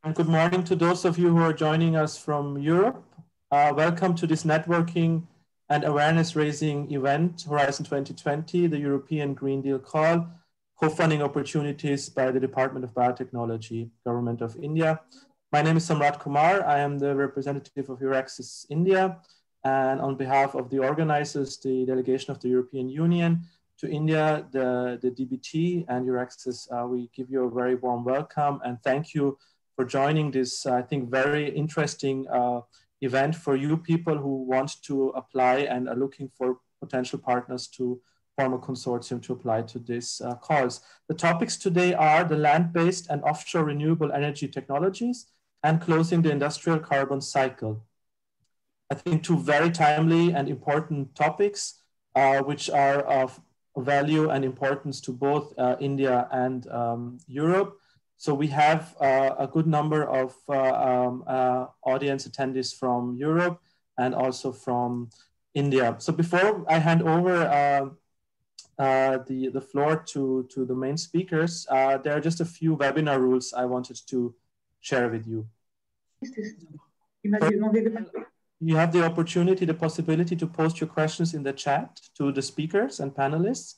And good morning to those of you who are joining us from Europe. Welcome to this networking and awareness raising event, Horizon 2020, the European Green Deal Call, co-funding opportunities by the Department of Biotechnology, Government of India. My name is Samrat Kumar. I am the representative of Euraxis India. And on behalf of the organizers, the delegation of the European Union to India, the DBT and Euraxis, we give you a very warm welcome and thank you for joining this, I think, very interesting event for you people who want to apply and are looking for potential partners to form a consortium to apply to this cause. The topics today are the land-based and offshore renewable energy technologies and closing the industrial carbon cycle. I think two very timely and important topics, which are of value and importance to both India and Europe. So we have a good number of audience attendees from Europe and also from India. So before I hand over the floor to the main speakers, there are just a few webinar rules I wanted to share with you. You have the opportunity, the possibility to post your questions in the chat to the speakers and panelists.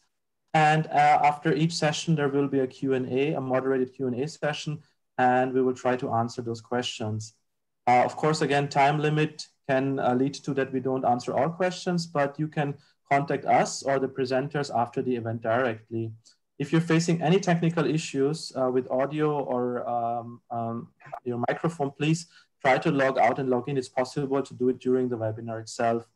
And after each session, there will be a Q&A, a moderated Q&A session, and we will try to answer those questions. Of course, again, time limit can lead to that we don't answer all questions, but you can contact us or the presenters after the event directly. If you're facing any technical issues with audio or your microphone, please try to log out and log in. It's possible to do it during the webinar itself.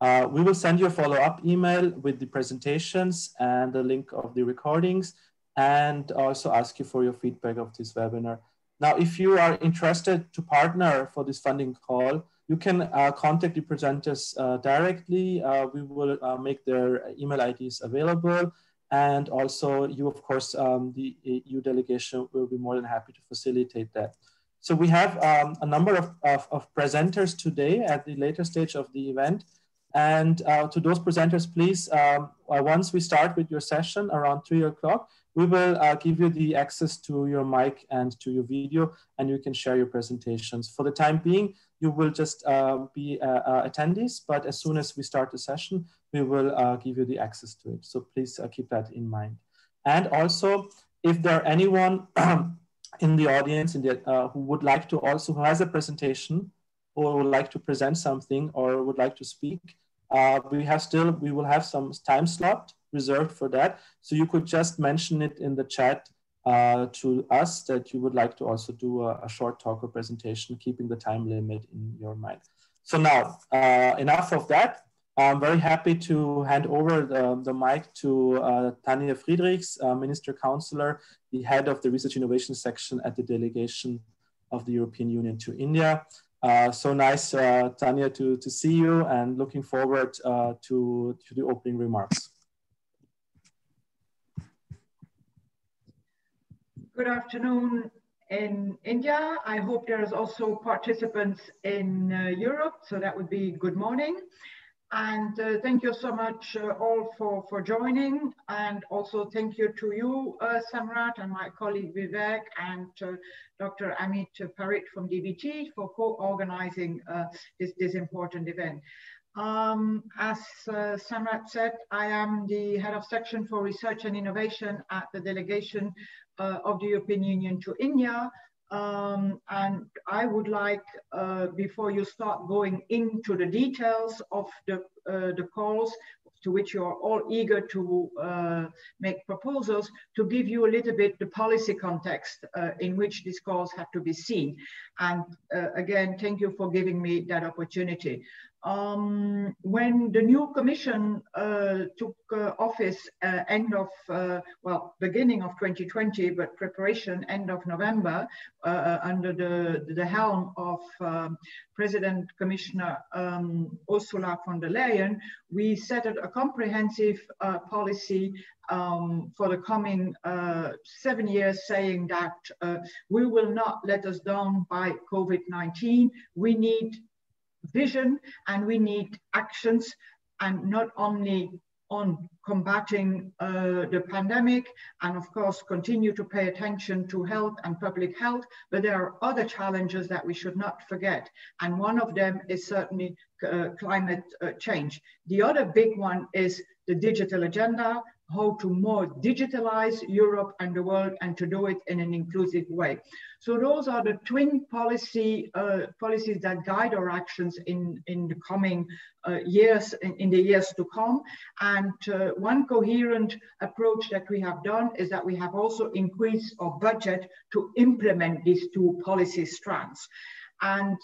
We will send you a follow-up email with the presentations and the link of the recordings, and also ask you for your feedback of this webinar. Now, if you are interested to partner for this funding call, you can contact the presenters directly. We will make their email IDs available. And also you, of course, the EU delegation will be more than happy to facilitate that. So we have a number of presenters today at the later stage of the event. And to those presenters, please, once we start with your session around 3 o'clock, we will give you the access to your mic and to your video, and you can share your presentations. For the time being, you will just be attendees, but as soon as we start the session, we will give you the access to it. So please keep that in mind. And also, if there are anyone in the audience who would like to also, who has a presentation, or would like to present something, or would like to speak, we will have some time slot reserved for that. So you could just mention it in the chat to us that you would like to also do a short talk or presentation, keeping the time limit in your mind. So now, enough of that. I'm very happy to hand over the mic to Tanja Friedrichs, Minister Counselor, the head of the Research Innovation section at the delegation of the European Union to India. So nice, Tanja, to see you, and looking forward to the opening remarks. Good afternoon in India. I hope there is also participants in Europe, so that would be good morning. And thank you so much all for joining, and also thank you to you, Samrat, and my colleague Vivek, and Dr. Amit Parit from DBT for co-organizing this important event. As Samrat said, I am the head of section for research and innovation at the delegation of the European Union to India. And I would like, before you start going into the details of the calls, to which you are all eager to make proposals, to give you a little bit the policy context in which these calls have to be seen. And again, thank you for giving me that opportunity. When the new commission took office beginning of 2020, but preparation end of November, under the helm of President Commissioner Ursula von der Leyen, we set a comprehensive policy for the coming 7 years, saying that we will not let us down by COVID-19. We need vision and we need actions, and not only on combating the pandemic, and of course continue to pay attention to health and public health, but there are other challenges that we should not forget, and one of them is certainly climate change. The other big one is the digital agenda, how to more digitalize Europe and the world, and to do it in an inclusive way. So those are the twin policies that guide our actions in the coming years, in the years to come. And one coherent approach that we have done is that we have also increased our budget to implement these two policy strands. And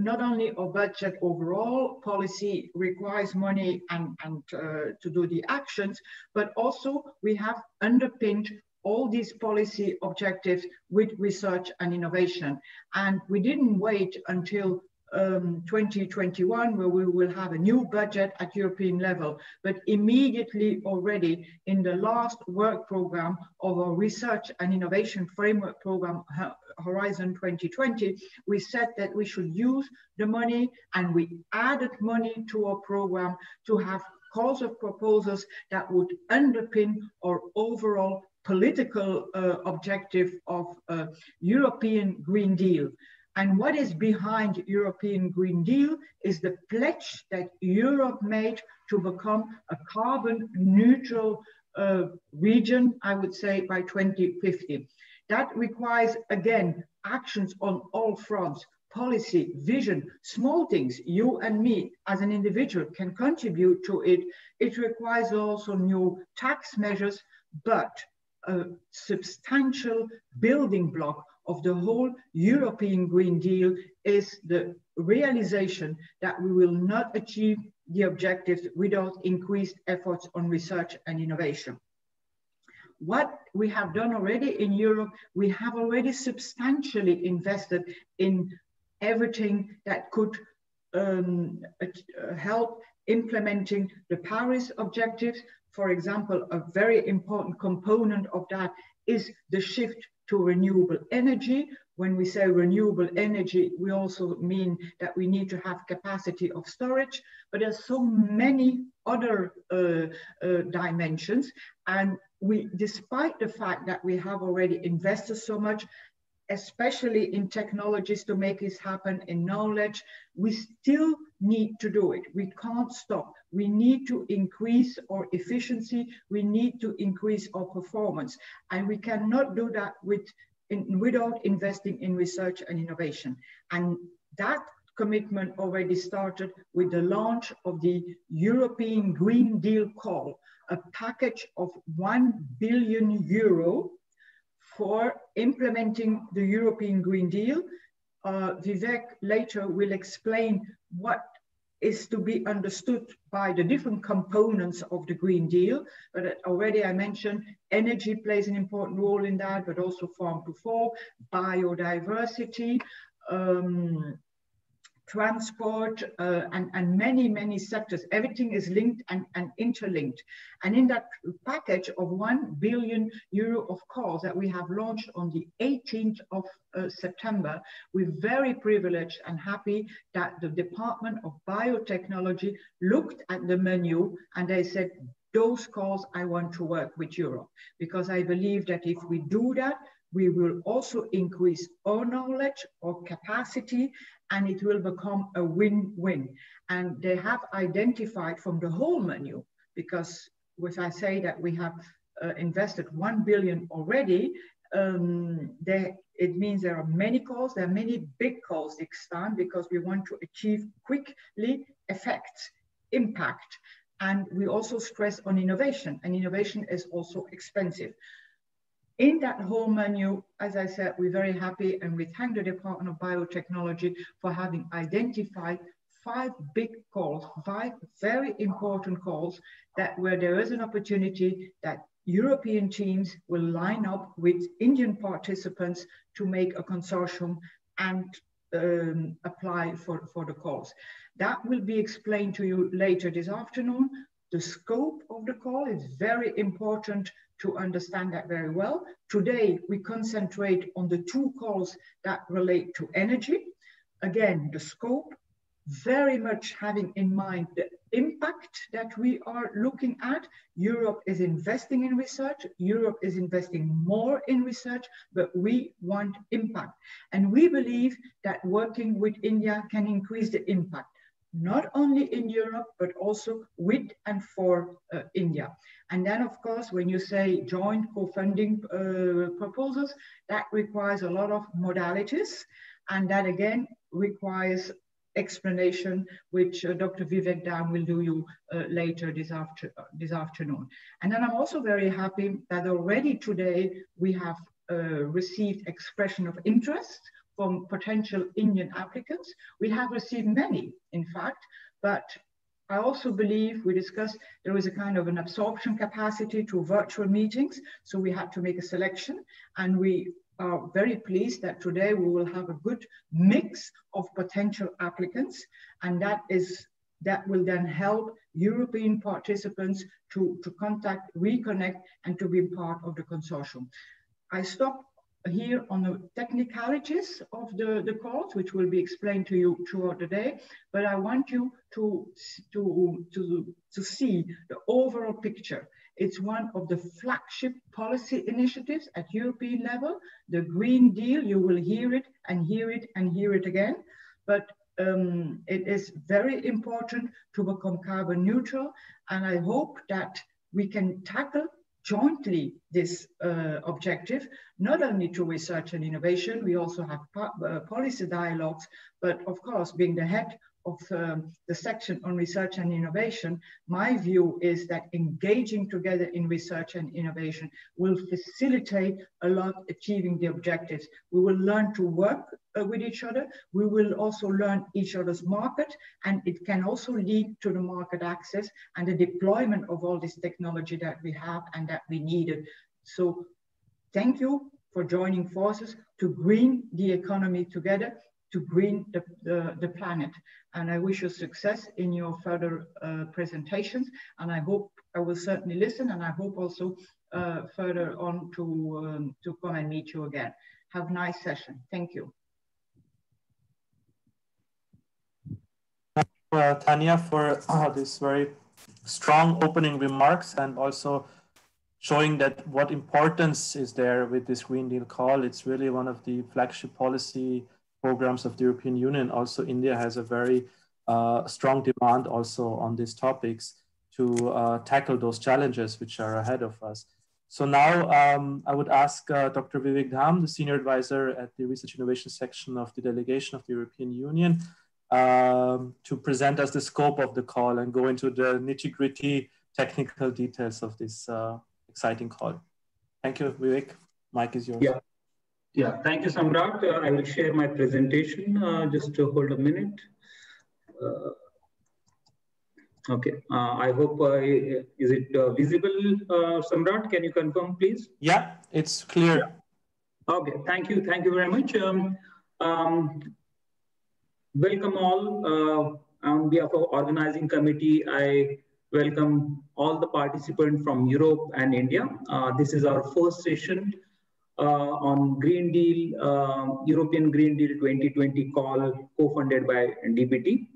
not only our budget overall, policy requires money and to do the actions, but also we have underpinned all these policy objectives with research and innovation. And we didn't wait until 2021, where we will have a new budget at European level, but immediately already in the last work program of our research and innovation framework program, Horizon 2020, we said that we should use the money, and we added money to our program to have calls of proposals that would underpin our overall political objective of European Green Deal. And what is behind European Green Deal is the pledge that Europe made to become a carbon neutral region, I would say, by 2050. That requires, again, actions on all fronts: policy, vision, small things. You and me as an individual can contribute to it. It requires also new tax measures, but a substantial building block of the whole European Green Deal is the realization that we will not achieve the objectives without increased efforts on research and innovation. What we have done already in Europe, we have already substantially invested in everything that could help implementing the Paris objectives. For example, a very important component of that is the shift to renewable energy. When we say renewable energy, we also mean that we need to have capacity of storage, but there's so many other dimensions. And we, despite the fact that we have already invested so much, especially in technologies to make this happen, in knowledge, we still need to do it. We can't stop. We need to increase our efficiency. We need to increase our performance. And we cannot do that without investing in research and innovation. And that commitment already started with the launch of the European Green Deal call, a package of €1 billion for implementing the European Green Deal. Vivek later will explain what is to be understood by the different components of the Green Deal. But already I mentioned energy plays an important role in that, but also farm to fork, biodiversity, transport, and many, many sectors. Everything is linked and interlinked. And in that package of €1 billion of calls that we have launched on the 18th of September, we're very privileged and happy that the Department of Biotechnology looked at the menu and they said, those calls I want to work with Europe, because I believe that if we do that, we will also increase our knowledge, our capacity, and it will become a win-win. And they have identified from the whole menu, because if I say that we have invested 1 billion already, it means there are many calls, there are many big calls extant, because we want to achieve quickly effects, impact. And we also stress on innovation, and innovation is also expensive. In that whole menu, as I said, we're very happy, and we thank the Department of Biotechnology for having identified 5 big calls, 5 very important calls, that where there is an opportunity that European teams will line up with Indian participants to make a consortium and apply for the calls. That will be explained to you later this afternoon. The scope of the call is very important to understand that very well. Today, we concentrate on the 2 calls that relate to energy. Again, the scope, very much having in mind the impact that we are looking at. Europe is investing in research, Europe is investing more in research, but we want impact. And we believe that working with India can increase the impact, not only in Europe, but also with and for India. And then, of course, when you say joint co-funding proposals, that requires a lot of modalities. And that again requires explanation, which Dr. Vivek Dham will do you later this afternoon. And then I'm also very happy that already today we have received expression of interest from potential Indian applicants. We have received many, in fact, but I also believe we discussed there is a kind of an absorption capacity to virtual meetings. So we had to make a selection, and we are very pleased that today we will have a good mix of potential applicants, and that will then help European participants to contact, reconnect, and to be part of the consortium. I stop here on the technicalities of the calls, which will be explained to you throughout the day, but I want you to see the overall picture. It's one of the flagship policy initiatives at European level. The Green Deal, you will hear it and hear it and hear it again, but it is very important to become carbon neutral, and I hope that we can tackle jointly this objective, not only through research and innovation. We also have policy dialogues, but of course, being the head of the section on research and innovation, my view is that engaging together in research and innovation will facilitate a lot achieving the objectives. We will learn to work with each other. We will also learn each other's market, and it can also lead to the market access and the deployment of all this technology that we have and that we needed. So thank you for joining forces to green the economy together, to green the planet. And I wish you success in your further presentations. And I hope, I will certainly listen, and I hope also further on to come and meet you again. Have a nice session. Thank you. Tanya, for this very strong opening remarks, and also showing that what importance is there with this Green Deal call. It's really one of the flagship policy programs of the European Union. Also, India has a very strong demand also on these topics to tackle those challenges which are ahead of us. So now I would ask Dr. Vivek Dham, the Senior Advisor at the Research Innovation section of the Delegation of the European Union, to present us the scope of the call and go into the nitty-gritty technical details of this exciting call. Thank you, Vivek. Mic is yours. Yeah, thank you, Samrat. I will share my presentation. Just to hold a minute. Okay, I hope, is it visible, Samrat? Can you confirm, please? Yeah, it's clear. Yeah. Okay, thank you very much. Welcome all. On behalf of organizing committee, I welcome all the participants from Europe and India. This is our first session on Green Deal, European Green Deal 2020 call, co-funded by DBT.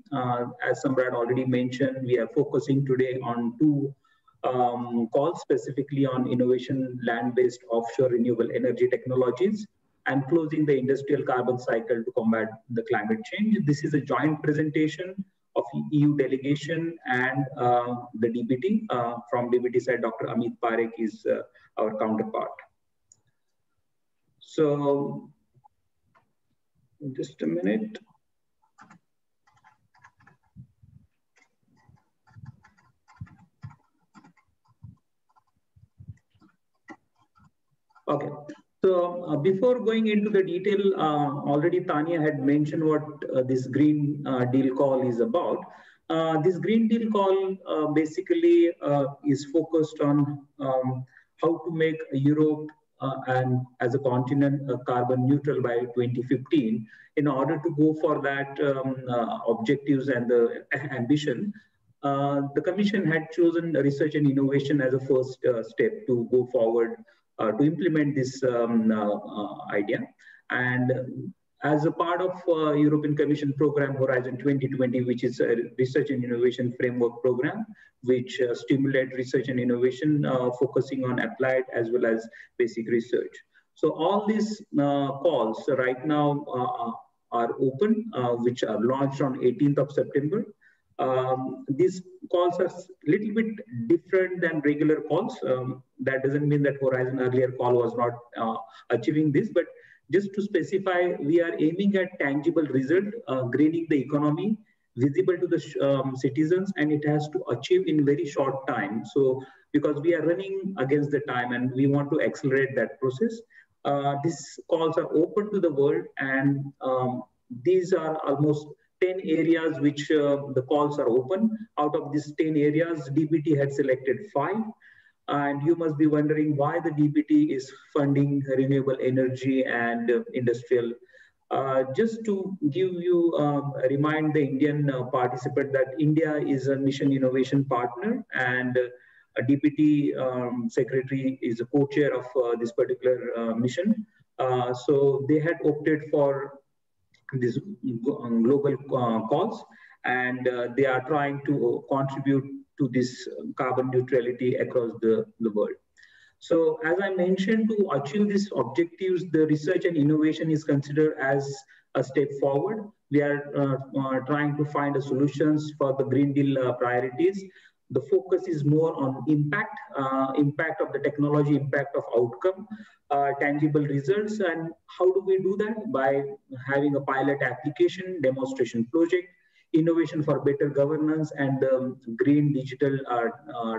As Samrat already mentioned, we are focusing today on two calls, specifically on innovation, land-based offshore renewable energy technologies, and closing the industrial carbon cycle to combat the climate change. This is a joint presentation of EU delegation and the DBT. From DBT side, Dr. Amit Parekh is our counterpart. So, just a minute. Okay, so before going into the detail, already Tanya had mentioned what this Green Deal call is about. This Green Deal call basically is focused on how to make Europe and as a continent carbon neutral by 2015. In order to go for that objectives and the ambition, the Commission had chosen research and innovation as a first step to go forward to implement this idea. And as a part of European Commission program Horizon 2020, which is a research and innovation framework program, which stimulate research and innovation focusing on applied as well as basic research. So all these calls right now are open, which are launched on 18th of September. These calls are a little bit different than regular calls. That doesn't mean that Horizon earlier call was not achieving this, but just to specify, we are aiming at tangible result, greening the economy, visible to the citizens, and it has to achieve in very short time. So because we are running against the time and we want to accelerate that process, these calls are open to the world, and these are almost 10 areas which the calls are open. Out of these 10 areas, DPT had selected 5. And you must be wondering why the DPT is funding renewable energy and industrial. Just to give you, remind the Indian participant that India is a mission innovation partner, and a DPT secretary is a co-chair of this particular mission. So they had opted for these global calls, and they are trying to contribute to this carbon neutrality across the world. So as I mentioned, to achieve these objectives, the research and innovation is considered as a step forward. We are trying to find solutions for the Green Deal priorities. The focus is more on impact, impact of the technology, impact of outcome, tangible results. And how do we do that? By having a pilot application, demonstration project, innovation for better governance, and the green digital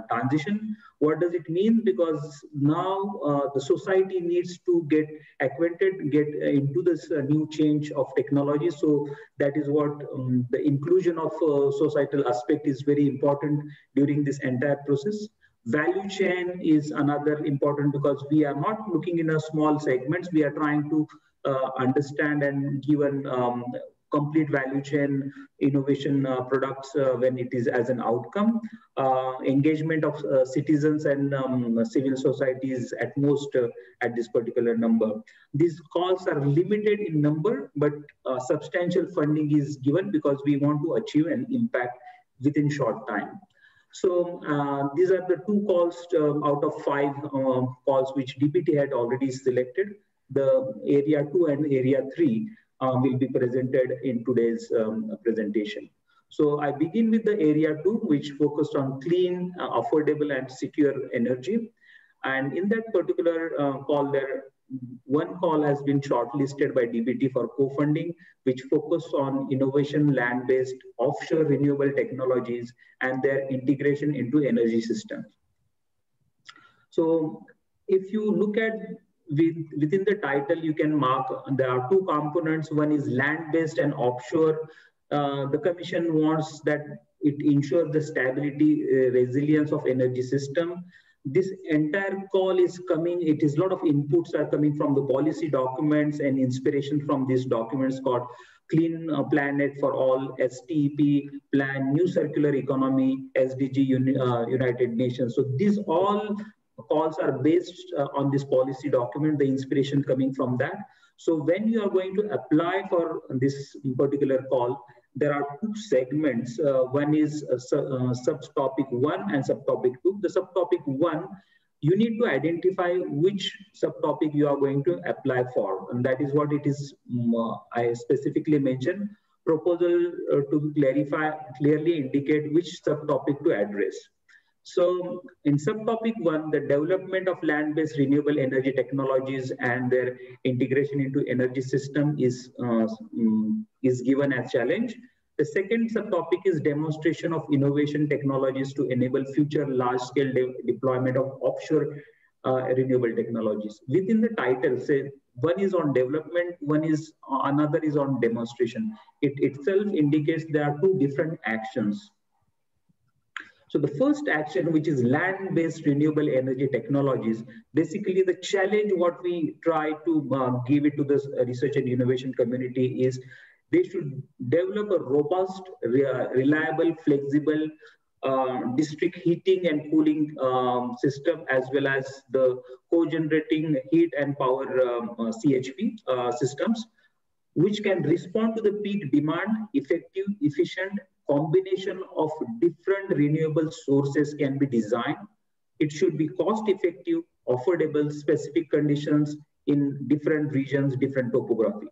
transition. What does it mean? Because now the society needs to get acquainted, get into this new change of technology. So that is what the inclusion of societal aspect is very important during this entire process. Value chain is another important, because we are not looking in a small segments. We are trying to understand and give an complete value chain innovation products when it is as an outcome. Engagement of citizens and civil societies at most at this particular number. These calls are limited in number, but substantial funding is given because we want to achieve an impact within short time. So these are the 2 calls out of 5 calls which DPT had already selected. The area 2 and area 3 will be presented in today's presentation. So I begin with the area 2, which focused on clean, affordable, and secure energy. And in that particular call, one call has been shortlisted by DPT for co-funding, which focused on innovation, land-based, offshore renewable technologies, and their integration into energy systems. So if you look at within the title, you can mark there are 2 components. One is land-based and offshore. The Commission wants that it ensures the stability, resilience of energy system. This entire call is coming, it is a lot of inputs are coming from the policy documents and inspiration from these documents called Clean Planet for All, STEP Plan, New Circular Economy, SDG United Nations. So these all calls are based on this policy document, the inspiration coming from that. So when you are going to apply for this particular call, there are 2 segments. One is subtopic 1 and subtopic 2. The subtopic 1, you need to identify which subtopic you are going to apply for. And that is what it is, I specifically mentioned. Proposal to clearly indicate which subtopic to address. So in subtopic 1, the development of land-based renewable energy technologies and their integration into energy system is given as challenge. The second subtopic is demonstration of innovation technologies to enable future large-scale deployment of offshore renewable technologies. Within the title, say one is on development, another is on demonstration. It itself indicates there are 2 different actions. So the first action, which is land-based renewable energy technologies, basically the challenge what we try to give it to the research and innovation community is they should develop a robust, reliable, flexible district heating and cooling system, as well as the co-generating heat and power CHP systems. which can respond to the peak demand, effective, efficient. Combination of different renewable sources can be designed. It should be cost effective, affordable, specific conditions in different regions, different topography.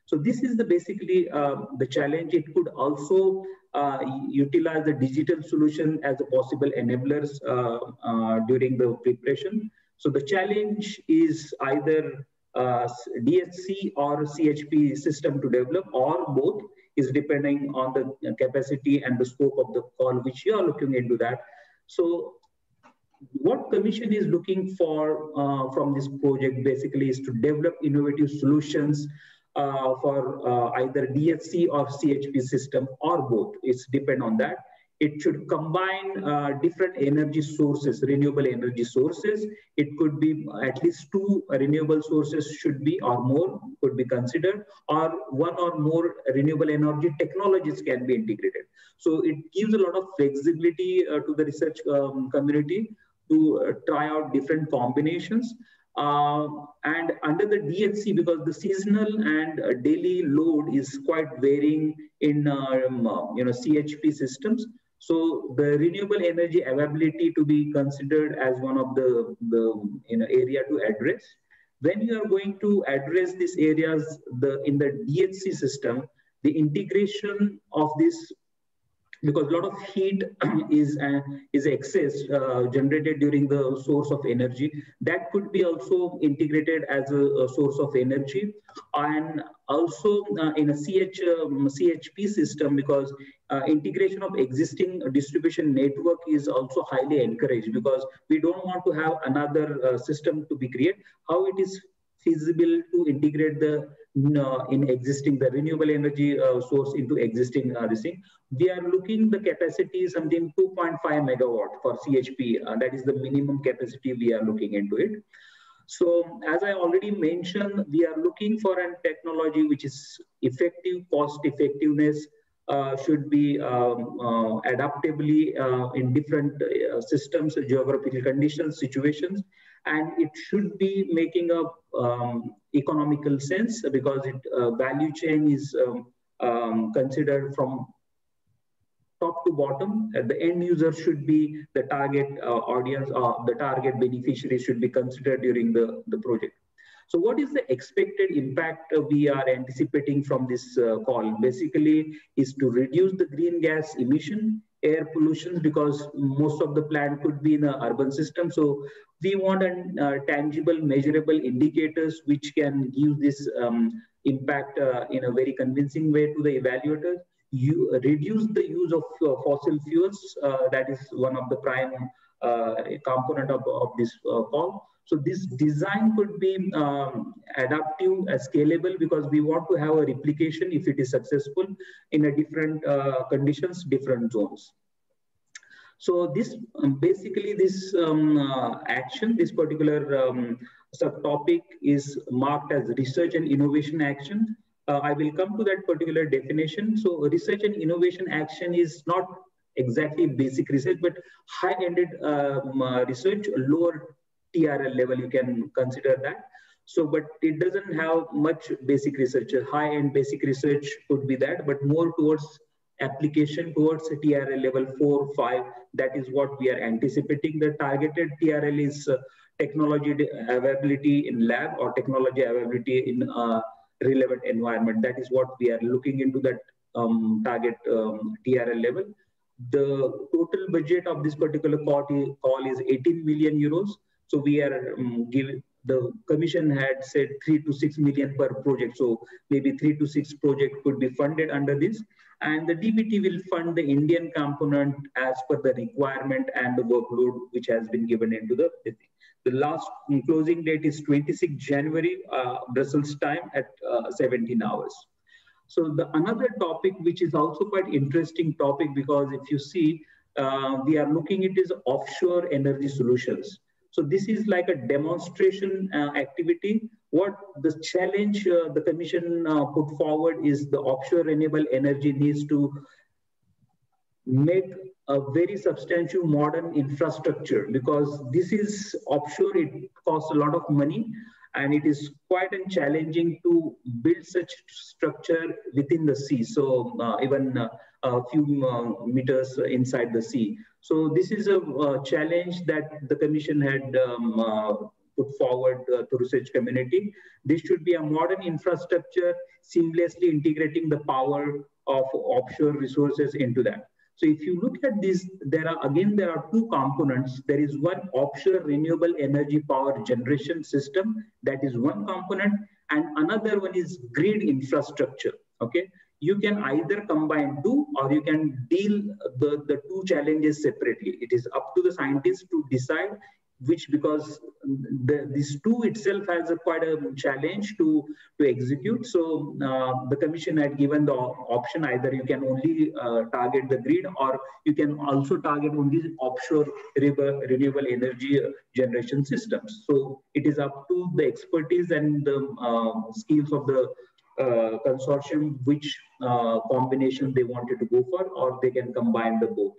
So this is the basically the challenge. It could also utilize the digital solution as a possible enablers during the preparation. So the challenge is either DHC or CHP system to develop, or both, is depending on the capacity and the scope of the call which you are looking into that. So what Commission is looking for from this project basically is to develop innovative solutions for either DHC or CHP system, or both. It's depend on that. It should combine different energy sources, renewable energy sources. It could be at least 2 renewable sources should be, or more could be considered, or 1 or more renewable energy technologies can be integrated. So it gives a lot of flexibility to the research community to try out different combinations. And under the DHC, because the seasonal and daily load is quite varying in CHP systems, so the renewable energy availability to be considered as one of the area to address. When you are going to address these areas, in the DHC system, the integration of this, because a lot of heat is excess generated during the source of energy, that could be also integrated as a source of energy. And also in a CHP system, because integration of existing distribution network is also highly encouraged, because we don't want to have another system to be created. How it is feasible to integrate the existing renewable energy source into existing this thing. We are looking the capacity something 2.5 megawatt for CHP. That is the minimum capacity we are looking into it. So as I already mentioned, we are looking for a technology which is effective, cost effectiveness, should be adaptably in different systems, geographical conditions, situations, and it should be making a economical sense, because it value chain is considered from top to bottom. The end user should be the target audience, or the target beneficiary should be considered during the project. So what is the expected impact we are anticipating from this call? Basically is to reduce the green gas emission, air pollution, because most of the plant could be in an urban system. So we want tangible, measurable indicators which can give this impact in a very convincing way to the evaluators. You reduce the use of fossil fuels. That is one of the prime component of this call. So this design could be adaptive, scalable, because we want to have a replication if it is successful in a different conditions, different zones. So this basically this action, this particular subtopic is marked as research and innovation action. I will come to that particular definition. So research and innovation action is not exactly basic research, but high-ended research, lower TRL level, you can consider that. So, but it doesn't have much basic research. High-end basic research could be that, but more towards application, towards TRL level 4, 5. That is what we are anticipating. The targeted TRL is technology availability in lab, or technology availability in relevant environment. That is what we are looking into, that target TRL level. The total budget of this particular call is 18 million euros. So we are the commission had said 3 to 6 million per project. So maybe 3 to 6 projects could be funded under this. And the DBT will fund the Indian component as per the requirement and the workload which has been given into the thing. The last closing date is 26 January, Brussels time at 17 hours. So another topic which is also quite interesting topic, because if you see, we are looking at is offshore energy solutions. So this is like a demonstration activity. What the challenge the commission put forward is the offshore renewable energy needs to make a very substantial modern infrastructure, because this is offshore, it costs a lot of money, and it is quite challenging to build such structure within the sea. So even a few meters inside the sea. So this is a challenge that the Commission had put forward to research community. This should be a modern infrastructure, seamlessly integrating the power of offshore resources into that. So if you look at this, there are two components. There is one offshore renewable energy power generation system, that is one component, and another one is grid infrastructure. Okay, you can either combine two, or you can deal the two challenges separately. It is up to the scientists to decide which, because these two itself has quite a challenge to execute. So the Commission had given the option, either you can only target the grid, or you can also target only offshore renewable energy generation systems. So it is up to the expertise and the skills of the consortium which combination they wanted to go for, or they can combine the both.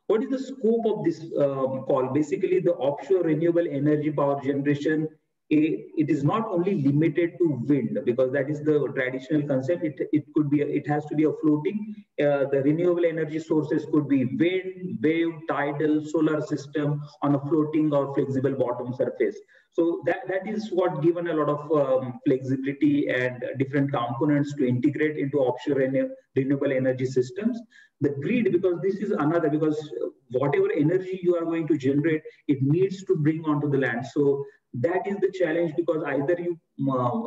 What is the scope of this call? Basically, the offshore renewable energy power generation, it is not only limited to wind, because that is the traditional concept. It has to be a floating. The renewable energy sources could be wind, wave, tidal, solar system on a floating or flexible bottom surface. So that is what given a lot of flexibility and different components to integrate into offshore renewable energy systems. The grid, because this is another, because whatever energy you are going to generate, it needs to bring onto the land. So that is the challenge, because either you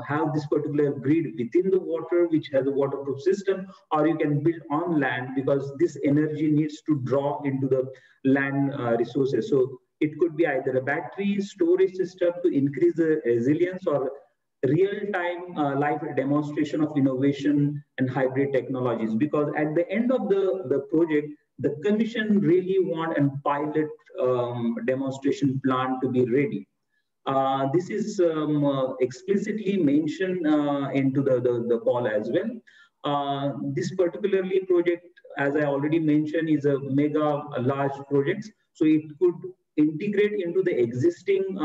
have this particular grid within the water, which has a waterproof system, or you can build on land, because this energy needs to draw into the land resources. So it could be either a battery storage system to increase the resilience, or real-time live demonstration of innovation and hybrid technologies. Because at the end of the project, the Commission really want a pilot demonstration plan to be ready. This is explicitly mentioned into the call as well. This particularly project, as I already mentioned, is a mega large project. So it could integrate into the existing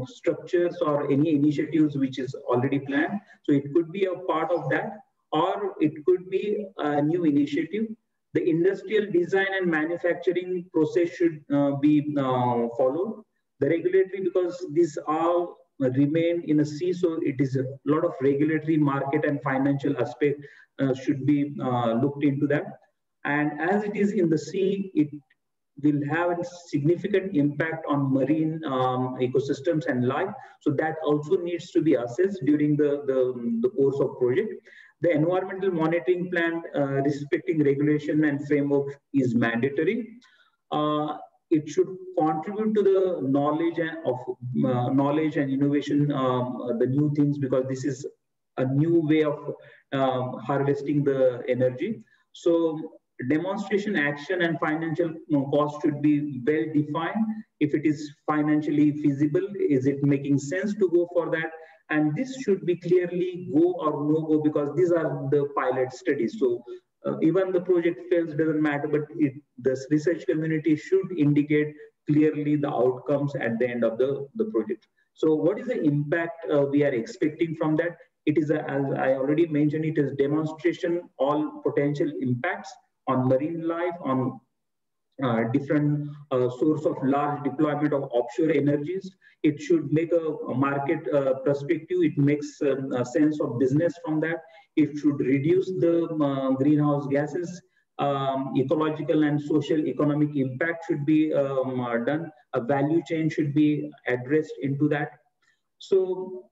structures or any initiatives which is already planned. So it could be a part of that, or it could be a new initiative. The industrial design and manufacturing process should be followed. The regulatory, because these all remain in a sea, so it is a lot of regulatory, market and financial aspect should be looked into that. And as it is in the sea, it will have a significant impact on marine ecosystems and life. So that also needs to be assessed during the course of project. The environmental monitoring plan respecting regulation and framework is mandatory. It should contribute to the knowledge and innovation, the new things, because this is a new way of harvesting the energy. So demonstration action and financial cost should be well defined. If it is financially feasible, is it making sense to go for that? And this should be clearly go or no go, because these are the pilot studies. So even the project fails, doesn't matter, but the research community should indicate clearly the outcomes at the end of the project. So what is the impact we are expecting from that? It is, as I already mentioned, it is demonstration all potential impacts on marine life, on different source of large deployment of offshore energies. It should make a market perspective. It makes a sense of business from that. It should reduce the greenhouse gases. Ecological and social economic impact should be done. A value chain should be addressed into that. So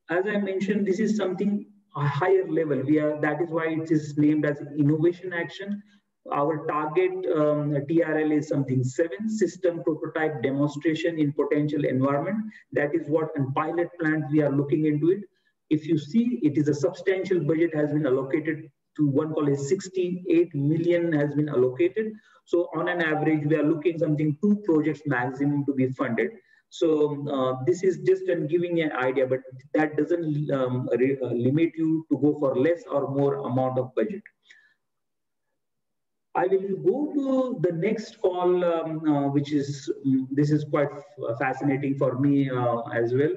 as I mentioned, this is something a higher level. That is why it is named as innovation action. Our target TRL is something 7, system prototype demonstration in potential environment. That is what in pilot plant we are looking into it. If you see, it is a substantial budget has been allocated to one call is 68 million has been allocated. So on an average, we are looking something 2 projects maximum to be funded. So this is just giving an idea, but that doesn't limit you to go for less or more amount of budget. I will go to the next call, which is, this is quite fascinating for me as well.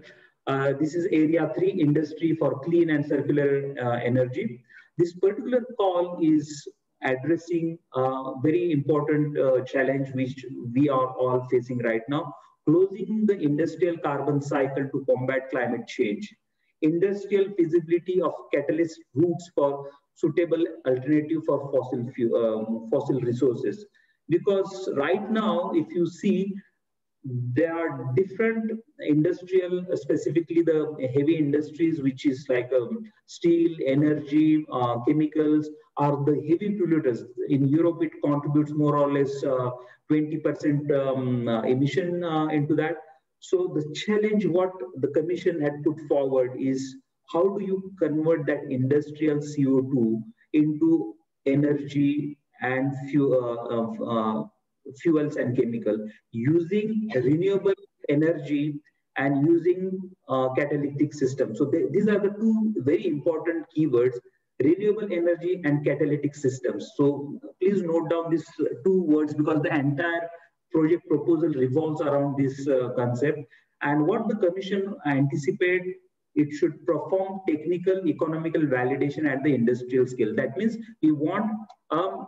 This is Area 3, Industry for Clean and Circular Energy. This particular call is addressing a very important challenge which we are all facing right now, closing the industrial carbon cycle to combat climate change. Industrial feasibility of catalyst routes for suitable alternative for fossil resources. Because right now, if you see, there are different industrial, specifically the heavy industries, which is like steel, energy, chemicals, are the heavy polluters. In Europe, it contributes more or less 20% emission into that. So the challenge what the Commission had put forward is how do you convert that industrial CO2 into energy and fuels and chemical using renewable energy and using catalytic system. So these are the two very important keywords, renewable energy and catalytic systems. So please note down these two words because the entire project proposal revolves around this concept. And what the Commission anticipate, it should perform technical, economical validation at the industrial scale. That means we want a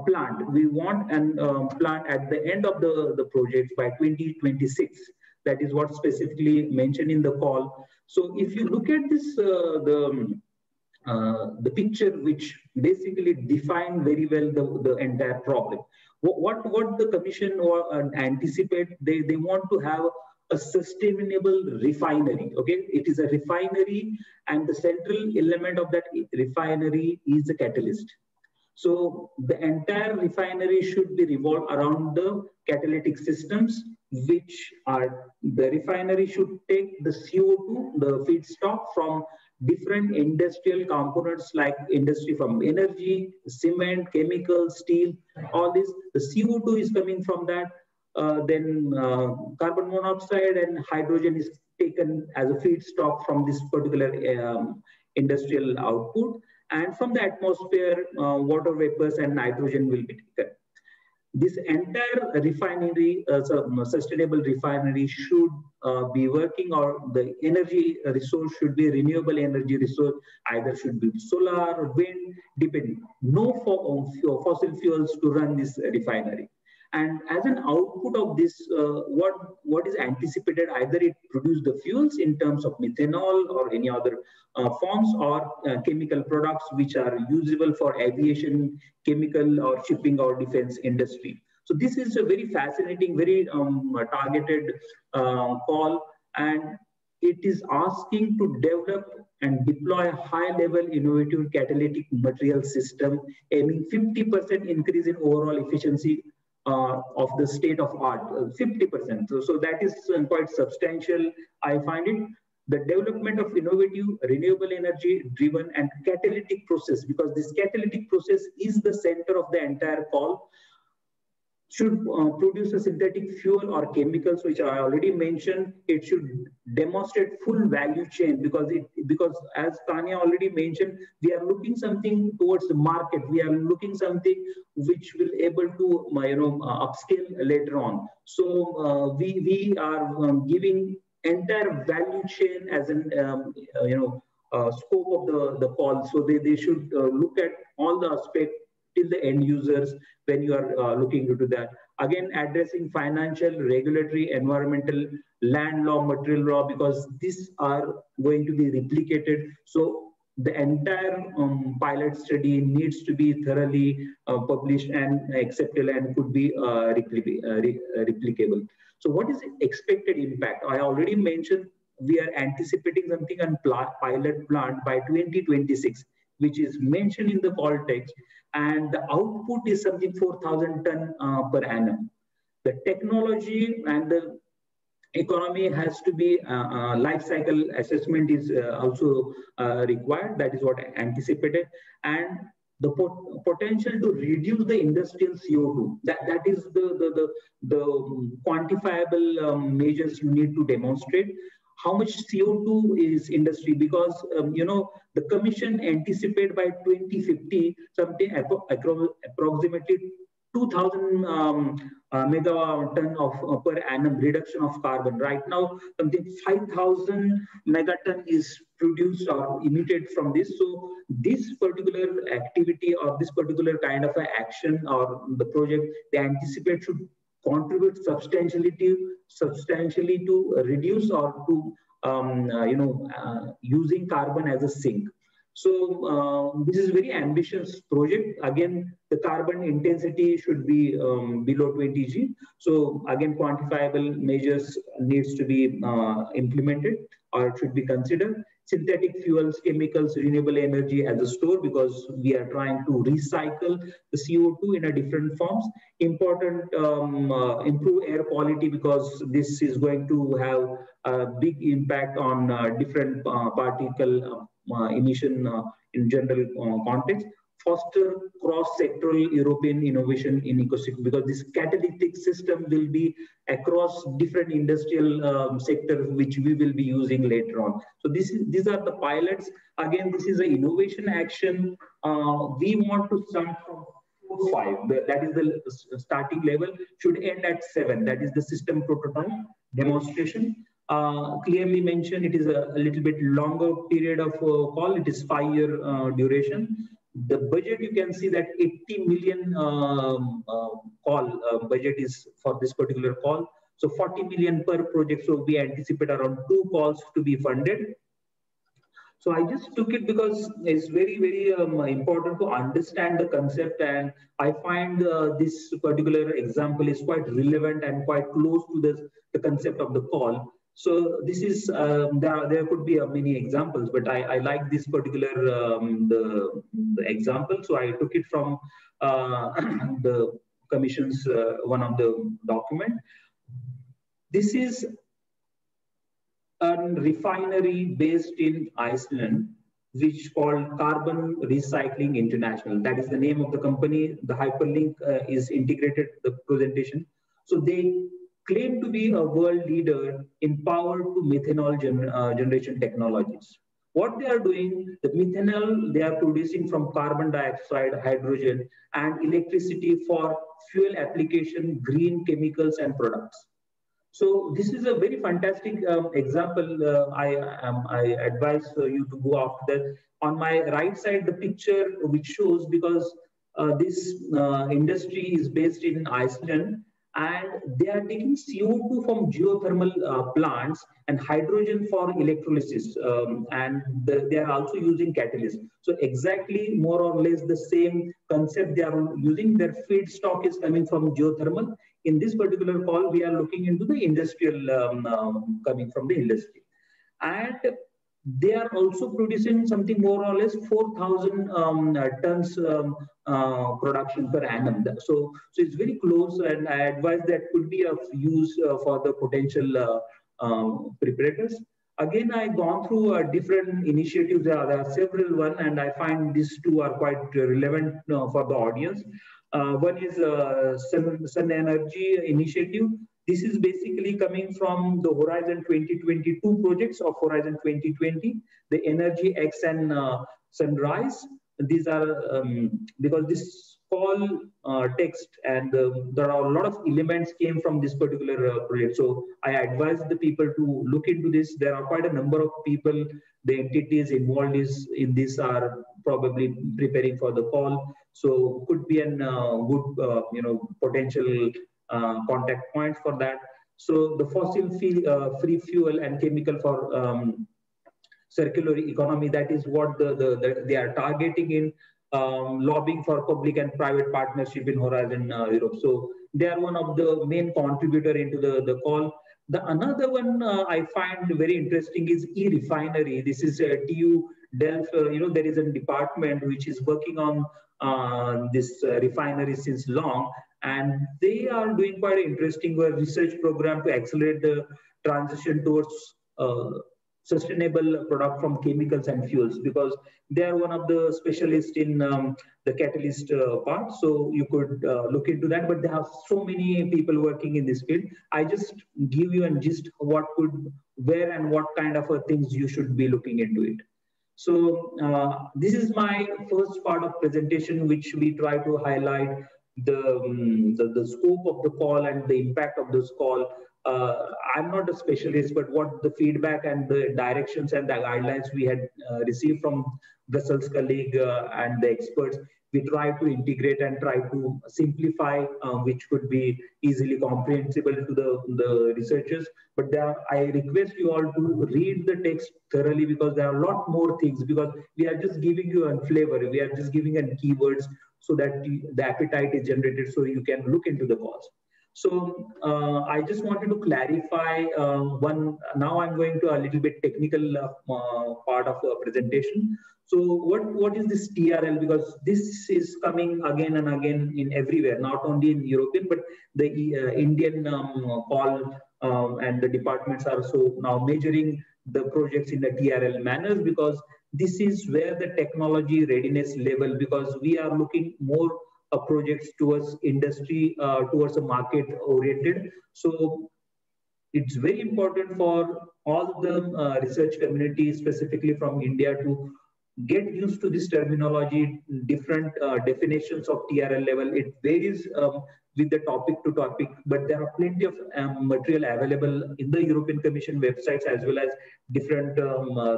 plant. We want a plant at the end of the project by 2026. That is what specifically mentioned in the call. So if you look at this, the picture which basically define very well the entire problem. What the Commission anticipate, they want to have a sustainable refinery. Okay, it is a refinery, and the central element of that refinery is the catalyst. So the entire refinery should be revolved around the catalytic systems, which are the refinery should take the CO2, the feedstock from different industrial components like industry from energy, cement, chemicals, steel, all this. The CO2 is coming from that. Then carbon monoxide and hydrogen is taken as a feedstock from this particular industrial output. And from the atmosphere, water vapors and nitrogen will be taken. This entire refinery, sustainable refinery should be working, or the energy resource should be a renewable energy resource, either should be solar or wind, depending. No fossil fuels to run this refinery. And as an output of this, what is anticipated, either it produce the fuels in terms of methanol or any other forms, or chemical products which are usable for aviation, chemical or shipping or defense industry. So this is a very fascinating, very targeted call, and it is asking to develop and deploy a high-level innovative catalytic material system, aiming 50% increase in overall efficiency of the state of art, 50%. So that is quite substantial, I find it. The development of innovative, renewable energy driven and catalytic process, because this catalytic process is the center of the entire call, should produce a synthetic fuel or chemicals, which I already mentioned. It should demonstrate full value chain, because as Tanya already mentioned, we are looking something towards the market. We are looking something which will able to upscale later on. So we are giving entire value chain as an scope of the call. So they should look at all the aspects till the end users when you are looking into that. Again, addressing financial, regulatory, environmental, land law, material law, because these are going to be replicated. So the entire pilot study needs to be thoroughly published and acceptable and could be replicable. So what is the expected impact? I already mentioned we are anticipating something on pilot plant by 2026, which is mentioned in the call text, and the output is something 4,000 ton per annum. The technology and the economy has to be, life cycle assessment is also required. That is what I anticipated. And the potential to reduce the industrial CO2, that is the quantifiable measures you need to demonstrate. how much CO2 is industry, because the commission anticipate by 2050 something approximately 2000 megaton of per annum reduction of carbon. Right now, something 5,000 megaton is produced or emitted from this. So this particular activity or this particular kind of action or the project, they anticipate should contribute substantially to reduce or to using carbon as a sink. So this is a very ambitious project. Again, the carbon intensity should be below 20 G. So again, quantifiable measures needs to be implemented or should be considered. Synthetic fuels, chemicals, renewable energy as a store, because we are trying to recycle the CO2 in a different forms. Important, improve air quality, because this is going to have a big impact on different particle emission in general context. Foster cross-sectoral European innovation in ecosystem, because this catalytic system will be across different industrial sectors which we will be using later on. So these are the pilots. Again, this is an innovation action. We want to start from 4-5. That is the starting level. Should end at 7. That is the system prototype demonstration. Clearly mentioned, it is a little bit longer period of call. It is 5-year duration. The budget, you can see that 80 million call budget is for this particular call. So 40 million per project. So we anticipate around 2 calls to be funded. So I just took it because it's very, very important to understand the concept, and I find this particular example is quite relevant and quite close to the concept of the call. So this is, there could be many examples, but I like this particular the example. So I took it from the Commission's one of the document. This is a refinery based in Iceland, which called Carbon Recycling International. That is the name of the company. The hyperlink is integrated the presentation. So they claim to be a world leader in power to methanol generation technologies. What they are doing, the methanol they are producing from carbon dioxide, hydrogen, and electricity for fuel application, green chemicals and products. So this is a very fantastic example. I advise you to go after that. On my right side, the picture which shows, because this industry is based in Iceland, and they are taking CO2 from geothermal plants and hydrogen for electrolysis, and they are also using catalyst. So exactly more or less the same concept they are using. Their feedstock is coming from geothermal. In this particular call, we are looking into the industrial coming from the industry. And they are also producing something more or less 4,000 tons production per annum. So it's very close, and I advise that could be of use for the potential preparators. Again, I've gone through different initiatives. There are several ones, and I find these two are quite relevant for the audience. One is Sun Energy Initiative. This is basically coming from the Horizon 2022 projects of Horizon 2020, the Energy X and Sunrise. These are, because this call text and there are a lot of elements came from this particular project. So I advise the people to look into this. There are quite a number of people, the entities involved in this are probably preparing for the call. So could be a good, potential contact point for that. So the fossil free fuel and chemical for circular economy, that is what they are targeting in lobbying for public and private partnership in Horizon Europe. So they are one of the main contributor into the call. The another one I find very interesting is e-refinery. This is TU Delft. There is a department which is working on this refinery since long, and they are doing quite an interesting research program to accelerate the transition towards sustainable product from chemicals and fuels, because they are one of the specialists in the catalyst part. So you could look into that, but there are so many people working in this field. I just give you a gist what could, where and what kind of things you should be looking into it. So this is my first part of presentation, which we try to highlight the scope of the call and the impact of this call. I'm not a specialist, but what the feedback and the directions and the guidelines we had received from Brussels colleague and the experts, we try to integrate and try to simplify, which could be easily comprehensible to the researchers. But I request you all to read the text thoroughly, because there are a lot more things, because we are just giving you a flavor, we are just giving a keywords so that the appetite is generated so you can look into the cause. So I just wanted to clarify one. Now I'm going to a little bit technical part of the presentation. So what is this TRL? Because this is coming again and again in everywhere, not only in European, but the Indian call and the departments are so now measuring the projects in the TRL manners, because this is where the technology readiness level, because we are looking more projects towards industry, towards a market oriented. So it's very important for all the research community, specifically from India, to get used to this terminology, different definitions of TRL level. It varies with the topic to topic, but there are plenty of material available in the European Commission websites, as well as different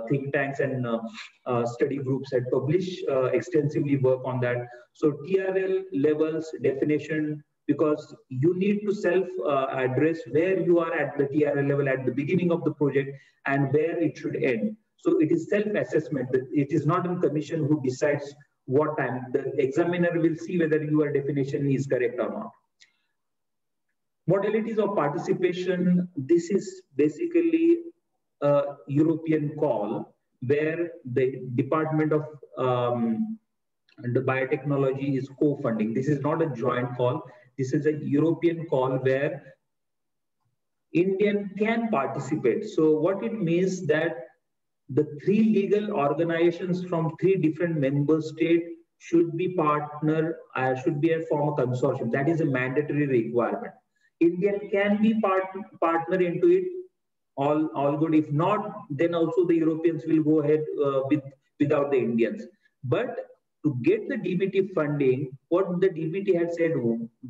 think tanks and study groups that publish extensively work on that. So TRL levels definition, because you need to self-address where you are at the TRL level at the beginning of the project and where it should end. So it is self-assessment. It is not a commission who decides what time. The examiner will see whether your definition is correct or not. Modalities of participation. This is basically a European call where the Department of the Biotechnology is co-funding. This is not a joint call. This is a European call where Indian can participate. So what it means that the three legal organizations from three different member states should be partner, should be a form of consortium. That is a mandatory requirement. Indian can be partner into it, all good. If not, then also the Europeans will go ahead without the Indians. But to get the DBT funding, what the DBT had said,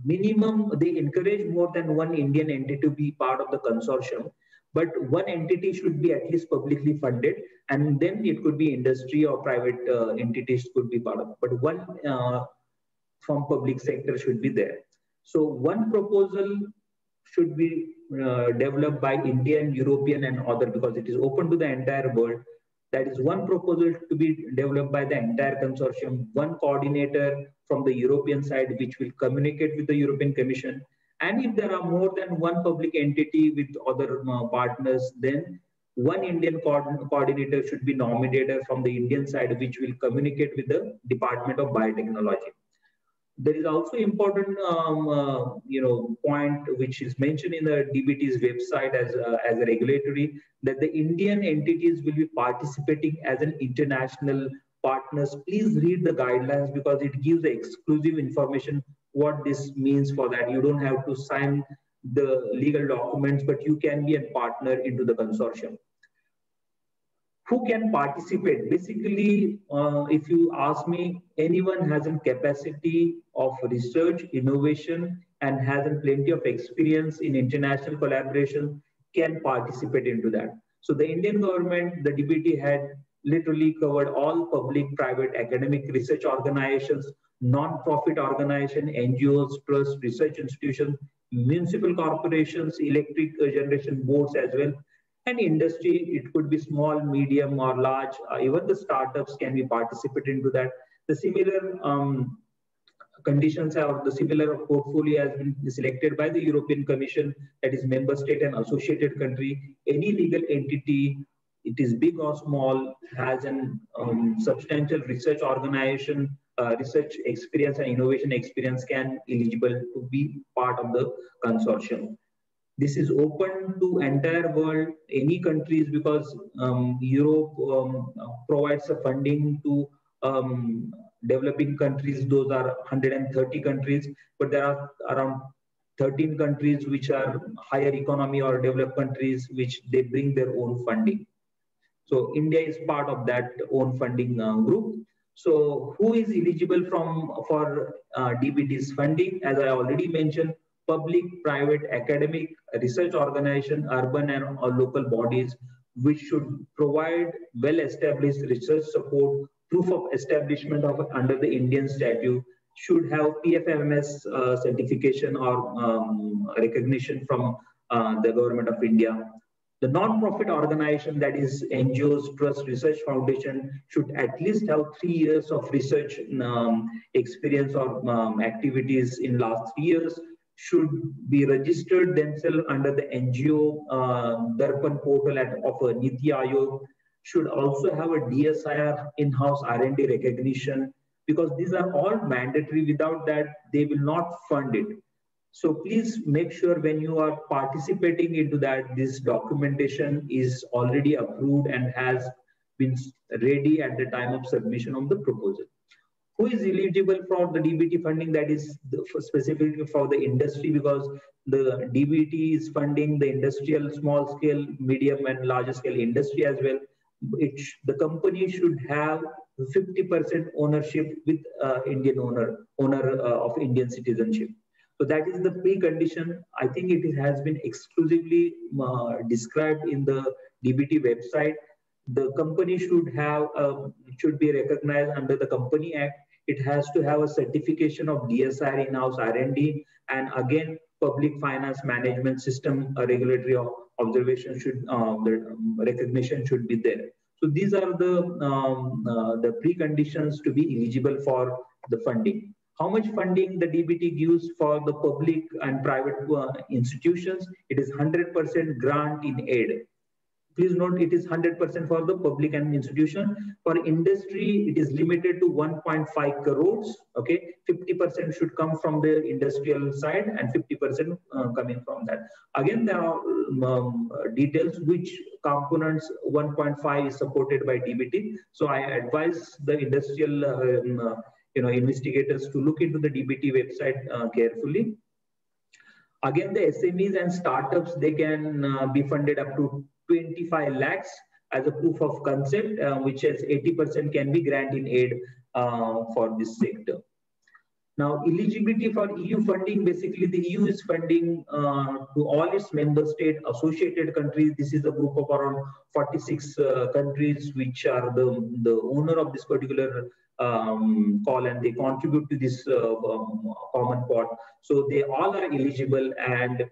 minimum they encourage more than one Indian entity to be part of the consortium. But one entity should be at least publicly funded, and then it could be industry or private entities could be part of it. But one from public sector should be there. So one proposal should be developed by Indian, European, and other, because it is open to the entire world. That is one proposal to be developed by the entire consortium, one coordinator from the European side, which will communicate with the European Commission. And if there are more than one public entity with other partners, then one Indian coordinator should be nominated from the Indian side, which will communicate with the Department of Biotechnology. There is also important, point which is mentioned in the DBT's website as a regulatory, that the Indian entities will be participating as an international partners. Please read the guidelines, because it gives the exclusive information what this means for that. You don't have to sign the legal documents, but you can be a partner into the consortium. Who can participate? Basically, if you ask me, anyone has a capacity of research, innovation, and has plenty of experience in international collaboration can participate into that. So the Indian government, the DBT had literally covered all public, private, academic research organizations, non-profit organizations, NGOs, trusts, research institutions, municipal corporations, electric generation boards as well. And industry, it could be small, medium, or large. Even the startups can be participate into that. The similar conditions or the similar portfolio has been selected by the European Commission, that is member state and associated country. Any legal entity, it is big or small, has an substantial research organization, research experience and innovation experience, can eligible to be part of the consortium. This is open to entire world, any countries, because Europe provides a funding to developing countries. Those are 130 countries, but there are around 13 countries which are higher economy or developed countries, which they bring their own funding. So India is part of that own funding group. So who is eligible for DBT's funding? As I already mentioned, public, private, academic, research organization, urban and or local bodies, which should provide well-established research support, proof of establishment of under the Indian statute, should have PFMS certification or recognition from the government of India. The non-profit organization, that is NGOs, Trust, Research Foundation, should at least have 3 years of research experience or activities in last 3 years, should be registered themselves under the NGO Darpan portal of Niti Aayog, should also have a DSIR in-house R&D recognition, because these are all mandatory. Without that, they will not fund it. So please make sure when you are participating into that, this documentation is already approved and has been ready at the time of submission of the proposal. Who is eligible for the DBT funding? That is specifically for the industry, because the DBT is funding the industrial, small scale, medium and large scale industry as well. The company should have 50% ownership with Indian owner of Indian citizenship. So that is the precondition. I think it has been exclusively described in the DBT website. The company should be recognized under the Company Act. It has to have a certification of DSIR in-house R&D, and again, public finance management system regulatory observation should the recognition should be there. So these are the preconditions to be eligible for the funding. How much funding the DBT gives for the public and private institutions? It is 100% grant in aid. Please note, it is 100% for the public and institution. For industry, it is limited to 1.5 crores. Okay, 50% should come from the industrial side and 50% coming from that. Again, there are details which components 1.5 is supported by DBT. So I advise the industrial investigators to look into the DBT website carefully. Again, the SMEs and startups, they can be funded up to 25 lakhs as a proof of concept, which is 80% can be grant in aid for this sector. Now, eligibility for EU funding, basically the EU is funding to all its member state associated countries. This is a group of around 46 countries which are the owner of this particular call, and they contribute to this common pot. So they all are eligible, and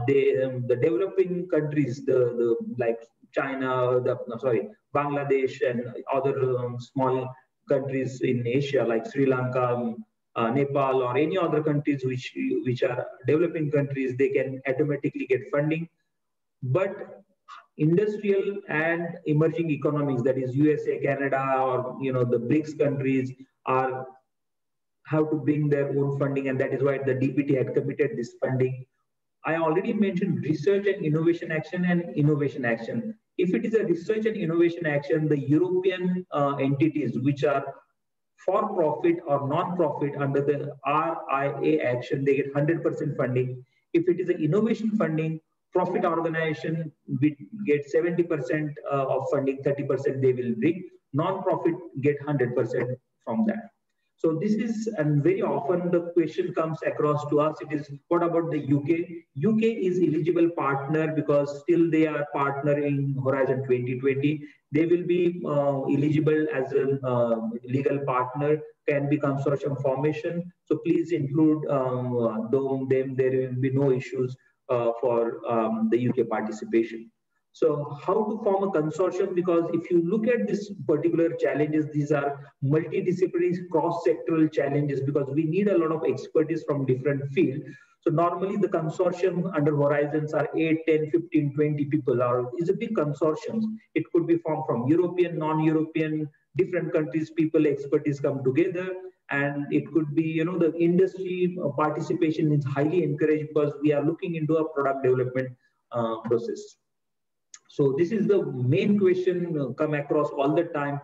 the developing countries, like China, Bangladesh, and other small countries in Asia like Sri Lanka, Nepal, or any other countries which are developing countries, they can automatically get funding. But industrial and emerging economies, that is USA, Canada, or the BRICS countries, have to bring their own funding, and that is why the DBT had committed this funding. I already mentioned research and innovation action and innovation action. If it is a research and innovation action, the European entities which are for profit or non-profit under the RIA action, they get 100% funding. If it is an innovation funding, profit organization will get 70% of funding, 30% they will bring. Non-profit get 100% from that. So this is, and very often the question comes across to us, it is, what about the UK? UK is eligible partner because still they are partner in Horizon 2020. They will be eligible as a legal partner, can be consortium formation. So please include them, there will be no issues for the UK participation. So how to form a consortium? Because if you look at this particular challenges, these are multidisciplinary cross-sectoral challenges, because we need a lot of expertise from different fields. So normally the consortium under Horizons are 8, 10, 15, 20 people. Is a big consortium. It could be formed from European, non-European, different countries, people, expertise come together. And it could be, you know, the industry participation is highly encouraged because we are looking into a product development process. So this is the main question come across all the time.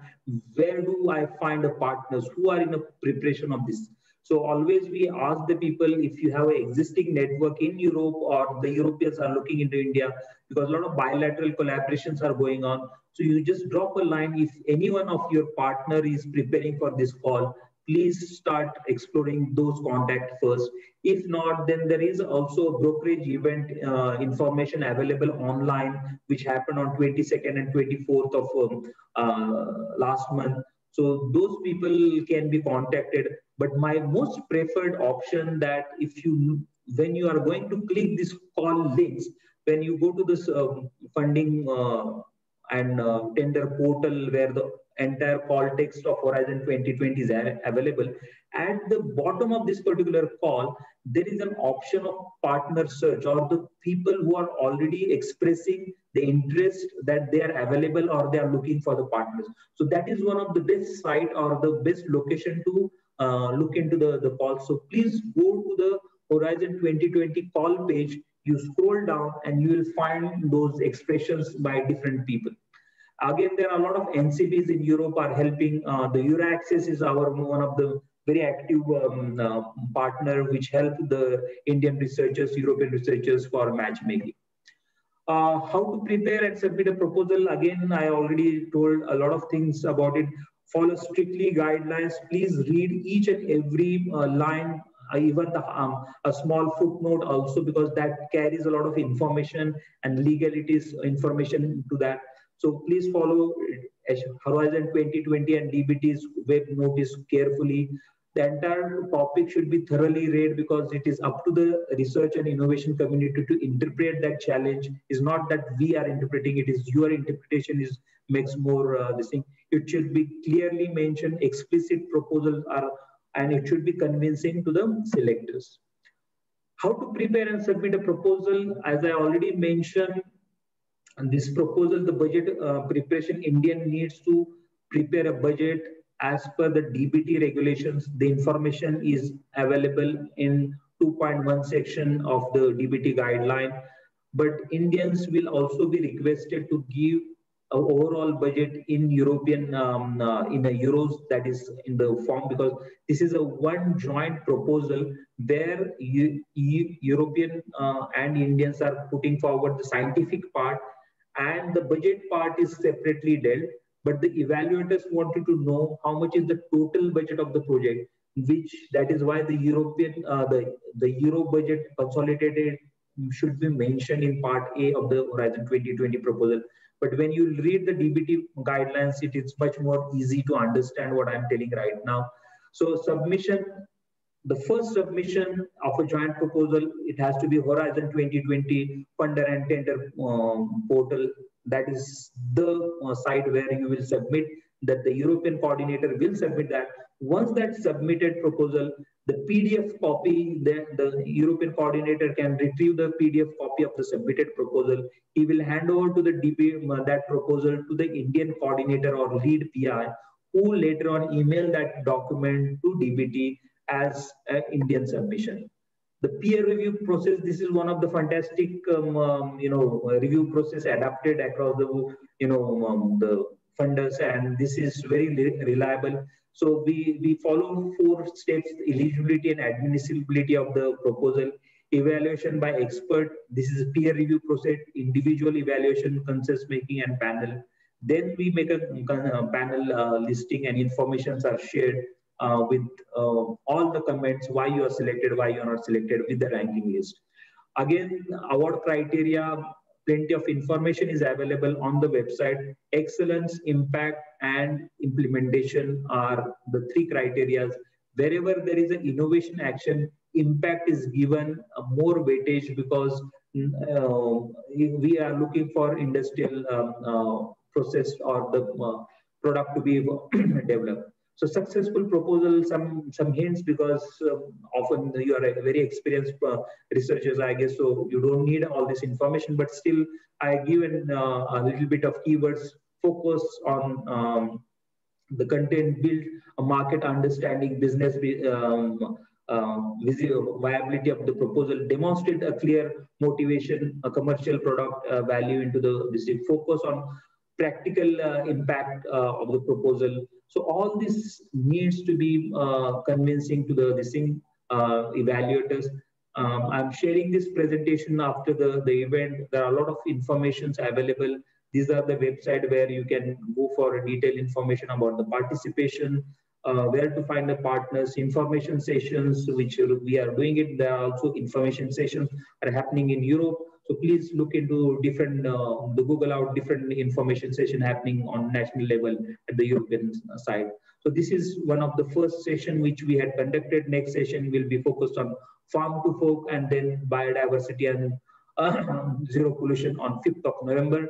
Where do I find the partners who are in a preparation of this? So always we ask the people, if you have an existing network in Europe or the Europeans are looking into India, because a lot of bilateral collaborations are going on. So you just drop a line. If any one of your partner is preparing for this call, please start exploring those contacts first. If not, then there is also a brokerage event information available online, which happened on 22nd and 24th of last month. So those people can be contacted. But my most preferred option that if you, when you are going to click this call links, when you go to this funding and tender portal where the entire call text of Horizon 2020 is available, at the bottom of this particular call, there is an option of partner search, or the people who are already expressing the interest that they are available or they are looking for the partners. So that is one of the best site or the best location to look into the call. So please go to the Horizon 2020 call page, you scroll down and you will find those expressions by different people. Again, there are a lot of NCBs in Europe are helping. The Euraccess is our one of the very active partner, which help the Indian researchers, European researchers for matchmaking. How to prepare and submit a proposal? Again, I already told a lot of things about it. Follow strictly guidelines. Please read each and every line, even the a small footnote also, because that carries a lot of information and legalities information to that. So please follow Horizon 2020 and DBT's web notice carefully. The entire topic should be thoroughly read, because it is up to the research and innovation community to interpret that challenge. It's not that we are interpreting it, is your interpretation is makes more this thing. It should be clearly mentioned, explicit proposals are, and it should be convincing to the selectors. How to prepare and submit a proposal? As I already mentioned, and this proposal, the budget preparation, Indian needs to prepare a budget as per the DBT regulations. The information is available in 2.1 section of the DBT guideline. But Indians will also be requested to give an overall budget in European, in a euros, that is in the form, because this is a one joint proposal where European and Indians are putting forward the scientific part, and the budget part is separately dealt. But the evaluators wanted to know how much is the total budget of the project, which that is why the European, the Euro budget consolidated should be mentioned in part A of the Horizon 2020 proposal. But when you read the DBT guidelines, it is much more easy to understand what I'm telling right now. So submission, the first submission of a joint proposal, it has to be Horizon 2020 funder and tender portal. That is the site where you will submit, that the European coordinator will submit that. Once that submitted proposal, the PDF copy, then the European coordinator can retrieve the PDF copy of the submitted proposal. He will hand over to the DB that proposal to the Indian coordinator or lead PI, who later on email that document to DBT as an Indian submission. The peer review process, this is one of the fantastic, review process adapted across the, the funders, and this is very reliable. So we follow 4 steps: eligibility and admissibility of the proposal, evaluation by expert. This is a peer review process, individual evaluation, consensus making, and panel. Then we make a panel listing, and informations are shared with all the comments, why you are selected, why you are not selected, with the ranking list. Again, award criteria, plenty of information is available on the website. Excellence, impact, and implementation are the 3 criteria. Wherever there is an innovation action, impact is given more weightage, because we are looking for industrial process or the product to be developed. So successful proposal, some hints, because often you are very experienced researchers, I guess, so you don't need all this information, but still I give a little bit of keywords. Focus on the content build a market understanding, business viability of the proposal, demonstrate a clear motivation, a commercial product value into this focus on practical impact of the proposal. So all this needs to be convincing to the evaluators. I'm sharing this presentation after the event. There are a lot of informations available. These are the website where you can go for detailed information about the participation, where to find the partners, information sessions, which we are doing it. There are also information sessions are happening in Europe. So please look into different, the Google out different information session happening on national level at the European side. So this is one of the first session which we had conducted. Next session will be focused on farm to fork and then biodiversity and zero pollution on 5th of November.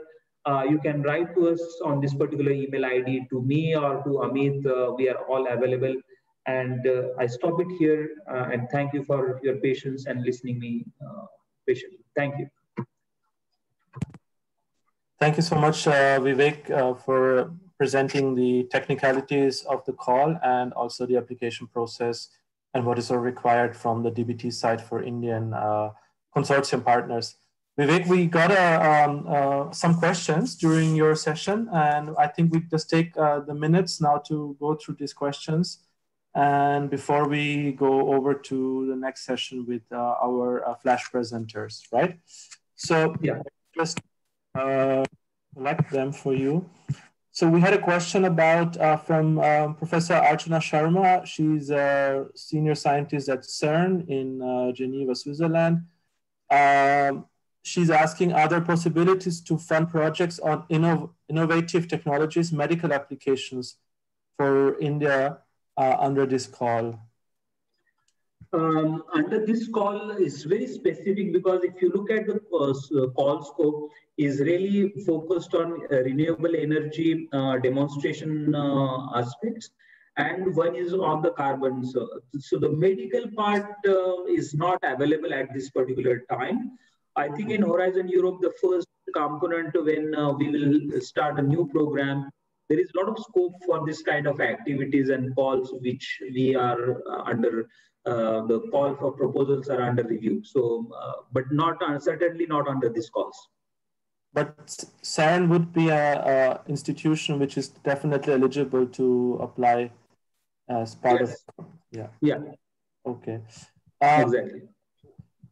You can write to us on this particular email ID to me or to Amit. We are all available. And I stop it here and thank you for your patience and listening me patiently. Thank you. Thank you so much, Vivek, for presenting the technicalities of the call and also the application process and what is required from the DBT side for Indian consortium partners. Vivek, we got some questions during your session, and I think we just take the minutes now to go through these questions. And before we go over to the next session with our flash presenters, right? So yeah, just select them for you. So we had a question about from Professor Archana Sharma. She's a senior scientist at CERN in Geneva, Switzerland. She's asking, are there possibilities to fund projects on innovative technologies, medical applications for India under this call? Under this call is very specific because if you look at the call scope, is really focused on renewable energy demonstration aspects, and one is on the carbon. So the medical part is not available at this particular time. I think in Horizon Europe, the first component when we will start a new program, there is a lot of scope for this kind of activities and calls which we are under. The call for proposals are under review. So, but not certainly not under this calls. But CERN would be an institution which is definitely eligible to apply as part of. Yeah. Okay. Exactly.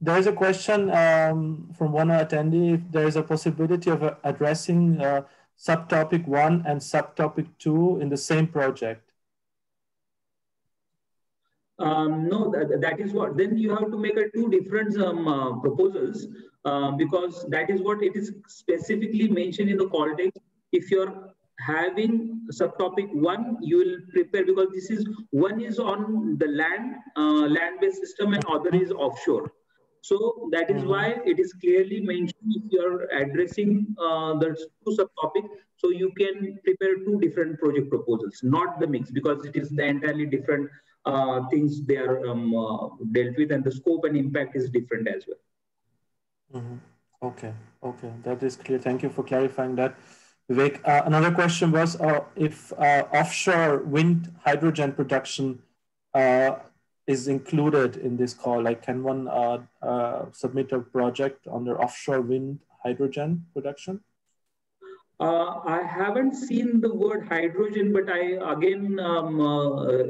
There is a question from one attendee. If there is a possibility of addressing subtopic 1 and subtopic 2 in the same project. No, that is what, then you have to make two different proposals because that is what it is specifically mentioned in the call text. If you're having subtopic 1, you will prepare, because this is, one is on the land-based system and other is offshore. So that is why it is clearly mentioned if you're addressing the two subtopics, so you can prepare two different project proposals, not the mix, because it is the entirely different things they are dealt with, and the scope and impact is different as well. Okay, that is clear. Thank you for clarifying that, Vivek. Another question was if offshore wind hydrogen production is included in this call. Like, can one submit a project under offshore wind hydrogen production? I haven't seen the word hydrogen, but I again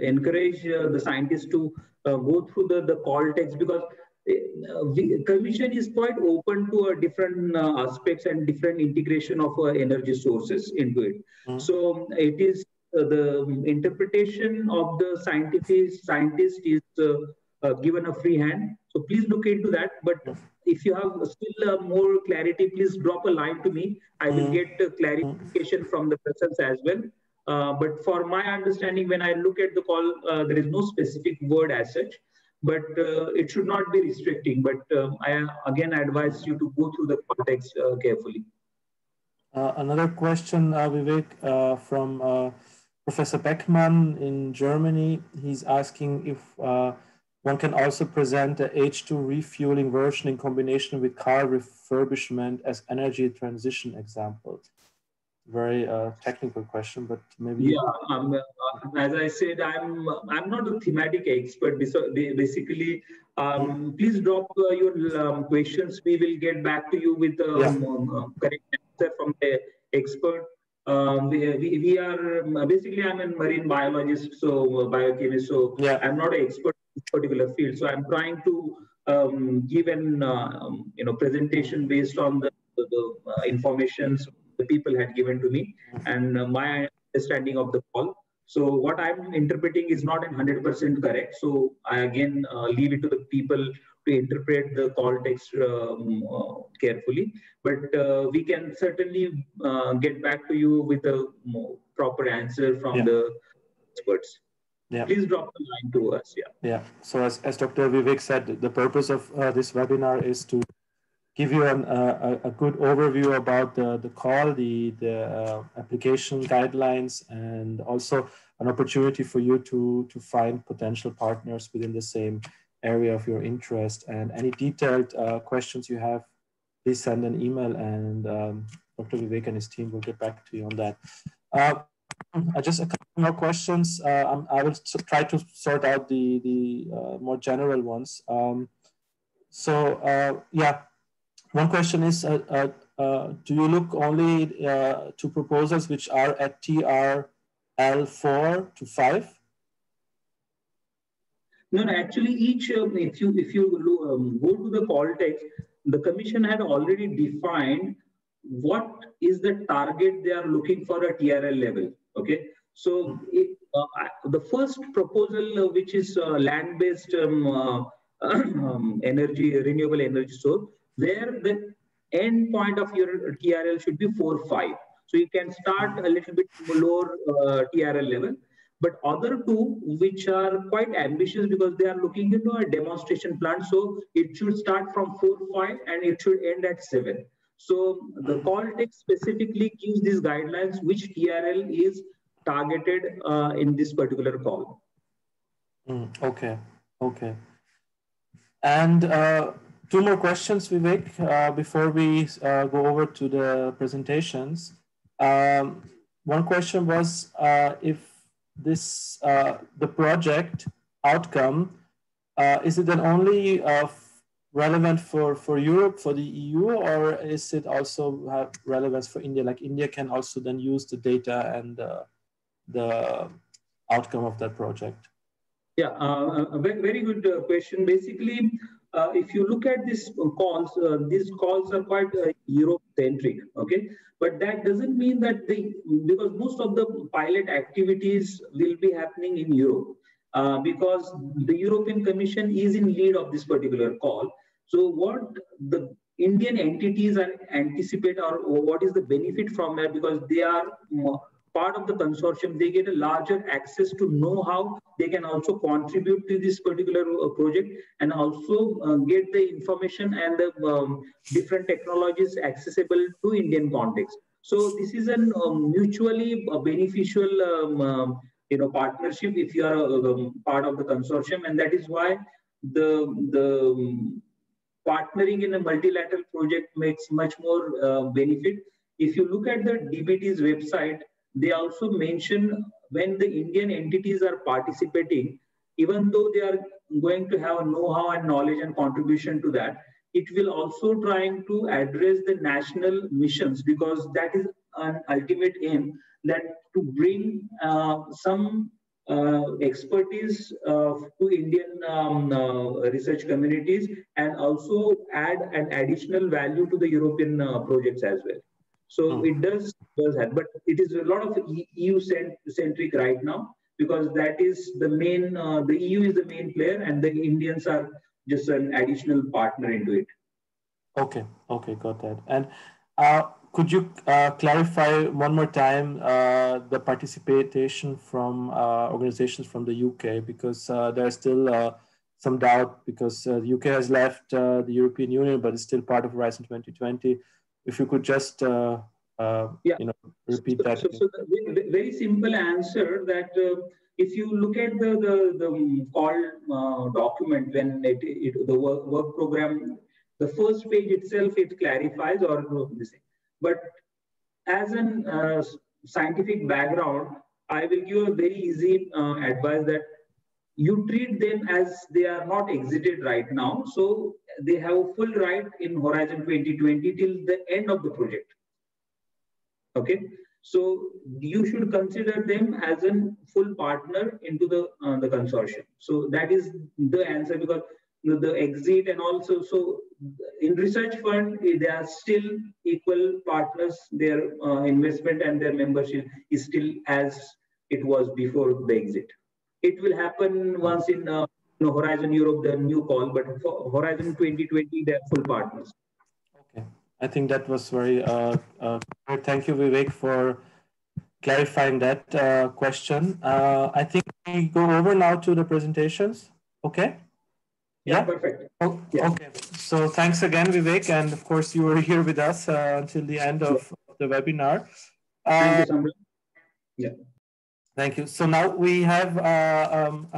encourage the scientists to go through the call text, because the Commission is quite open to different aspects and different integration of energy sources into it. So it is the interpretation of the scientist is given a free hand. So please look into that. But if you have still more clarity, please drop a line to me. I will get clarification from the persons as well. But for my understanding, when I look at the call, there is no specific word as such, but it should not be restricting. But I again advise you to go through the context carefully. Another question, Vivek, from Professor Beckmann in Germany. He's asking if one can also present a H2 refueling version in combination with car refurbishment as energy transition examples. very technical question, but maybe. Yeah, as I said, I'm not a thematic expert. Basically, please drop your questions. We will get back to you with correct answer from the expert. We are basically, I'm a marine biologist, so biochemist. So I'm not an expert in this particular field. So I'm trying to give an presentation based on the information the people had given to me and my understanding of the call. So what I'm interpreting is not 100% correct. So I again leave it to the people to interpret the call text carefully. But we can certainly get back to you with a proper answer from the experts. Please drop the line to us. Yeah. So as Dr. Vivek said, the purpose of this webinar is to give you a good overview about the call, the application guidelines, and also an opportunity for you to find potential partners within the same area of your interest. And any detailed questions you have, please send an email, and Dr. Vivek and his team will get back to you on that. Just a couple more questions. I will try to sort out the more general ones. Yeah. One question is, do you look only to proposals which are at TRL 4 to 5? No, actually, each if you go to the call text, the Commission had already defined what is the target they are looking for at TRL level. Okay, so the first proposal, which is land-based energy, renewable energy source, where the end point of your TRL should be 4-5. So you can start a little bit lower TRL level. But other two, which are quite ambitious because they are looking into a demonstration plant, so it should start from 4-5 and it should end at 7. So the call text specifically gives these guidelines which TRL is targeted in this particular call. Okay. And two more questions, Vivek, before we go over to the presentations. One question was if this the project outcome, is it then only relevant for Europe, for the EU, or is it also have relevance for India? Like India can also then use the data and the outcome of that project? Yeah, a very good question. Basically, if you look at these calls are quite Europe-centric, okay? But that doesn't mean that because most of the pilot activities will be happening in Europe, because the European Commission is in lead of this particular call. So what the Indian entities anticipate, or what is the benefit from that, because they are part of the consortium, they get a larger access to know-how. They can also contribute to this particular project and also get the information and the different technologies accessible to Indian context. So this is a mutually beneficial partnership if you are part of the consortium, and that is why the partnering in a multilateral project makes much more benefit. If you look at the DBT's website, they also mention when the Indian entities are participating, even though they are going to have know-how and knowledge and contribution to that, it will also trying to address the national missions, because that is an ultimate aim, that to bring some expertise to Indian research communities and also add an additional value to the European projects as well. So it does that, but it is a lot of EU-centric right now, because that is the main, the EU is the main player and the Indians are just an additional partner into it. Okay, got that. And could you clarify one more time the participation from organizations from the UK, because there's still some doubt, because the UK has left the European Union, but it's still part of Horizon 2020. If you could just repeat that. So the very simple answer that if you look at the call document, when the work program, the first page itself, it clarifies or this. But as an scientific background, I will give a very easy advice that you treat them as they are not exited right now. So they have full right in Horizon 2020 till the end of the project. Okay. So you should consider them as a full partner into the consortium. So that is the answer, because the exit and also, so in research fund, they are still equal partners. Their investment and their membership is still as it was before the exit. It will happen once in Horizon Europe, the new call, but for Horizon 2020, they are full partners. Okay, I think that was very clear. Thank you, Vivek, for clarifying that question. I think we go over now to the presentations. Okay. Yeah, perfect. Oh, yeah. Okay. So thanks again, Vivek, and of course you were here with us until the end of the webinar. Thank you, Samrat. Yeah. Thank you. So now we have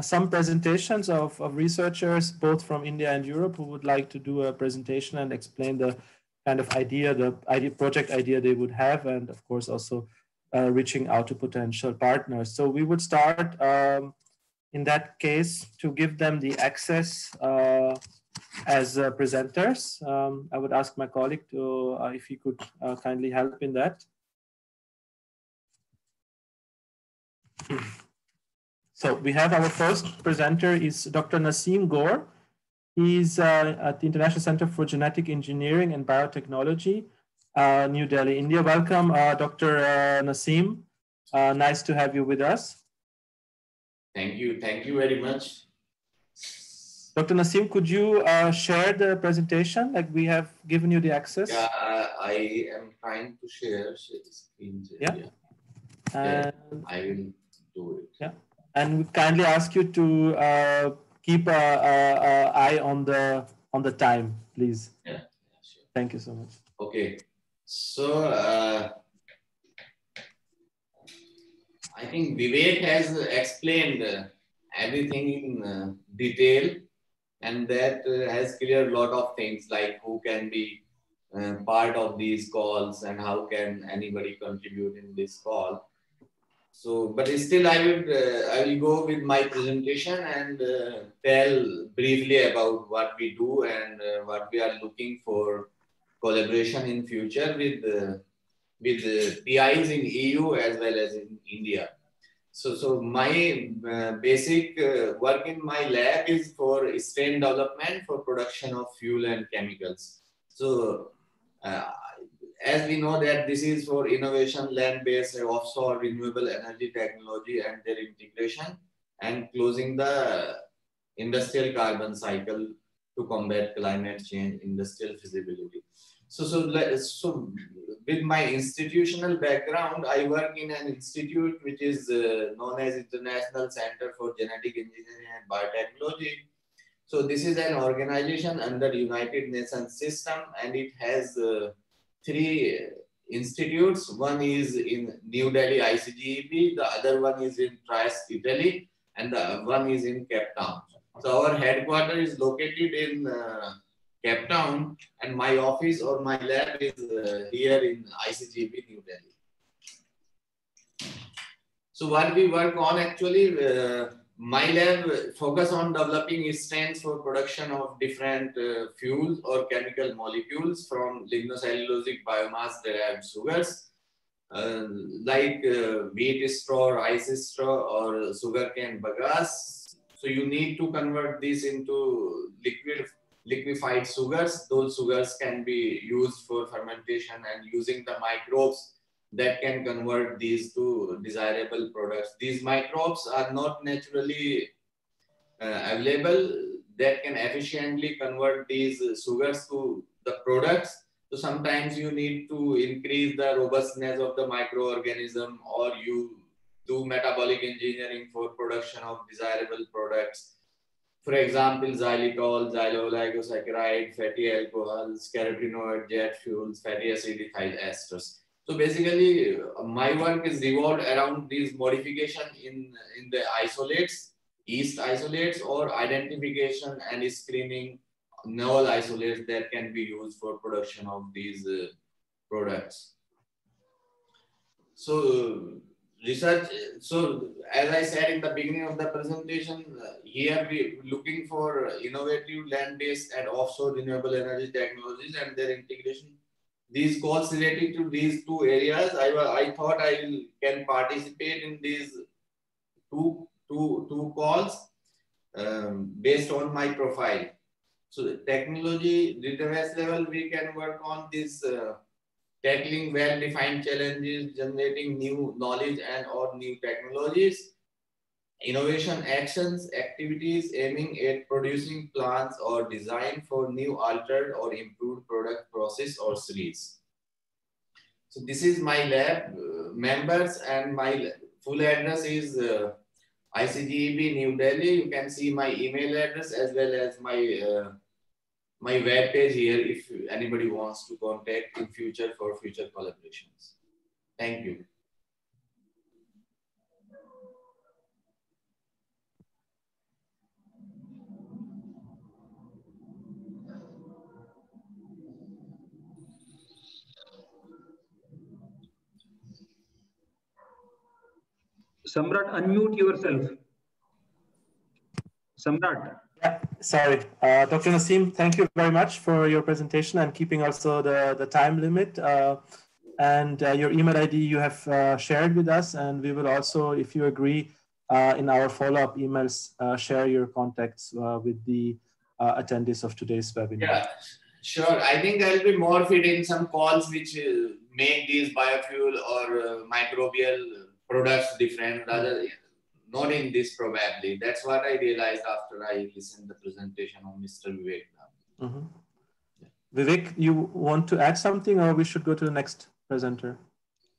some presentations of researchers, both from India and Europe, who would like to do a presentation and explain the kind of project idea they would have, and of course also reaching out to potential partners. So we would start in that case to give them the access as presenters. I would ask my colleague to, if he could kindly help in that. So we have our first presenter is Dr. Naseem Gaur. He's at the International Center for Genetic Engineering and Biotechnology, New Delhi, India. Welcome, Dr. Naseem. Nice to have you with us. Thank you very much. Dr. Naseem, could you share the presentation? Like, we have given you the access. Yeah, I am trying to share the screen. Yeah. Yeah, I will do it. Yeah, and we kindly ask you to keep an eye on the time, please. Yeah, sure. Thank you so much. Okay, so I think Vivek has explained everything in detail, and that has cleared a lot of things, like who can be part of these calls and how can anybody contribute in this call. So, but still I will go with my presentation and tell briefly about what we do and what we are looking for collaboration in future with PIs in EU as well as in India. So my basic work in my lab is for strain development for production of fuel and chemicals. So as we know that this is for innovation, land-based, offshore, renewable energy technology and their integration, and closing the industrial carbon cycle to combat climate change, industrial feasibility. So with my institutional background, I work in an institute which is known as International Center for Genetic Engineering and Biotechnology. So this is an organization under United Nations system, and it has 3 institutes. One is in New Delhi ICGEP, the other one is in Trieste, Italy, and the one is in Cape Town. So our headquarters is located in Cape Town, and my office or my lab is here in ICGEP, New Delhi. So what we work on actually, my lab focus on developing strains for production of different fuels or chemical molecules from lignocellulosic biomass derived sugars, like wheat straw, rice straw, or sugarcane bagasse. So you need to convert these into liquefied sugars. Those sugars can be used for fermentation and using the microbes that can convert these to desirable products. These microbes are not naturally available that can efficiently convert these sugars to the products. So sometimes you need to increase the robustness of the microorganism, or you do metabolic engineering for production of desirable products. For example, xylitol, xylooligosaccharide, fatty alcohols, carotenoid, jet fuels, fatty acidic esters. So basically, my work is revolved around these modification in the isolates, yeast isolates, or identification and screening novel isolates that can be used for production of these products. So research, so as I said in the beginning of the presentation, here we looking for innovative land-based and offshore renewable energy technologies and their integration. These calls related to these two areas, I thought I can participate in these two calls based on my profile. So the technology database level, we can work on this tackling well-defined challenges, generating new knowledge and or new technologies, innovation actions, activities aiming at producing plans or design for new altered or improved product process or series. So this is my lab members, and my full address is ICGEB New Delhi. You can see my email address as well as my web page here if anybody wants to contact in future for future collaborations. Thank you. Samrat, unmute yourself. Samrat. Yeah, sorry. Dr. Naseem, thank you very much for your presentation and keeping also the time limit. And your email ID you have shared with us, and we will also, if you agree, in our follow-up emails, share your contacts with the attendees of today's webinar. Yeah, sure. I think there will be more fit in some calls which make these biofuel or microbial products different, rather not in this probably. That's what I realized after I listened to the presentation of Mr. Vivek. Mm-hmm. Yeah. Vivek, you want to add something, or we should go to the next presenter?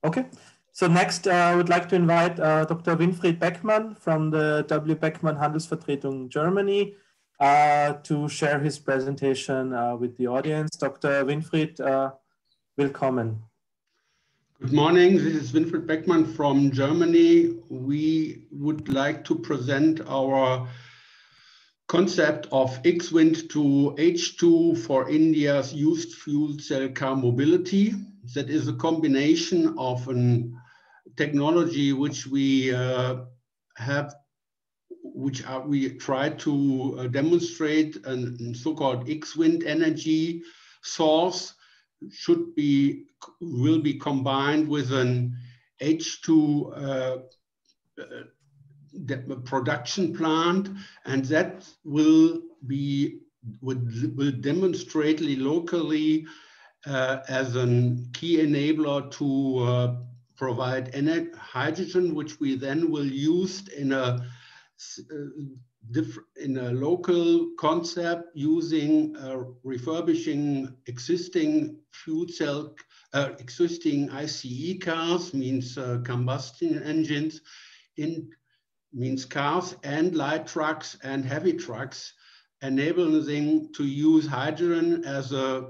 Okay. So next, I would like to invite Dr. Winfried Beckmann from the W. Beckmann Handelsvertretung Germany to share his presentation with the audience. Dr. Winfried, willkommen. Good morning, this is Winfried Beckmann from Germany. We would like to present our concept of X-Wind to H2 for India's used fuel cell car mobility. That is a combination of a technology which we we try to demonstrate, a so-called X-Wind energy source will be combined with an H2 production plant, and that will demonstrate locally as a key enabler to provide hydrogen, which we then will use in a local concept using refurbishing existing fuel cell, existing ICE cars, means combustion engines, means cars and light trucks and heavy trucks, enabling them to use hydrogen as a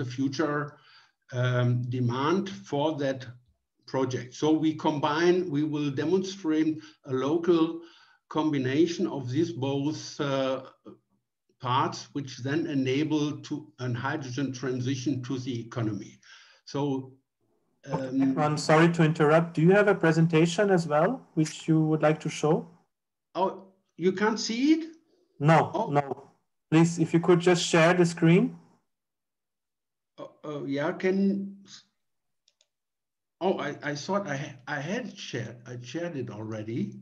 future demand for that project. So we will demonstrate a local combination of these both parts, which then enable a hydrogen transition to the economy. So I'm sorry to interrupt. Do you have a presentation as well, which you would like to show? Oh, you can't see it? No, no. Please, if you could just share the screen. Yeah, oh, I thought I had shared. I shared it already.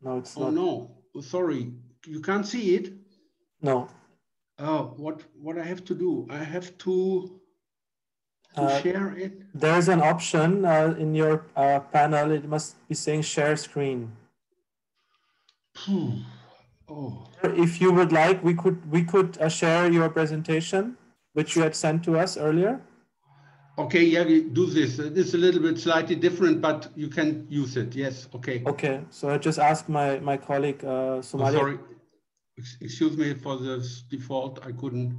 No, it's not. Oh no, sorry. You can't see it? No. Oh, what I have to do? I have to share it. There's an option in your panel. It must be saying share screen. Oh. If you would like, we could share your presentation, which you had sent to us earlier. Okay, yeah, we do this. It's a little bit slightly different, but you can use it. Yes, okay. Okay, so I just asked my colleague Somalia. Sorry, excuse me for this default. I couldn't.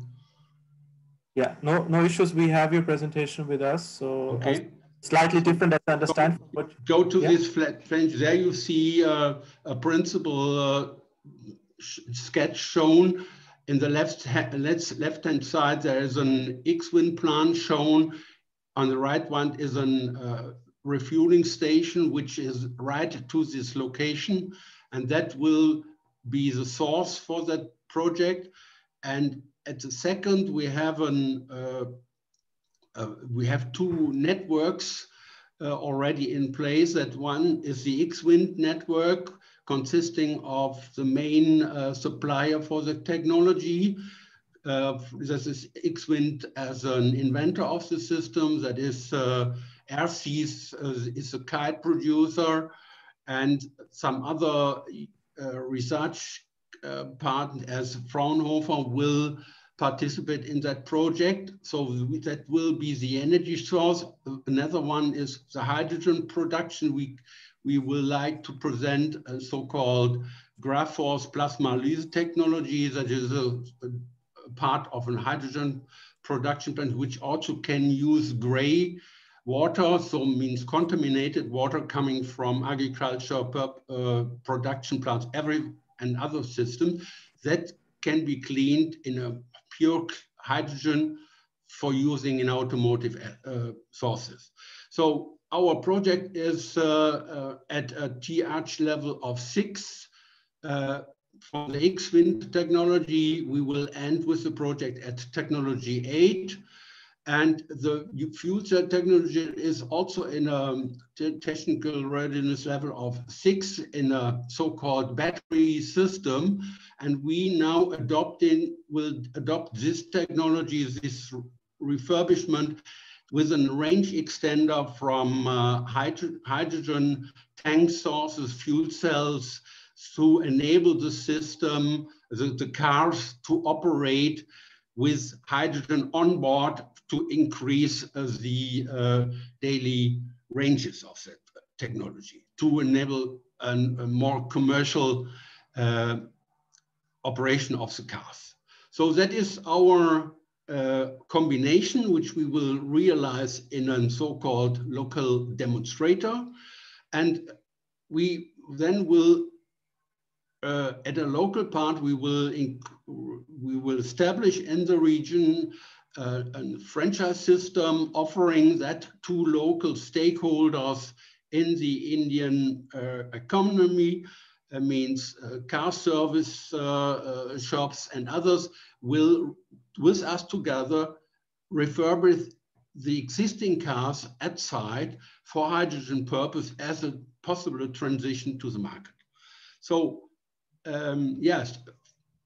Yeah, no issues. We have your presentation with us, so okay. Slightly different, as I understand. Go to this flat flange. There you see a principal sketch shown. In the left-hand side, there is an X-Wind plant shown. On the right one is an refueling station, which is right to this location. And that will be the source for that project. And at the second, we have two networks already in place. That one is the X-Wind network, consisting of the main supplier for the technology. This is X-Wind as an inventor of the system. That is Airseas is a kite producer, and some other research part as Fraunhofer will participate in that project. So that will be the energy source. Another one is the hydrogen production. We will like to present a so-called graph force plasma laser technology that is a part of a hydrogen production plant, which also can use gray water, so means contaminated water coming from agriculture production plants, and other systems that can be cleaned in a pure hydrogen for using in automotive sources. So our project is at a TH level of 6. For the X-Wind technology, we will end with the project at technology 8. And the fuel cell technology is also in a technical readiness level of 6 in a so-called battery system. And we now will adopt this technology, this refurbishment, with a range extender from hydrogen tank sources, fuel cells, to enable the system, the cars to operate with hydrogen on board to increase the daily ranges of that technology, to enable a more commercial operation of the cars. So that is our combination, which we will realize in a so-called local demonstrator. And we then will at a local part, we will establish in the region a franchise system offering that to local stakeholders in the Indian economy. Means car service shops and others will, with us together, refurbish the existing cars at site for hydrogen purpose as a possible transition to the market. So yes,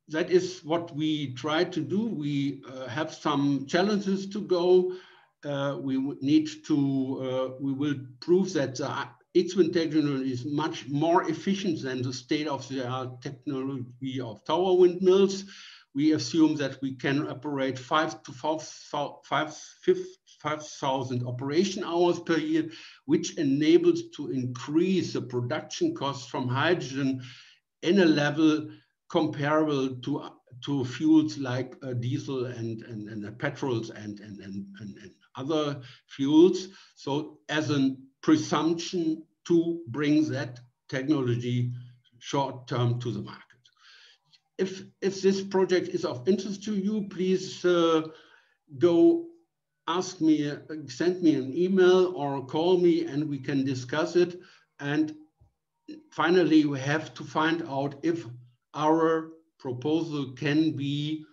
that is what we try to do. We have some challenges to go. We would need to, we will prove that the X-Wind technology is much more efficient than the state-of-the-art technology of tower windmills. We assume that we can operate 5,000 to 5,000 operation hours per year, which enables to increase the production costs from hydrogen in a level comparable to fuels like diesel and petrols and other fuels. So as a presumption to bring that technology short-term to the market. If this project is of interest to you, please go ask me, send me an email or call me and we can discuss it. And finally, we have to find out if our proposal can be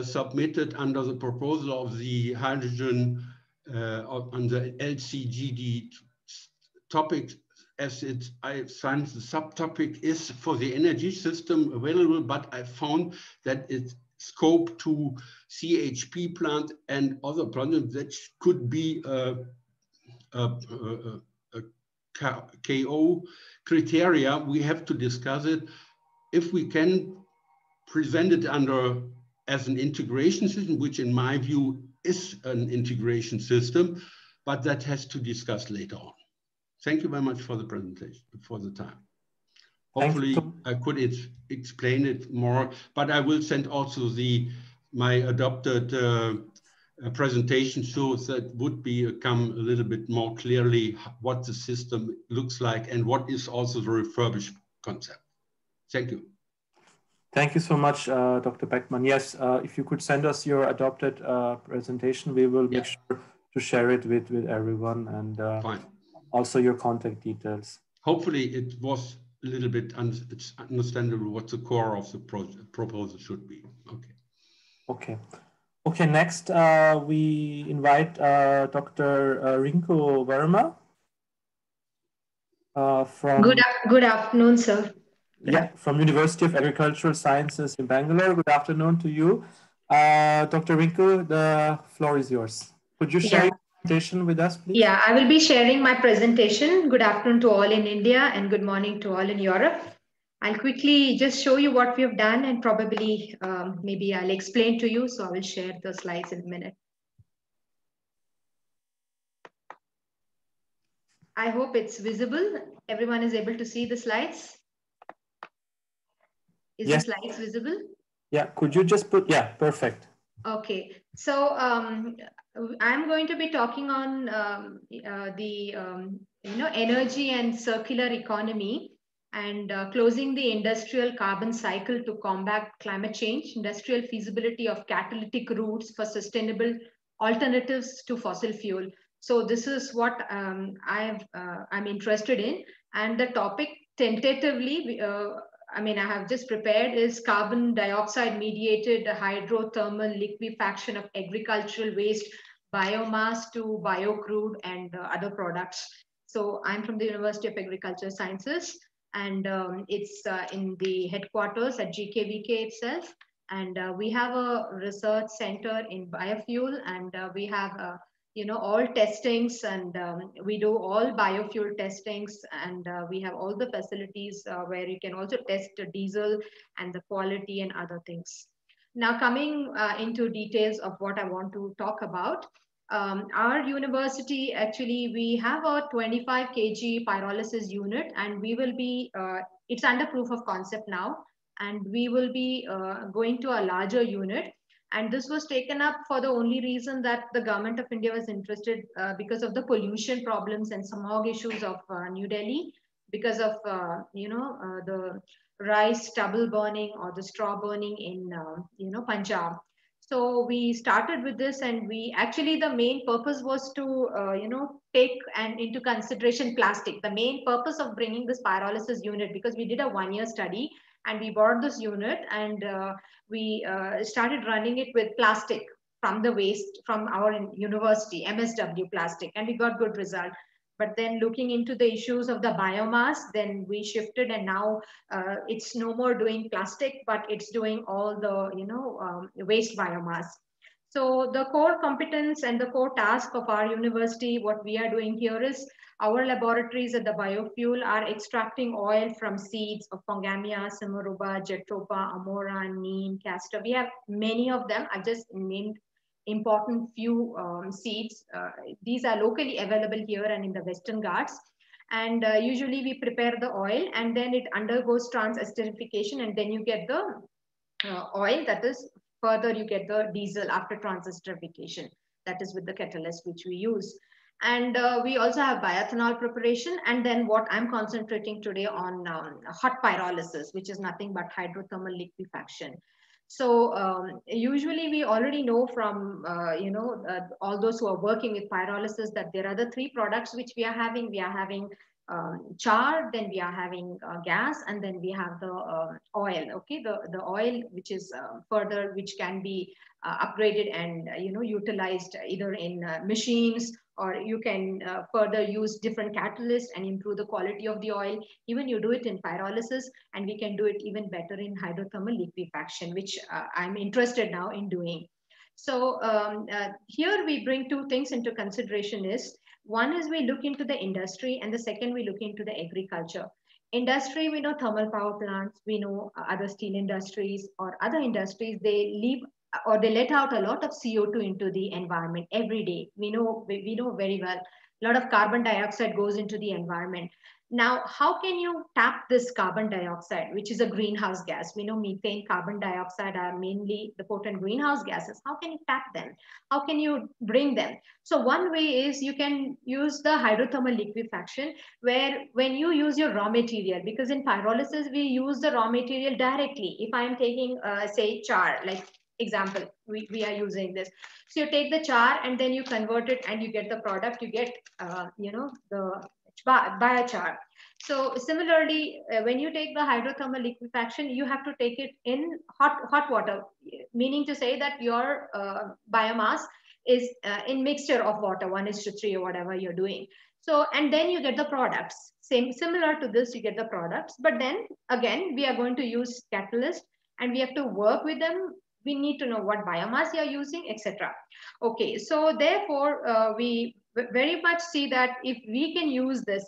submitted under the proposal of the hydrogen on the LCGD topic, as I find the subtopic is for the energy system available, but I found that it's scope to CHP plant and other plants that could be KO criteria. We have to discuss it. If we can present it under as an integration system, which in my view is an integration system, but that has to discuss later on. Thank you very much for the presentation, for the time. Hopefully I could explain it more, but I will send also my adopted presentation so that would become a little bit more clearly what the system looks like and what is also the refurbished concept. Thank you. Thank you so much, Dr. Beckmann. Yes, if you could send us your adopted presentation, we will make sure to share it with everyone. And fine. also your contact details. Hopefully it was a little bit it's understandable what the core of the proposal should be. Okay. Okay. Okay, next we invite Dr. Rinku Verma from... Good afternoon, sir. Yeah, from University of Agricultural Sciences in Bangalore. Good afternoon to you. Dr. Rinku, the floor is yours. Could you share your presentation with us, please? Yeah, I will be sharing my presentation. Good afternoon to all in India and good morning to all in Europe. I'll quickly just show you what we have done and probably maybe I'll explain to you. So I will share the slides in a minute. I hope it's visible. Everyone is able to see the slides. Is the slides visible? Yeah, could you just put, yeah, perfect. Okay, so I'm going to be talking on energy and circular economy and closing the industrial carbon cycle to combat climate change, industrial feasibility of catalytic routes for sustainable alternatives to fossil fuel. So this is what I'm interested in, and the topic tentatively, I have just prepared is carbon dioxide mediated hydrothermal liquefaction of agricultural waste, biomass to biocrude and other products. So I'm from the University of Agricultural Sciences, and it's in the headquarters at GKVK itself. And we have a research center in biofuel, and we have all testings, and we do all biofuel testings, and we have all the facilities where you can also test diesel and the quality and other things. Now coming into details of what I want to talk about. Our university, actually, we have a 25 kg pyrolysis unit, and we will be, it's under proof of concept now, and we will be going to a larger unit. And this was taken up for the only reason that the government of India was interested because of the pollution problems and smog issues of New Delhi, because of, the rice stubble burning or the straw burning in, Punjab. So we started with this, and we actually, the main purpose was to, take into consideration plastic. The main purpose of bringing this pyrolysis unit, because we did a 1-year study, and we bought this unit, and we started running it with plastic from the waste from our university, MSW plastic, and we got good result. But then looking into the issues of the biomass, then we shifted, and now it's no more doing plastic, but it's doing all the, waste biomass. So the core competence and the core task of our university, what we are doing here is, our laboratories at the biofuel are extracting oil from seeds of Pongamia, Samaruba, Jetopa, Amora, Neem, Castor. We have many of them. I just named important few seeds. These are locally available here and in the Western Ghats. And usually we prepare the oil, and then it undergoes trans-esterification, and then you get the oil. That is, further you get the diesel after trans-esterification. That is with the catalyst which we use. And we also have bioethanol preparation. And then what I'm concentrating today on hot pyrolysis, which is nothing but hydrothermal liquefaction. So usually we already know from, all those who are working with pyrolysis that there are the 3 products which we are having. We are having char, then we are having gas, and then we have the oil. Okay, the oil which is further, which can be upgraded and utilized either in machines, or you can further use different catalysts and improve the quality of the oil. Even you do it in pyrolysis, and we can do it even better in hydrothermal liquefaction, which I'm interested now in doing. So here we bring 2 things into consideration is, one is we look into the industry, and the second we look into the agriculture. Industry, we know thermal power plants, we know other steel industries or other industries, they leave or they let out a lot of CO2 into the environment every day. We know very well, a lot of carbon dioxide goes into the environment. Now, how can you tap this carbon dioxide, which is a greenhouse gas? We know methane, carbon dioxide are mainly the potent greenhouse gases. How can you tap them? How can you bring them? So one way is you can use the hydrothermal liquefaction, where when you use your raw material, because in pyrolysis, we use the raw material directly. If I'm taking, say, char, like example, we are using this. So you take the char and then you convert it and you get the product, you get, the biochar. So similarly, when you take the hydrothermal liquefaction, you have to take it in hot water, meaning to say that your biomass is in mixture of water, 1:3 or whatever you're doing. So, and then you get the products. Similar to this, you get the products. But then again, we are going to use catalyst and we have to work with them. We need to know what biomass you are using, etc. Okay, so therefore, we very much see that if we can use this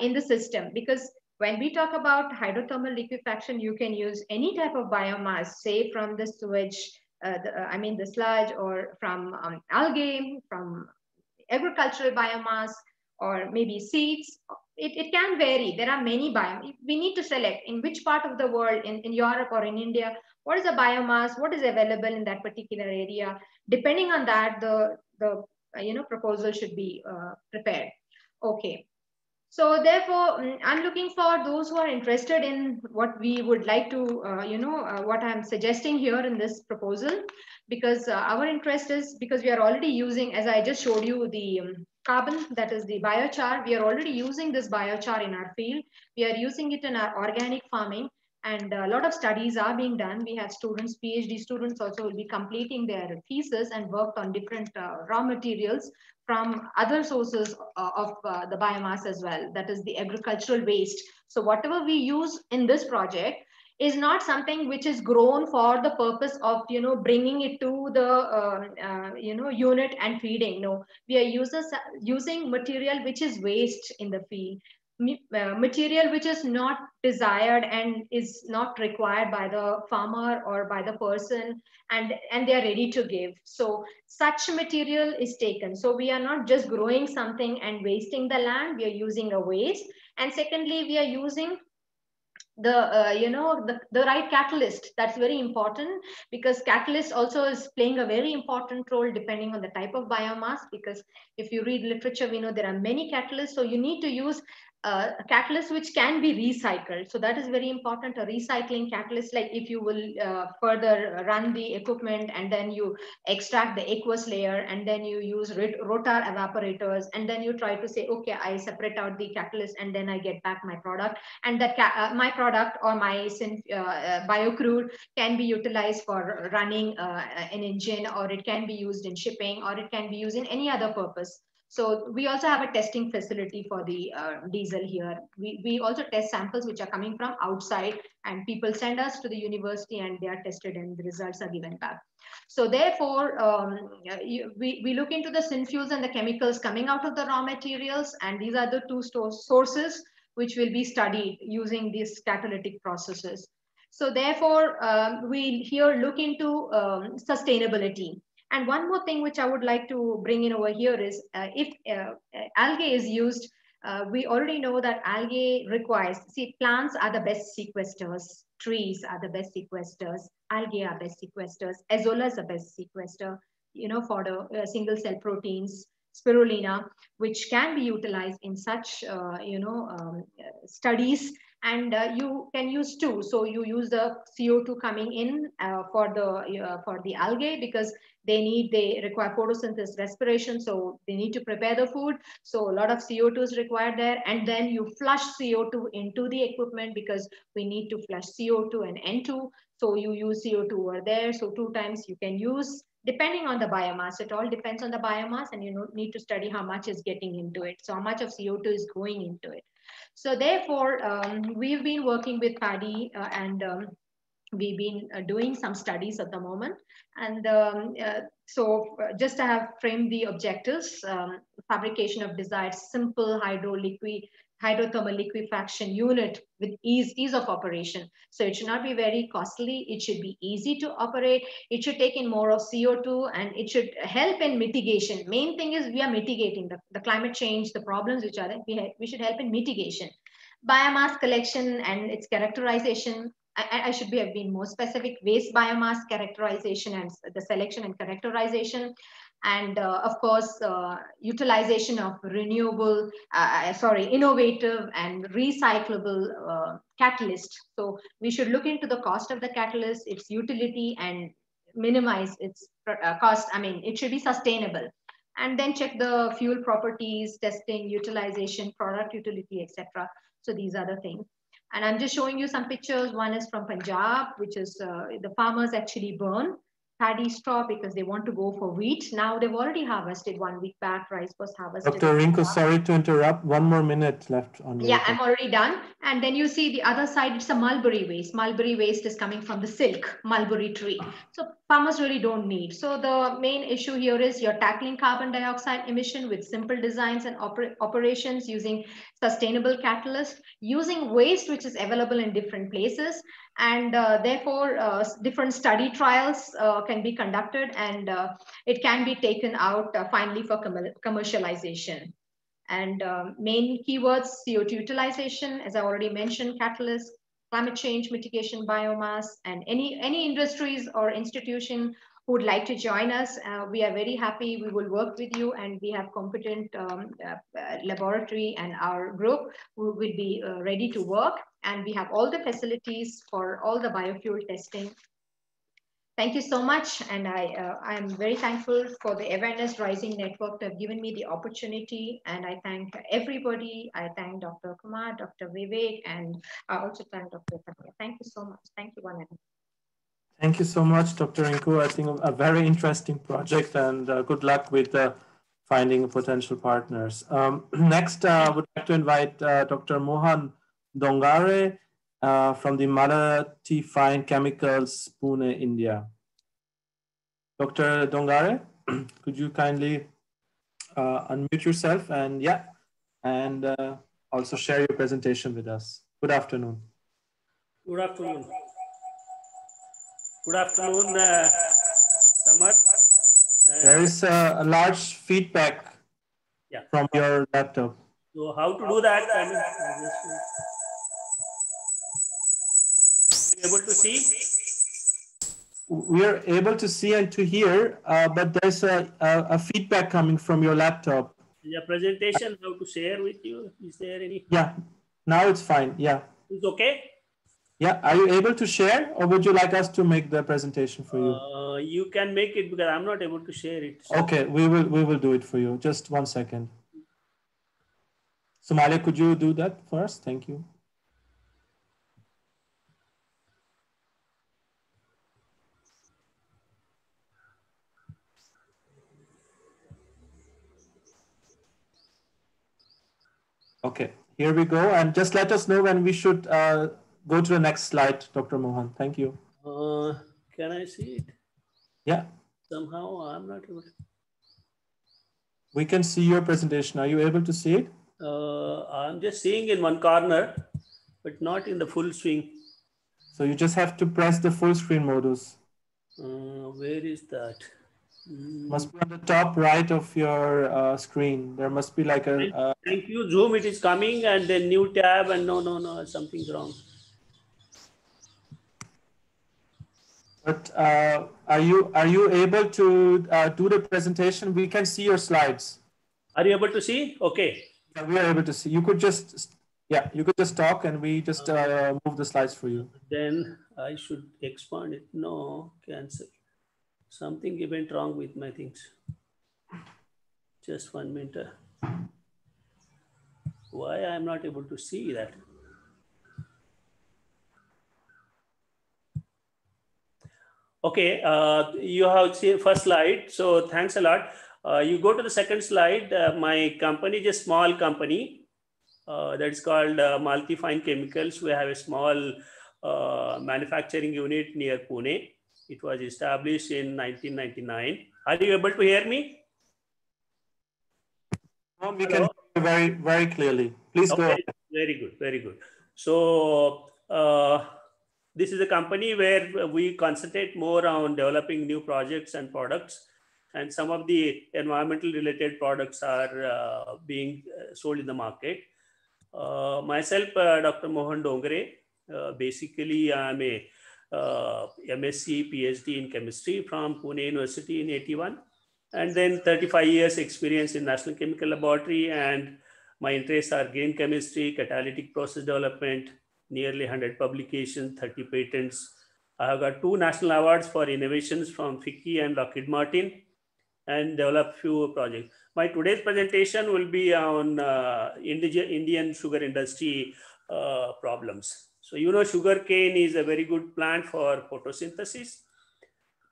in the system, because when we talk about hydrothermal liquefaction, you can use any type of biomass, say from the sewage, the sludge, or from algae, from agricultural biomass, or maybe seeds. It can vary. There are many biomass. We need to select in which part of the world, in Europe or in India, what is the biomass, what is available in that particular area. Depending on that, the proposal should be prepared. Okay. So therefore, I'm looking for those who are interested in what we would like to, what I'm suggesting here in this proposal, because our interest is, because we are already using, as I just showed you, the carbon, that is the biochar. We are already using this biochar in our field. We are using it in our organic farming, and a lot of studies are being done. We have students, PhD students also will be completing their thesis and worked on different raw materials from other sources of the biomass as well, that is the agricultural waste. So whatever we use in this project is not something which is grown for the purpose of bringing it to the unit and feeding. No, we are using material which is waste in the field, material which is not desired and is not required by the farmer or by the person, and they are ready to give. So such material is taken. So we are not just growing something and wasting the land, we are using a waste. And secondly, we are using the right catalyst. That's very important, because catalyst also is playing a very important role depending on the type of biomass. Because if you read literature, we know there are many catalysts, so you need to use a catalyst which can be recycled. So that is very important, a recycling catalyst. Like if you will further run the equipment and then you extract the aqueous layer and then you use rotar evaporators, and then you try to say, okay, I separate out the catalyst and then I get back my product, and that my product or my biocrude can be utilized for running an engine, or it can be used in shipping, or it can be used in any other purpose. So we also have a testing facility for the diesel here. We also test samples which are coming from outside, and people send us to the university and they are tested and the results are given back. So therefore, we look into the synfuels and the chemicals coming out of the raw materials, and these are the two sources which will be studied using these catalytic processes. So therefore, we here look into sustainability. And one more thing which I would like to bring in over here is if algae is used, we already know that algae requires, see, plants are the best sequesters, trees are the best sequesters, algae are best sequesters, azolla is the best sequester, for the single cell proteins, spirulina, which can be utilized in such, studies. And you can use two. So you use the CO2 coming in for the algae, because they require photosynthesis, respiration. So they need to prepare the food. So a lot of CO2 is required there. And then you flush CO2 into the equipment, because we need to flush CO2 and N2. So you use CO2 over there. So 2 times you can use, depending on the biomass. It all depends on the biomass, and you need to study how much is getting into it. So how much of CO2 is going into it. So therefore, we've been working with paddy and we've been doing some studies at the moment. And so just to have framed the objectives, fabrication of desired simple hydrothermal liquefaction unit with ease of operation. So it should not be very costly. It should be easy to operate. It should take in more of CO2, and it should help in mitigation. Main thing is we are mitigating the climate change, the problems which are there. We should help in mitigation. Biomass collection and its characterization. I should have been more specific. Waste biomass characterization and the selection and characterization. And of course, utilization of renewable, innovative and recyclable catalyst. So we should look into the cost of the catalyst, its utility, and minimize its cost. I mean, it should be sustainable. and then check the fuel properties, testing, utilization, product utility, etc. So these are the things. And I'm just showing you some pictures. One is from Punjab, which is the farmers actually burn paddy straw because they want to go for wheat. Now they've already harvested 1 week back. Rice was harvested. Dr. Rinku, sorry to interrupt. 1 more minute left on your. Yeah, I'm already done. And then you see the other side, it's a mulberry waste. Mulberry waste is coming from the silk mulberry tree. So farmers really don't need. So the main issue here is you're tackling carbon dioxide emission with simple designs and operations using sustainable catalyst, using waste which is available in different places. And therefore, different study trials can be conducted, and it can be taken out finally for commercialization. And main keywords: CO2 utilization, as I already mentioned, catalyst, climate change mitigation, biomass, and any industries or institution who would like to join us, we are very happy. We will work with you, and we have competent laboratory and our group who will be ready to work. And we have all the facilities for all the biofuel testing. Thank you so much. And I am very thankful for the Awareness Rising Network to have given me the opportunity. And I thank everybody. I thank Dr. Kumar, Dr. Vivek, and I also thank Dr. Tanya. Thank you so much. Thank you, one and all. Thank you so much, Dr. Rinku. I think a very interesting project, and good luck with finding potential partners. Next, I would like to invite Dr. Mohan Dongare from the Marathi Fine Chemicals, Pune, India. Dr. Dongare, could you kindly unmute yourself and also share your presentation with us. Good afternoon. Good afternoon. Good afternoon, Samar. There is a large feedback from your laptop. So how to do that? I mean, able to see? We are able to see and to hear, but there's a feedback coming from your laptop. The presentation, how to share with you? Is there any? Yeah, now it's fine. Yeah. It's okay? Yeah. Are you able to share, or would you like us to make the presentation for you? You can make it because I'm not able to share it. So. Okay, we will do it for you. Just 1 second. Somalia, could you do that for us? Thank you. Okay, here we go. And just let us know when we should go to the next slide, Dr. Mohan. Thank you. Can I see it? Yeah. Somehow I'm not able to. We can see your presentation. Are you able to see it? I'm just seeing in one corner, but not in the full swing. So you just have to press the full screen modus. Where is that? Must be on the top right of your screen. There must be like a. Thank you, Zoom. It is coming, and then new tab, and no, something's wrong. But are you able to do the presentation? We can see your slides. Are you able to see? Okay. Yeah, we are able to see. You could just talk, and we just move the slides for you. Then I should expand it. No, cancel. Something went wrong with my things. Just 1 minute. Why I am not able to see that? Okay, you have seen first slide. So thanks a lot. You go to the second slide. My company is a small company that's called Marathi Fine Chemicals. We have a small manufacturing unit near Pune. It was established in 1999. Are you able to hear me? We can hear you very, very clearly. Please go ahead. Very good, very good. So this is a company where we concentrate more on developing new projects and products. And some of the environmental related products are being sold in the market. Myself, Dr. Mohan Dongare, basically I'm a MSc, PhD in chemistry from Pune University in 81, and then 35 years experience in National Chemical Laboratory, and my interests are green chemistry, catalytic process development, nearly 100 publications, 30 patents. I have got 2 national awards for innovations from FICCI and Lockheed Martin. and develop few projects. My today's presentation will be on Indian sugar industry problems. So, you know, sugar cane is a very good plant for photosynthesis.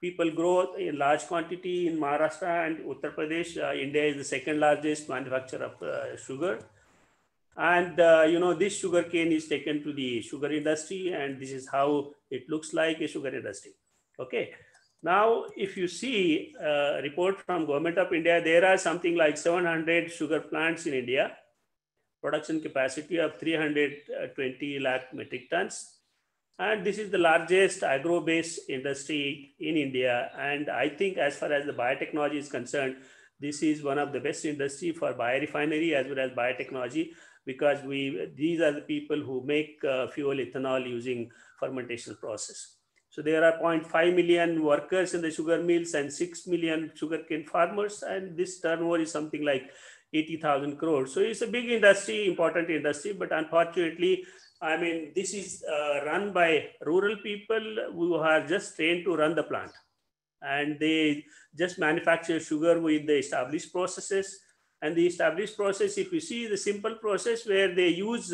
People grow in large quantity in Maharashtra and Uttar Pradesh. India is the second largest manufacturer of sugar. And, you know, this sugar cane is taken to the sugar industry, and this is how it looks like a sugar industry. Okay. Now, if you see a report from Government of India, there are something like 700 sugar plants in India, production capacity of 320 lakh metric tons. And this is the largest agro-based industry in India. And I think as far as the biotechnology is concerned, this is one of the best industry for biorefinery as well as biotechnology, because these are the people who make fuel ethanol using fermentation process. So there are 0.5 million workers in the sugar mills and 6 million sugarcane farmers. And this turnover is something like 80,000 crores. So it's a big industry, important industry, but unfortunately, I mean, this is run by rural people who are just trained to run the plant. And they just manufacture sugar with the established processes. And the established process, if you see the simple process where they use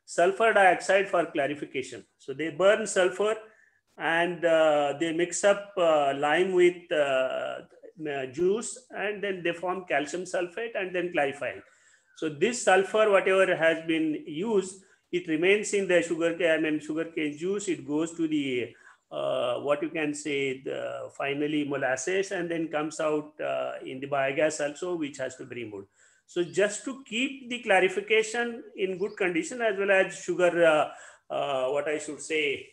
sulfur dioxide for clarification. So they burn sulfur and they mix up lime with juice, and then they form calcium sulfate and then clarify. So this sulfur, whatever has been used, it remains in the sugarcane juice. It goes to the what you can say, the finally molasses, and then comes out in the biogas also, which has to be removed. So just to keep the clarification in good condition, as well as sugar, what I should say,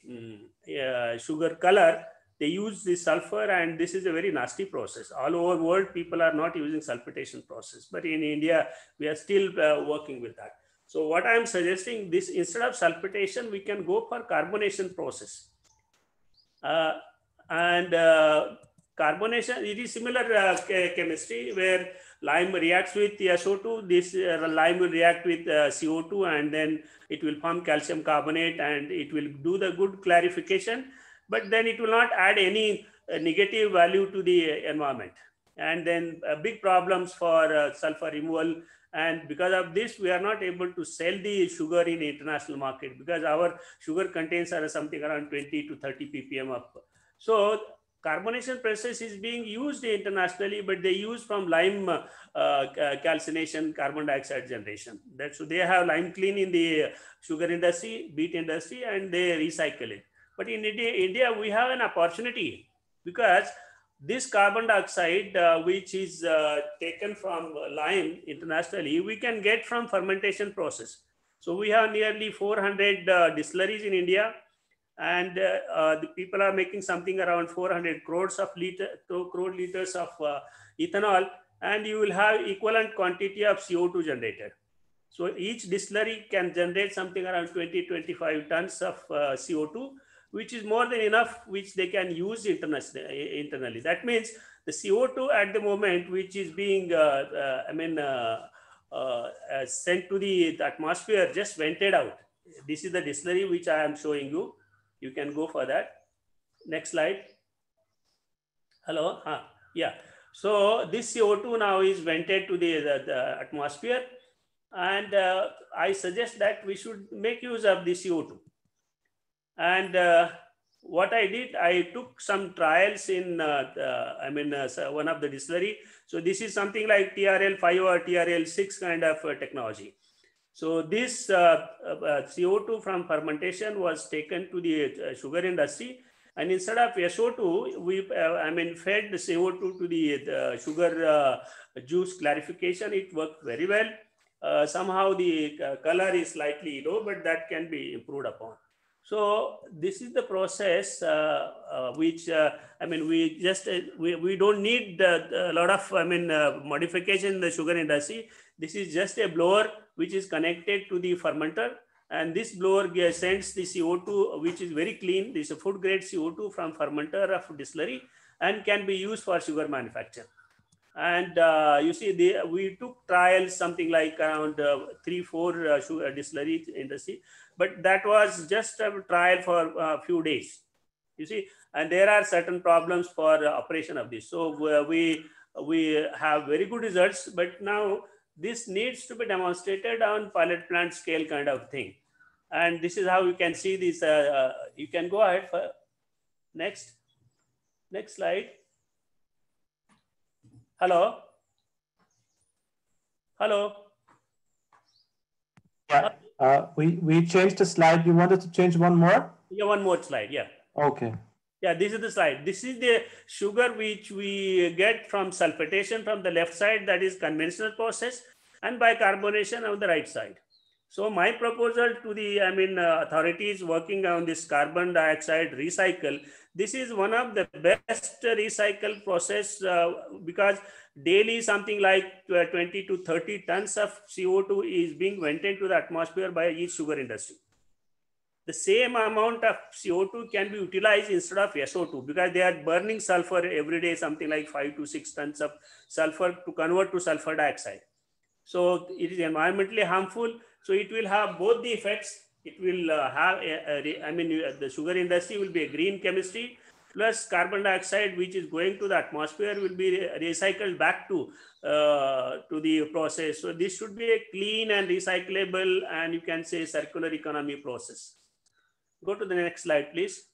sugar color, they use the sulfur, and this is a very nasty process. All over the world, people are not using sulfitation process, but in India, we are still working with that. So what I'm suggesting, this instead of sulfitation, we can go for carbonation process. Carbonation, it is similar chemistry where lime reacts with SO2. This lime will react with CO2, and then it will form calcium carbonate, and it will do the good clarification, but then it will not add any negative value to the environment. And then big problems for sulfur removal. And because of this, we are not able to sell the sugar in the international market, because our sugar contains something around 20 to 30 ppm of. So carbonation process is being used internationally, but they use from lime calcination, carbon dioxide generation. So they have lime clean in the sugar industry, beet industry, and they recycle it. But in India, we have an opportunity, because this carbon dioxide, which is taken from lime internationally, we can get from fermentation process. So we have nearly 400 distilleries in India, and the people are making something around 400 crores of liters of ethanol, and you will have equivalent quantity of CO2 generated. So each distillery can generate something around 20-25 tons of CO2, which is more than enough, which they can use internally. That means the CO2 at the moment, which is being sent to the atmosphere, just vented out. This is the distillery which I am showing you. You can go for that. Next slide. Hello. Yeah. So this CO2 now is vented to the atmosphere, and I suggest that we should make use of the CO2. And what I did, I took some trials in one of the distillery. So this is something like TRL5 or TRL6 kind of technology. So this CO2 from fermentation was taken to the sugar industry, and instead of SO2, we fed the CO2 to the sugar juice clarification. It worked very well. Somehow the color is slightly low, but that can be improved upon. So this is the process which we don't need a lot of modification in the sugar industry. This is just a blower which is connected to the fermenter, and this blower sends the CO2, which is very clean. This is a food grade CO2 from fermenter of distillery, and can be used for sugar manufacture. And you see, we took trials something like around 3-4 sugar distillery industry, but that was just a trial for a few days. You see, and there are certain problems for operation of this. So we we have very good results, but now this needs to be demonstrated on pilot plant scale kind of thing. And this is how you can see this. You can go ahead for next slide. Hello. Yeah, we changed the slide. You wanted to change one more? Yeah, one more slide. Yeah. Okay. Yeah, this is the slide. This is the sugar which we get from sulfitation from the left side, that is conventional process, and bicarbonation on the right side. So my proposal to the authorities working on this carbon dioxide recycle, this is one of the best recycle process because daily something like 20 to 30 tons of CO2 is being vented to the atmosphere by each sugar industry. The same amount of CO2 can be utilized instead of SO2 because they are burning sulfur every day, something like 5 to 6 tons of sulfur to convert to sulfur dioxide. So it is environmentally harmful. So it will have both the effects. It will have, the sugar industry will be a green chemistry, plus carbon dioxide, which is going to the atmosphere, will be recycled back to the process. So this should be a clean and recyclable, and you can say circular economy process. Go to the next slide, please.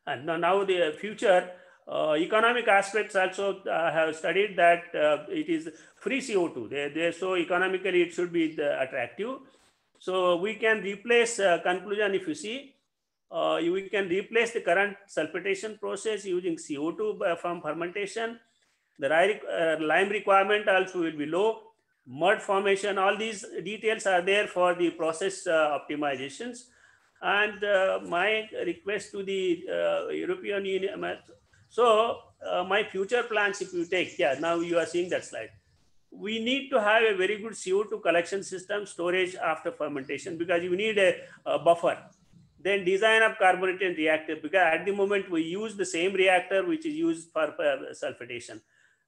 And now the future economic aspects also have studied that it is free CO2. So economically it should be attractive. So we can replace, conclusion if you see, we can replace the current sulfitation process using CO2 from fermentation. The lime requirement also will be low. Mud formation, all these details are there for the process optimizations. And my request to the European Union, my future plans, if you take, now you are seeing that slide. We need to have a very good CO2 collection system, storage after fermentation, because you need a buffer. Then design of carbonated reactor, because at the moment we use the same reactor which is used for sulfitation.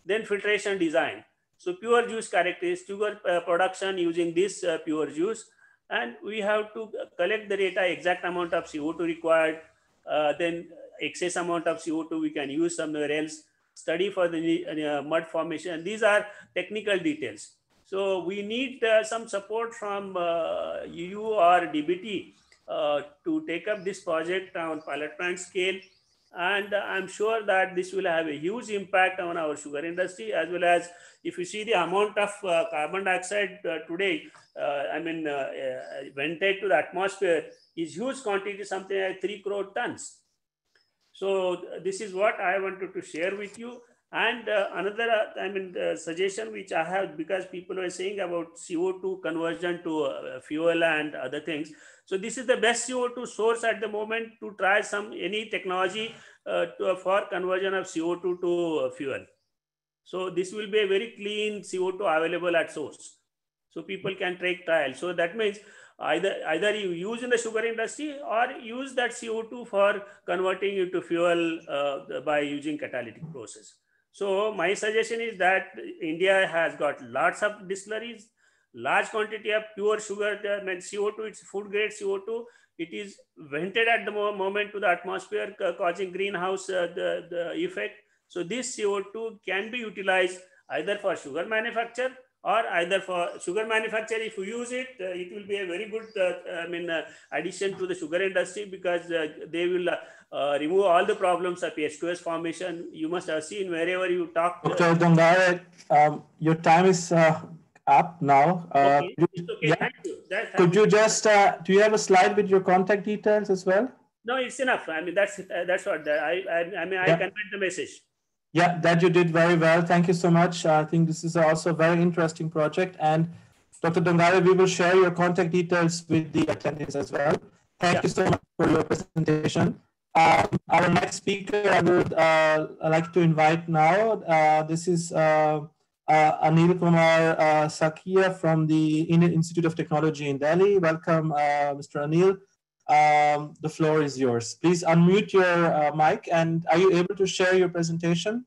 Then filtration design. So pure juice characteristics, sugar production using this pure juice, and we have to collect the data, exact amount of CO2 required, then excess amount of CO2 we can use somewhere else, study for the mud formation, and these are technical details. So we need some support from EU or DBT to take up this project on pilot plant scale. And I'm sure that this will have a huge impact on our sugar industry, as well as if you see the amount of carbon dioxide today, vented to the atmosphere is huge quantity, something like 3 crore tons. So this is what I wanted to share with you. And another suggestion which I have, because people are saying about CO2 conversion to fuel and other things. So this is the best CO2 source at the moment to try any technology for conversion of CO2 to fuel. So this will be a very clean CO2 available at source. So people can take trial. So that means either you use in the sugar industry or use that CO2 for converting it to fuel by using catalytic process. So my suggestion is that India has got lots of distilleries, large quantity of pure sugar, CO2, it's food grade CO2. It is vented at the moment to the atmosphere, causing greenhouse the effect. So this CO2 can be utilized either for sugar manufacture or either for sugar manufacture. If you use it, it will be a very good addition to the sugar industry, because they will remove all the problems of H2S formation. You must have seen wherever you talk. Dr. Dongare, your time is up now. Okay. Okay, thank you. Could you just, do you have a slide with your contact details as well? No, it's enough. That's what I conveyed the message. Yeah, that you did very well. Thank you so much. I think this is also a very interesting project. And Dr. Dongare, we will share your contact details with the attendees as well. Thank you so much for your presentation. Our next speaker I would like to invite now. This is Anil Kumar Sakia from the Indian Institute of Technology in Delhi. Welcome, Mr. Anil. The floor is yours. Please unmute your mic, and are you able to share your presentation?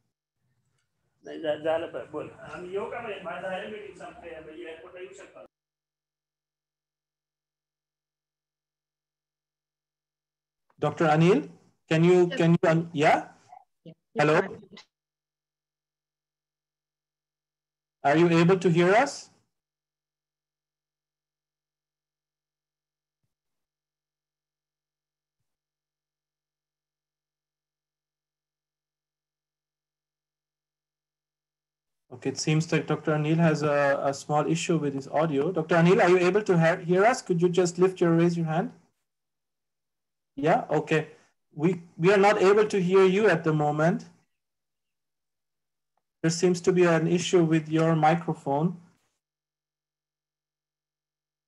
Dr. Anil, can you, yeah? Hello? Are you able to hear us? Okay, it seems that Dr. Anil has a small issue with his audio. Dr. Anil, are you able to hear us? Could you just raise your hand? Yeah, okay. We are not able to hear you at the moment. There seems to be an issue with your microphone.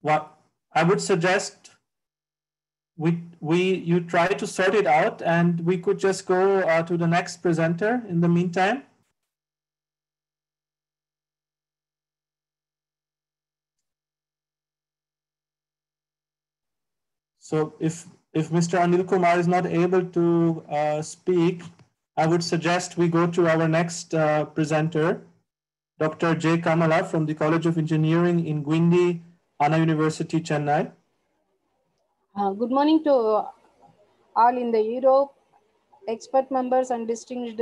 What I would suggest you try to sort it out, and we could just go to the next presenter in the meantime. So if Mr. Anil Kumar is not able to speak, I would suggest we go to our next presenter, Dr. J. Kamala from the College of Engineering in Guindy, Anna University, Chennai. Good morning to all in the Europe, expert members and distinguished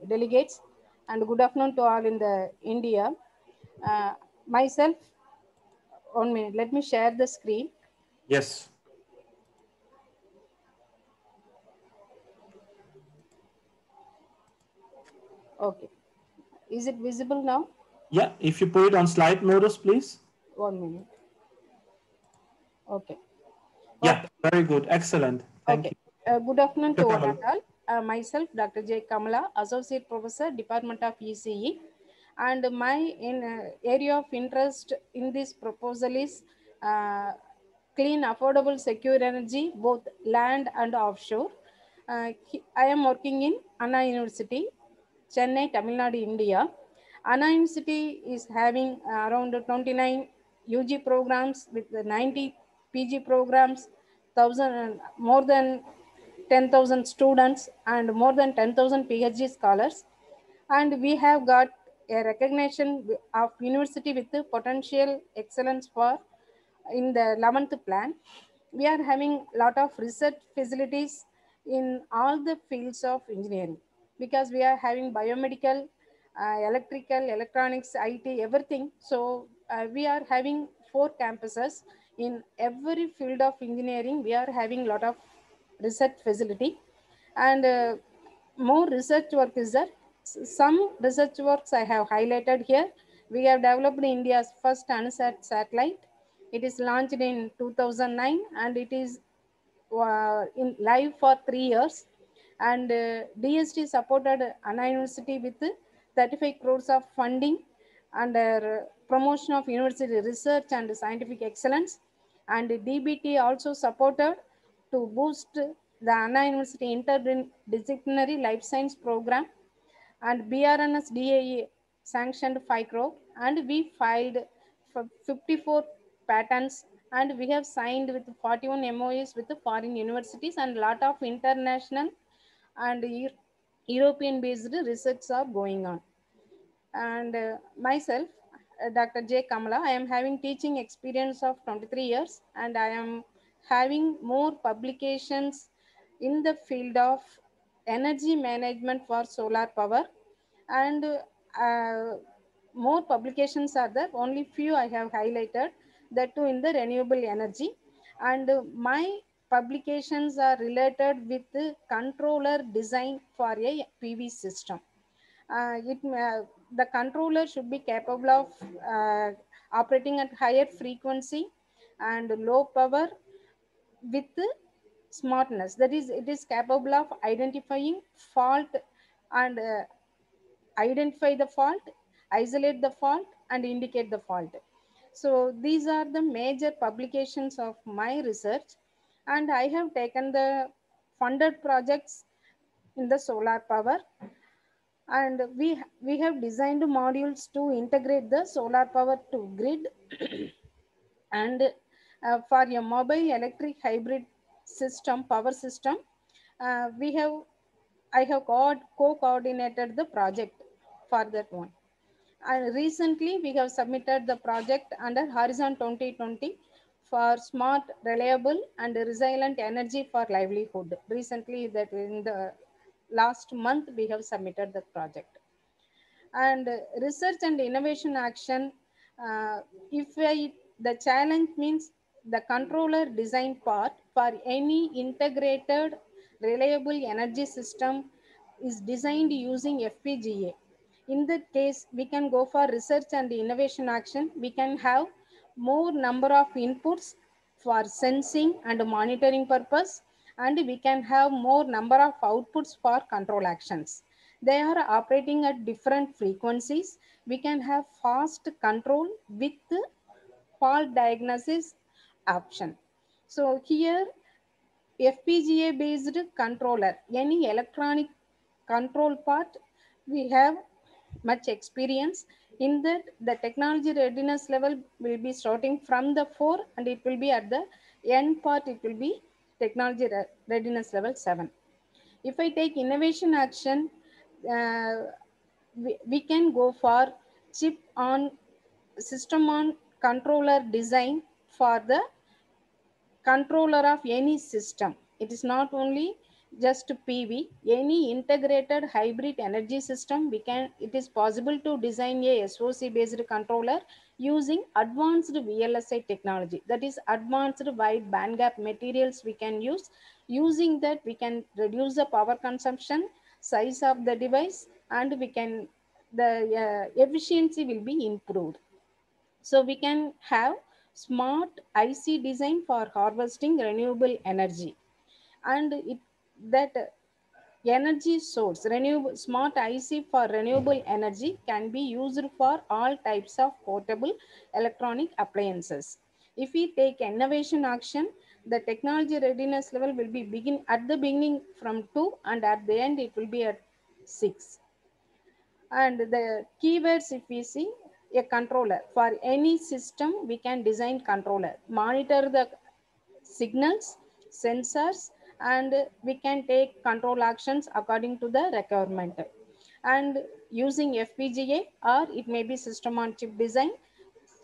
delegates, and good afternoon to all in the India. Myself, 1 minute, let me share the screen. Yes. Okay. Is it visible now? Yeah, if you put it on slide modus, please. 1 minute. Okay. Yeah, okay. Very good. Excellent. Thank you. Good afternoon to one and all. Myself, Dr. J. Kamala, Associate Professor, Department of ECE. And my area of interest in this proposal is clean, affordable, secure energy, both land and offshore. I am working in Anna University, Chennai, Tamil Nadu, India. Anna University is having around 29 UG programs with 90 PG programs, more than 10,000 students and more than 10,000 PhD scholars. And we have got a recognition of university with the potential excellence for in the 11th plan. We are having a lot of research facilities in all the fields of engineering, because we are having biomedical, electrical, electronics, IT, everything. So we are having 4 campuses in every field of engineering. We are having a lot of research facility, and more research work is there. Some research works I have highlighted here. We have developed India's first ANUSAT satellite. It is launched in 2009 and it is in live for 3 years. And DST supported Anna University with 35 crores of funding under promotion of university research and scientific excellence. And DBT also supported to boost the Anna University interdisciplinary life science program, and BRNS DAE sanctioned 5 crore, and we filed for 54 patents, and we have signed with 41 MOUs with the foreign universities, and a lot of international and European based research are going on. And myself, Dr. J. Kamala, I am having teaching experience of 23 years, and I am having more publications in the field of energy management for solar power, and more publications are there. Only few I have highlighted, that too in the renewable energy. And my publications are related with the controller design for a PV system. The controller should be capable of operating at higher frequency and low power with smartness. That is, it is capable of identifying fault and identify the fault, isolate the fault, and indicate the fault. So these are the major publications of my research, and I have taken the funded projects in the solar power, and we have designed modules to integrate the solar power to grid and for a mobile electric hybrid system, power system, I have co-coordinated the project for that one. And recently we have submitted the project under Horizon 2020 for smart, reliable and resilient energy for livelihood. Recently, that in the last month we have submitted the project. And research and innovation action, the challenge means the controller design part for any integrated reliable energy system is designed using FPGA. In that case, we can go for research and innovation action. We can have more number of inputs for sensing and monitoring purpose, and we can have more number of outputs for control actions. They are operating at different frequencies. We can have fast control with fault diagnosis option. So here FPGA based controller, any electronic control part, we have much experience in that. The technology readiness level will be starting from the 4 and it will be at the end part, it will be technology readiness level 7. If I take innovation action, we can go for chip on system on controller design for the controller of any system. It is not only just PV, any integrated hybrid energy system, it is possible to design a SOC based controller using advanced VLSI technology. That is advanced wide bandgap materials we can use. Using that, we can reduce the power consumption, size of the device, and the efficiency will be improved. So we can have smart IC design for harvesting renewable energy, and that energy source, renewable smart IC for renewable energy can be used for all types of portable electronic appliances. If we take innovation action, the technology readiness level will be at the beginning from 2 and at the end it will be at 6. And the keywords, if we see, a controller. For any system, we can design controller, monitor the signals, sensors, and we can take control actions according to the requirement. And using FPGA, or it may be system on chip design,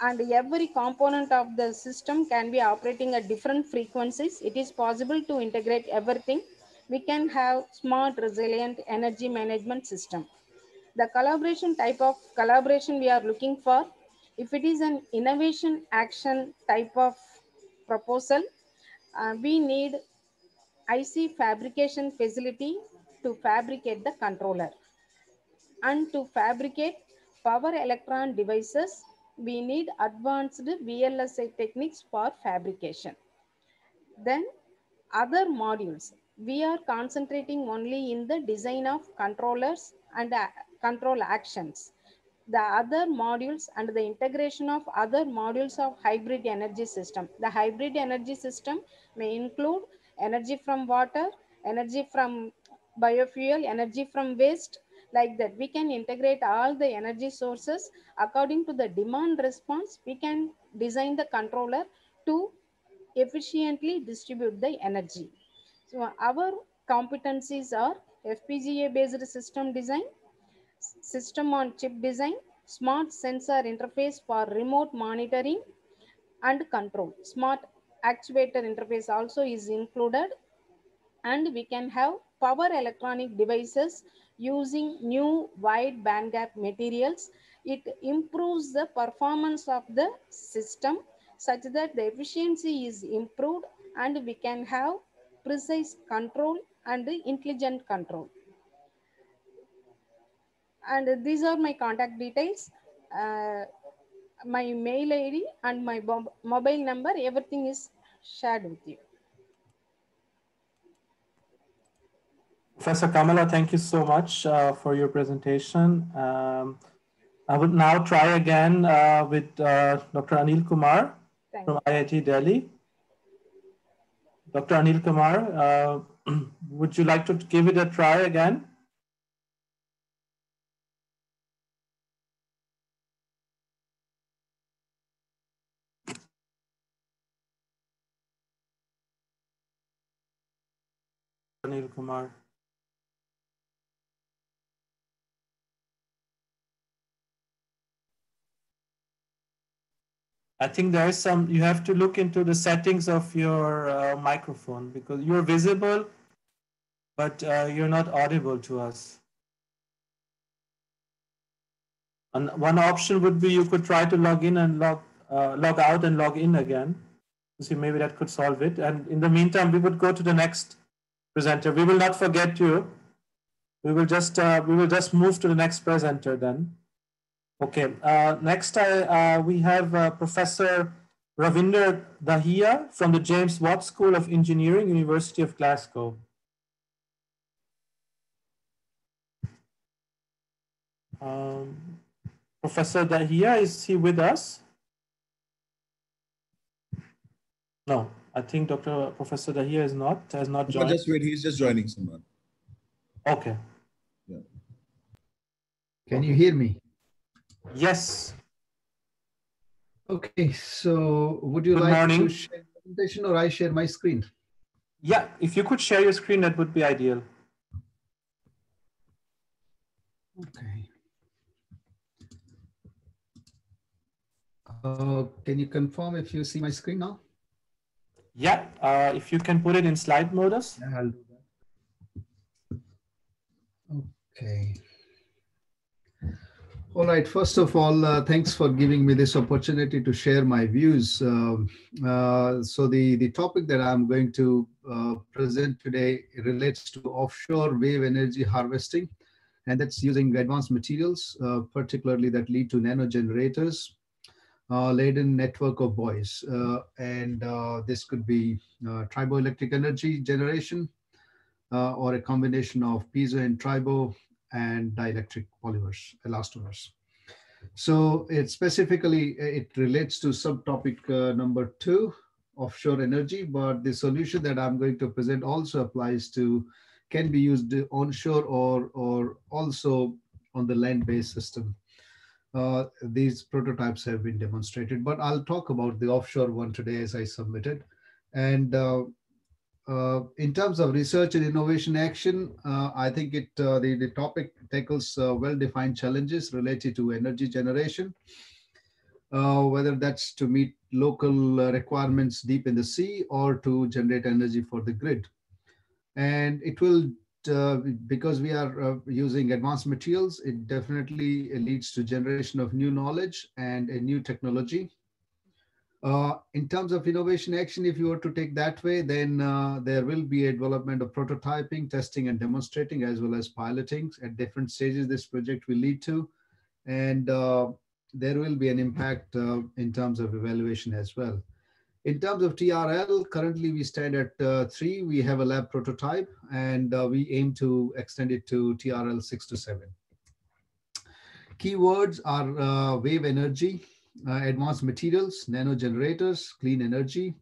and every component of the system can be operating at different frequencies. It is possible to integrate everything. We can have smart, resilient energy management system. The collaboration type of collaboration we are looking for, if it is an innovation action type of proposal, we need IC fabrication facility to fabricate the controller. And to fabricate power electron devices, we need advanced VLSI techniques for fabrication. Then other modules, we are concentrating only in the design of controllers and control actions. The other modules and the integration of other modules of hybrid energy system. The hybrid energy system may include energy from water, energy from biofuel, energy from waste, like that. We can integrate all the energy sources according to the demand response. We can design the controller to efficiently distribute the energy. So our competencies are FPGA based system design, system on chip design, smart sensor interface for remote monitoring and control. Smart actuator interface also is included, and we can have power electronic devices using new wide bandgap materials. It improves the performance of the system such that the efficiency is improved, and we can have precise control and intelligent control. And these are my contact details. My mail ID and my mobile number, everything is shared with you. Professor Kamala, thank you so much for your presentation. I will now try again with Dr. Anil Kumar from IIT Delhi. Dr. Anil Kumar, would you like to give it a try again? Anil Kumar. I think there is some, you have to look into the settings of your microphone, because you're visible, but you're not audible to us. And one option would be you could try to log in and log out and log in again. See, maybe that could solve it. And in the meantime, we would go to the next presenter. We will not forget you. We will just move to the next presenter then. Okay. Next, we have Professor Ravinder Dahiya from the James Watt School of Engineering, University of Glasgow. Professor Dahiya, is he with us? No, I think Professor Dahiya has not joined. Just wait, he's just joining someone. Okay. Yeah. Can you hear me? Yes. Okay, so would you Good like morning. to share the presentation or I share my screen? Yeah, if you could share your screen, that would be ideal. Okay. Can you confirm if you see my screen now? Yeah, if you can put it in slide modus. Yeah, I'll do that. Okay. All right, first of all, thanks for giving me this opportunity to share my views. So the topic that I'm going to present today relates to offshore wave energy harvesting, and that's using advanced materials, particularly that lead to nano generators, laden network of buoys. This could be triboelectric energy generation or a combination of piezo and tribo and dielectric polymers, elastomers. So it relates to subtopic number 2, offshore energy, but the solution that I'm going to present also applies to, can be used onshore or also on the land-based system. These prototypes have been demonstrated, but I'll talk about the offshore one today as I submitted. And in terms of research and innovation action, I think the topic tackles well-defined challenges related to energy generation, whether that's to meet local requirements deep in the sea or to generate energy for the grid. And it will, because we are using advanced materials, it definitely leads to generation of new knowledge and a new technology. In terms of innovation action, if you were to take that way, then there will be a development of prototyping, testing and demonstrating, as well as piloting at different stages this project will lead to. And there will be an impact in terms of evaluation as well. In terms of TRL, currently we stand at 3. We have a lab prototype and we aim to extend it to TRL 6 to 7. Keywords are wave energy, advanced materials, nano generators, clean energy,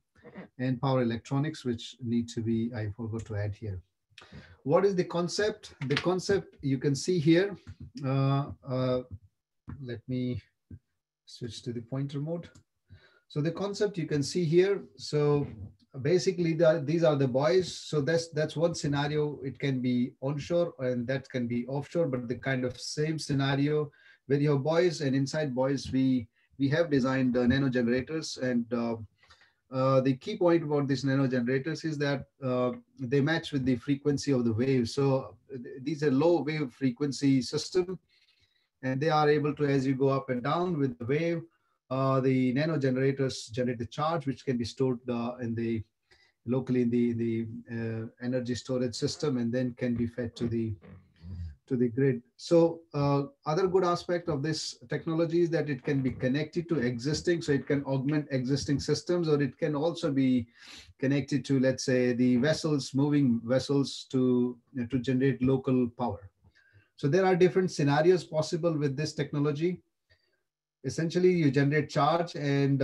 and power electronics, which need to be, I forgot to add here. What is the concept? The concept you can see here. Let me switch to the pointer mode. So the concept you can see here. So basically these are the buoys. So that's one scenario. It can be onshore and that can be offshore, but the kind of same scenario with your buoys, and inside buoys we have designed nano generators. And the key point about these nano generators is that they match with the frequency of the wave. So these are low wave frequency system, and they are able to, as you go up and down with the wave, the nano generators generate the charge, which can be stored locally in the energy storage system, and then can be fed to the grid. So other good aspect of this technology is that it can be connected to existing, so it can augment existing systems, or it can also be connected to, let's say, the vessels, moving vessels to generate local power. So there are different scenarios possible with this technology. Essentially, you generate charge and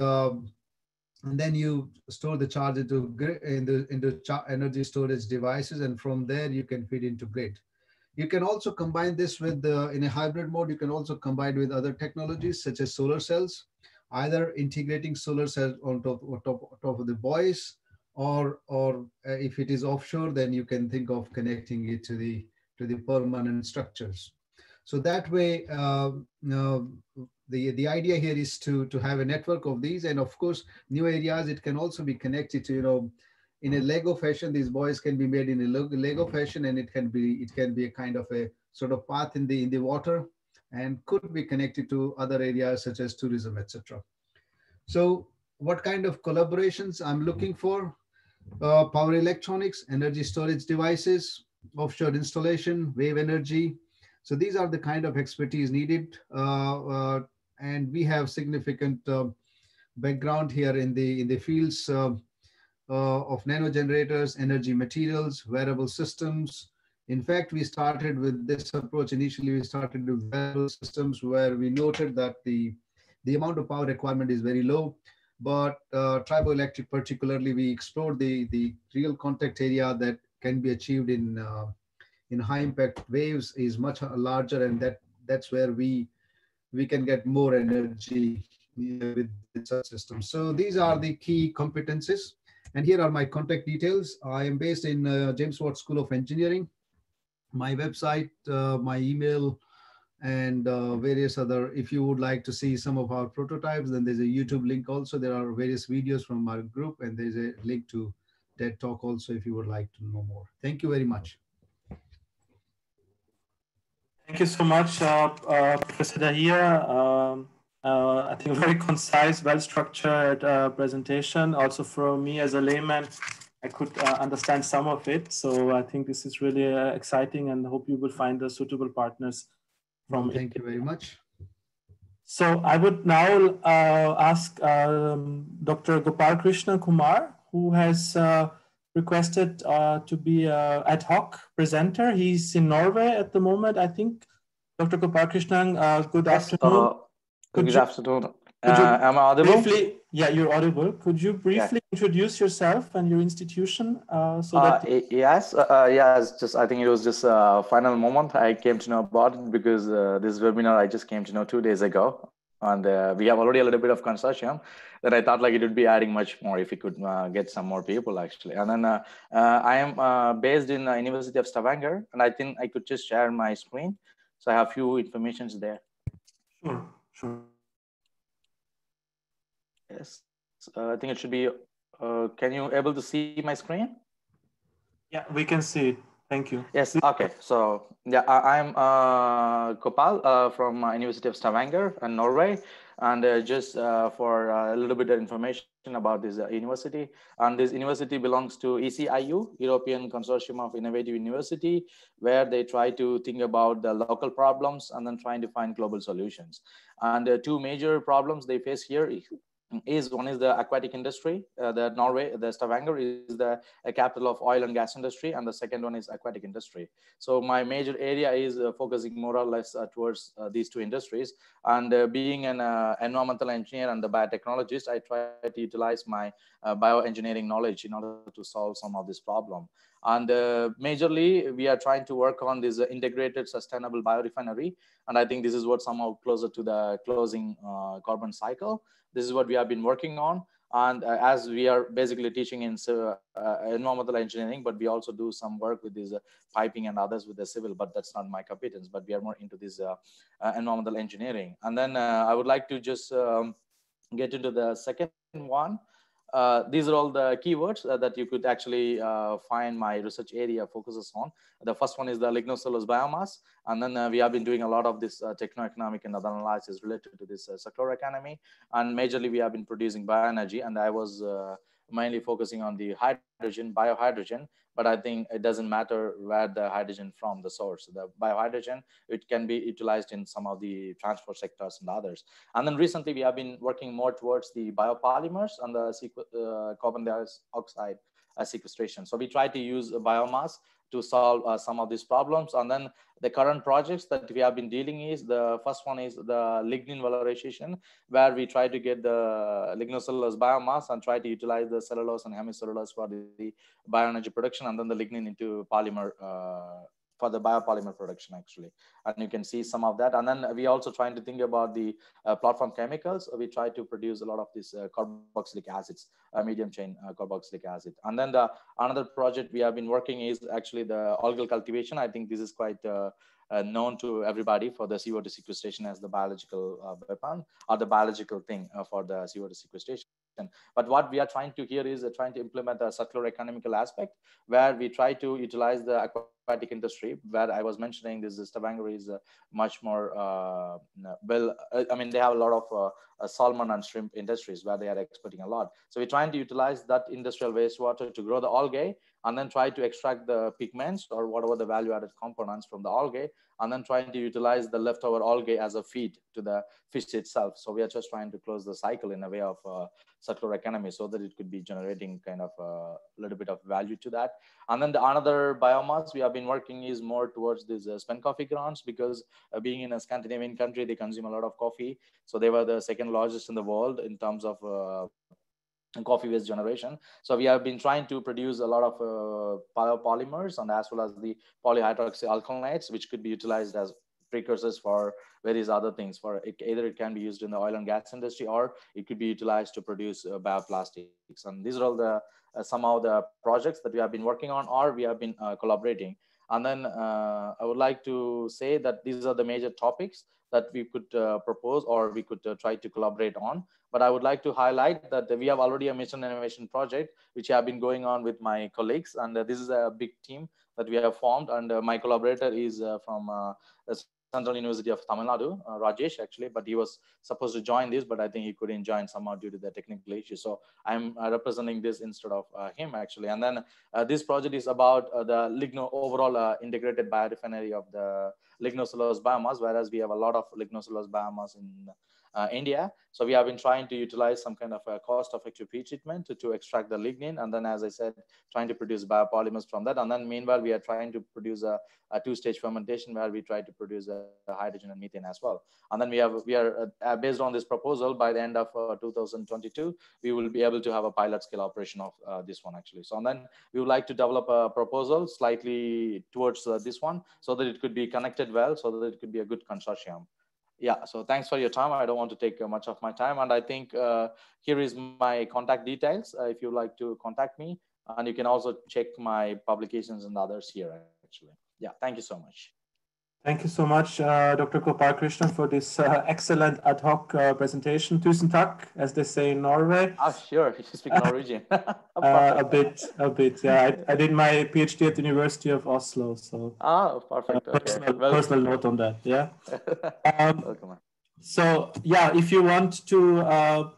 then you store the charge into energy storage devices, and from there you can feed into grid. You can also combine this with, in a hybrid mode, you can also combine with other technologies such as solar cells, either integrating solar cells on top of the buoys, or if it is offshore, then you can think of connecting it to the permanent structures. So that way, the idea here is to have a network of these, and of course, new areas. It can also be connected to, in a Lego fashion. These buoys can be made in a Lego fashion, and it can be a kind of a sort of path in the water, and could be connected to other areas such as tourism, etc. So what kind of collaborations I'm looking for? Power electronics, energy storage devices, offshore installation, wave energy. So these are the kind of expertise needed. And we have significant background here in the fields of nano generators, energy materials, wearable systems. In fact, we started with this approach. Initially, we started with wearable systems where we noted that the amount of power requirement is very low. But triboelectric particularly, we explored the real contact area that can be achieved in high impact waves is much larger, and that's where we can get more energy with such systems. So these are the key competencies. And here are my contact details. I am based in James Watt School of Engineering. My website, my email, and various other. If you would like to see some of our prototypes, then there's a YouTube link also. There are various videos from our group, and there's a link to TED Talk also if you would like to know more. Thank you very much. Thank you so much, Professor Dahia. I think a very concise, well-structured presentation. Also for me as a layman, I could understand some of it. So I think this is really exciting, and hope you will find the suitable partners from Thank you very much. So I would now ask Dr. Gopal Krishna Kumar, who has requested to be an ad hoc presenter. He's in Norway at the moment, I think. Dr. Gopal Krishnan, good afternoon. Good afternoon. Am I audible? Briefly, yeah, you're audible. Could you briefly introduce yourself and your institution? Yes. Just I think it was just a final moment I came to know about it, because this webinar I just came to know 2 days ago, and we have already a little bit of consortium that I thought like it would be adding much more if we could get some more people actually. And then I am based in the University of Stavanger, and I think I could just share my screen, so I have few informations there. Sure. Yes, I think it should be. Can you able to see my screen? Yeah, we can see it. Thank you. Yes. Okay. So yeah, I'm Gopal from University of Stavanger in Norway, and just for a little bit of information about this university. And this university belongs to ECIU, European Consortium of Innovative University, where they try to think about the local problems and then trying to find global solutions. And two major problems they face here is one is the aquatic industry. The Stavanger is the capital of oil and gas industry, and the second one is aquatic industry. So my major area is focusing more or less towards these two industries. And being an environmental engineer and the biotechnologist, I try to utilize my bioengineering knowledge in order to solve some of this problem. And majorly, we are trying to work on this integrated sustainable biorefinery. And I think this is what somehow closer to the closing carbon cycle. This is what we have been working on. And as we are basically teaching in environmental engineering, but we also do some work with this piping and others with the civil, but that's not my competence, but we are more into this environmental engineering. And then I would like to just get into the second one. These are all the keywords that you could actually find my research area focuses on. The first one is the lignocellulose biomass. And then we have been doing a lot of this techno-economic and other analysis related to this circular economy. And majorly, we have been producing bioenergy. And I was mainly focusing on the hydrogen, biohydrogen. But I think it doesn't matter where the hydrogen from the source. The biohydrogen, it can be utilized in some of the transport sectors and others. And then recently, we have been working more towards the biopolymers and the carbon dioxide sequestration. So we try to use biomass to solve some of these problems. And then the current projects that we have been dealing is, the first one is the lignin valorization, where we try to get the lignocellulose biomass and try to utilize the cellulose and hemicellulose for the bioenergy production, and then the lignin into polymer for the biopolymer production actually. And you can see some of that. And then we also trying to think about the platform chemicals. We try to produce a lot of these carboxylic acids, medium chain carboxylic acid. And then another project we have been working is actually the algal cultivation. I think this is quite known to everybody for the CO2 sequestration as the biological weapon or the biological thing for the CO2 sequestration. But what we are trying to here is trying to implement a circular economical aspect, where we try to utilize the aquatic industry, where I was mentioning this Stavanger is much more I mean, they have a lot of salmon and shrimp industries where they are exporting a lot. So we're trying to utilize that industrial wastewater to grow the algae, and then try to extract the pigments or whatever the value-added components from the algae, and then trying to utilize the leftover algae as a feed to the fish itself. So we are just trying to close the cycle in a way of circular economy, so that it could be generating kind of a little bit of value to that. And then the another biomass we have been working is more towards these spent coffee grounds, because being in a Scandinavian country, they consume a lot of coffee. So they were the second largest in the world in terms of coffee waste generation. So we have been trying to produce a lot of biopolymers, and as well as the polyhydroxyalkanoates, which could be utilized as precursors for various other things. For it, either it can be used in the oil and gas industry, or it could be utilized to produce bioplastics. And these are all the somehow the projects that we have been working on, or we have been collaborating. And then I would like to say that these are the major topics that we could propose, or we could try to collaborate on. But I would like to highlight that we have already a mission innovation project, which have been going on with my colleagues. And this is a big team that we have formed. And my collaborator is from Central University of Tamil Nadu, Rajesh, actually, but he was supposed to join this, but I think he couldn't join somehow due to the technical issue. So I'm representing this instead of him, actually. And then this project is about the overall integrated biorefinery of the lignocellulose biomass, whereas we have a lot of lignocellulose biomass in India. So we have been trying to utilize some kind of a cost-effective pre-treatment to extract the lignin, and then, as I said, trying to produce biopolymers from that. And then meanwhile, we are trying to produce a two-stage fermentation where we try to produce hydrogen and methane as well. And then we are based on this proposal, by the end of 2022, we will be able to have a pilot scale operation of this one, actually. So and then we would like to develop a proposal slightly towards this one, so that it could be connected well, so that it could be a good consortium. Yeah, so thanks for your time. I don't want to take much of my time. And I think here is my contact details if you'd like to contact me. And you can also check my publications and others here, actually. Yeah, thank you so much. Thank you so much, Dr. Gopal Krishnan, for this excellent ad hoc presentation. Tusen takk, as they say in Norway. Ah, sure, you speak Norwegian. A bit, yeah. I did my PhD at the University of Oslo, so. Ah, perfect. Okay. Personal note on that, yeah. So, yeah, if you want to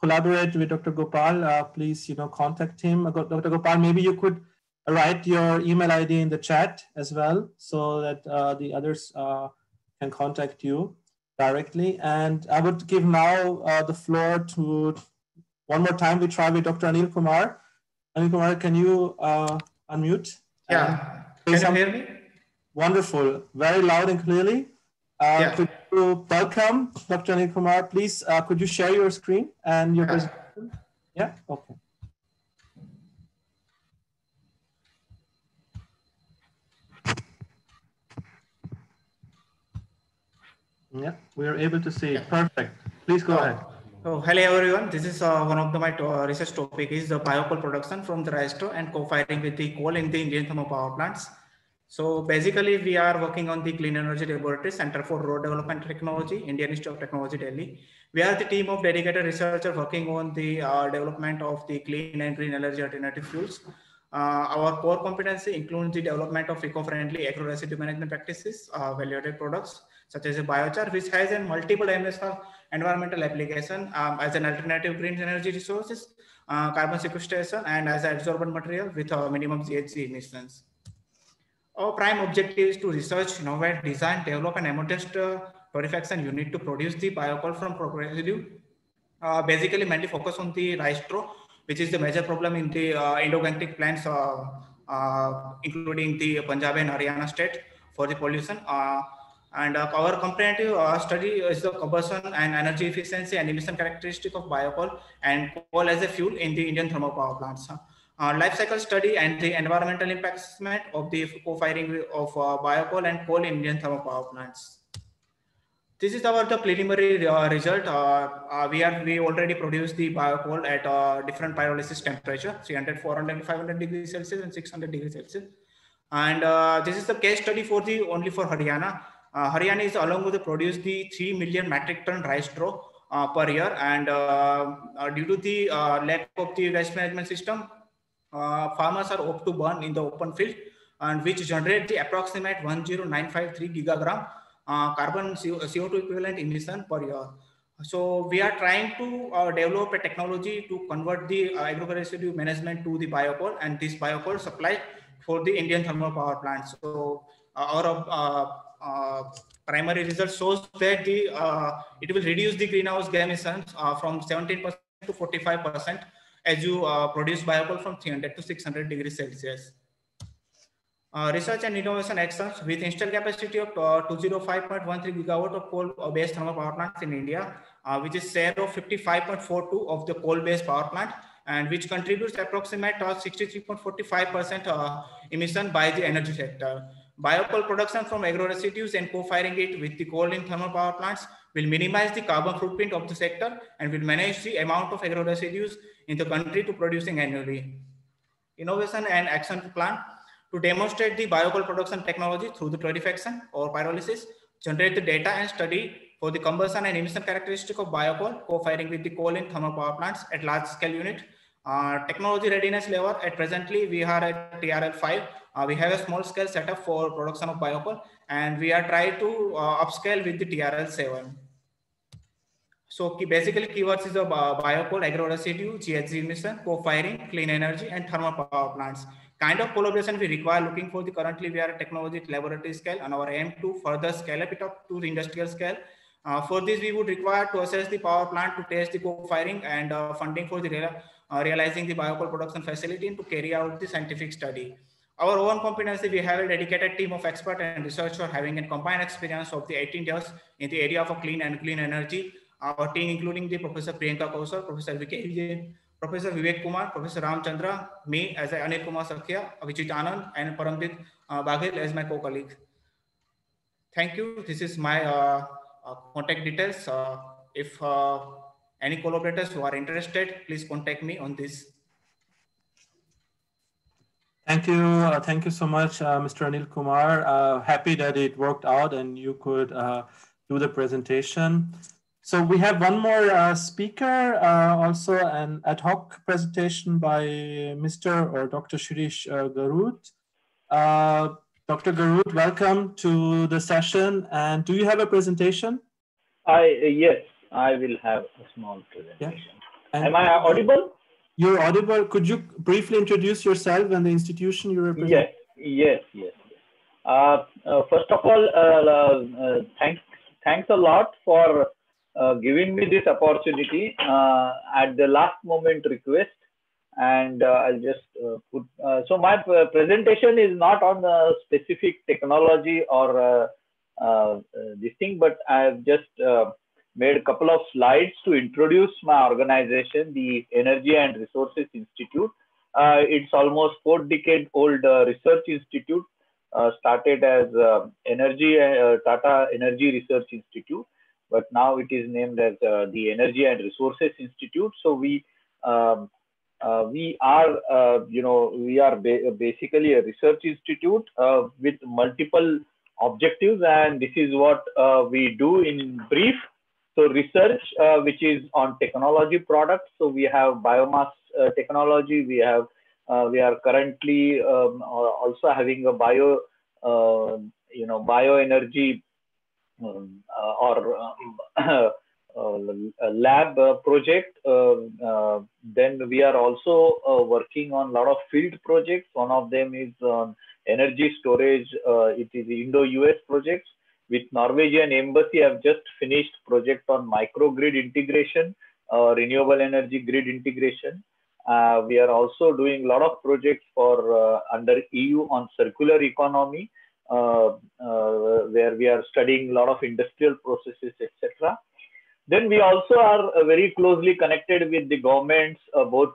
collaborate with Dr. Gopal, please, contact him. Dr. Gopal, maybe you could write your email ID in the chat as well, so that the others can contact you directly. And I would give now the floor to, one more time, we try with Dr. Anil Kumar. Anil Kumar, can you unmute? Yeah, can you hear me? Wonderful, very loud and clearly. Yeah. Could you welcome Dr. Anil Kumar, please? Could you share your screen and your presentation? Yeah, okay. Yeah, we are able to see it. Perfect. Please go ahead. Oh, hello everyone. This is one of my research topic is the biocoal production from the rice straw and co-firing with the coal in the Indian thermal power plants. So basically, we are working on the Clean Energy Laboratory Center for Road Development Technology, Indian Institute of Technology, Delhi. We are the team of dedicated researchers working on the development of the clean and green energy alternative fuels. Our core competency includes the development of eco-friendly agro-residue management practices, value-added products, such as a biochar, which has a multiple areas of environmental application as an alternative green energy resources, carbon sequestration, and as an adsorbent material with minimum GHG emissions. Our prime objective is to research, innovate, design, develop, and amortize torrefaction unit to produce the biocoal from crop residue. Basically, mainly focus on the rice straw, which is the major problem in the Indo-Gangetic plants, including the Punjab and Haryana state for the pollution. And our comparative study is the combustion and energy efficiency and emission characteristic of biocoal and coal as a fuel in the Indian thermal power plants. Life cycle study and the environmental impact assessment of the co-firing of biocoal and coal in Indian thermal power plants. This is the preliminary result. We already produced the biocoal at different pyrolysis temperature, 300, 400, 500 degrees Celsius and 600 degrees Celsius. And this is the case study for only for Haryana. Haryana is along with produce the 3 million metric ton rice straw per year, and due to the lack of the waste management system, farmers are opt to burn in the open field and which generate the approximate 10953 gigagram carbon CO2 equivalent emission per year. So we are trying to develop a technology to convert the agro-residue management to the biocoal, and this biocoal supply for the Indian thermal power plant. So our primary result shows that it will reduce the greenhouse gas emissions from 17% to 45% as you produce biocoal from 300 to 600 degrees Celsius. Research and innovation actions with installed capacity of 205.13 gigawatt of coal-based thermal power plants in India, which is share of 55.42 of the coal-based power plant, and which contributes approximate 63.45% emission by the energy sector. Biocoal production from agro residues and co-firing it with the coal in thermal power plants will minimize the carbon footprint of the sector and will manage the amount of agro residues in the country to producing annually. Innovation and action plan to demonstrate the biocoal production technology through the torrefaction or pyrolysis, generate the data and study for the combustion and emission characteristic of biocoal, co-firing with the coal in thermal power plants at large scale unit. Technology readiness level, at presently we are at TRL 5. We have a small scale setup for production of biocoal, and we are trying to upscale with the TRL 7. So basically keywords is the biocoal, agro residue, GHG emission, co-firing, clean energy, and thermal power plants. Kind of collaboration we require looking for the currently we are at technology laboratory scale, and our aim to further scale up it up to the industrial scale. For this, we would require to assess the power plant, to test the co-firing, and funding for the realizing the biocoal production facility and to carry out the scientific study. Our own competency, we have a dedicated team of experts and researchers having a combined experience of the 18 years in the area of clean energy. Our team including the Professor Priyanka Kausar, Professor Vijay, Professor Vivek Kumar, Professor Ramchandra, me as Anil Kumar Sakhya, Vijit Anand, and Paramjit Baghel as my co-colleague. Thank you. This is my contact details. If any collaborators who are interested, please contact me on this. Thank you. Thank you so much, Mr. Anil Kumar. Happy that it worked out and you could do the presentation. So we have one more speaker, also an ad hoc presentation by Mr. or Dr. Shirish Garud. Dr. Garud, welcome to the session. And do you have a presentation? Yes, I will have a small presentation. Yeah. Am I audible? You're audible. Could you briefly introduce yourself and the institution you represent? Yes. First of all, thanks a lot for giving me this opportunity at the last moment request, and I'll just put so my presentation is not on the specific technology or this thing, but I've just made a couple of slides to introduce my organization, the Energy and Resources Institute. It's almost 4-decade-old research institute, started as Tata Energy Research Institute, but now it is named as the Energy and Resources Institute. So we are basically a research institute with multiple objectives, and this is what we do in brief. So research, which is on technology products. So we have biomass technology. We are currently also having a bioenergy lab project. Then we are also working on a lot of field projects. One of them is on energy storage. It is the Indo-US projects. With Norwegian Embassy, I've just finished project on microgrid integration, renewable energy grid integration. We are also doing a lot of projects for under EU on circular economy, where we are studying a lot of industrial processes, etc. Then we also are very closely connected with the governments, both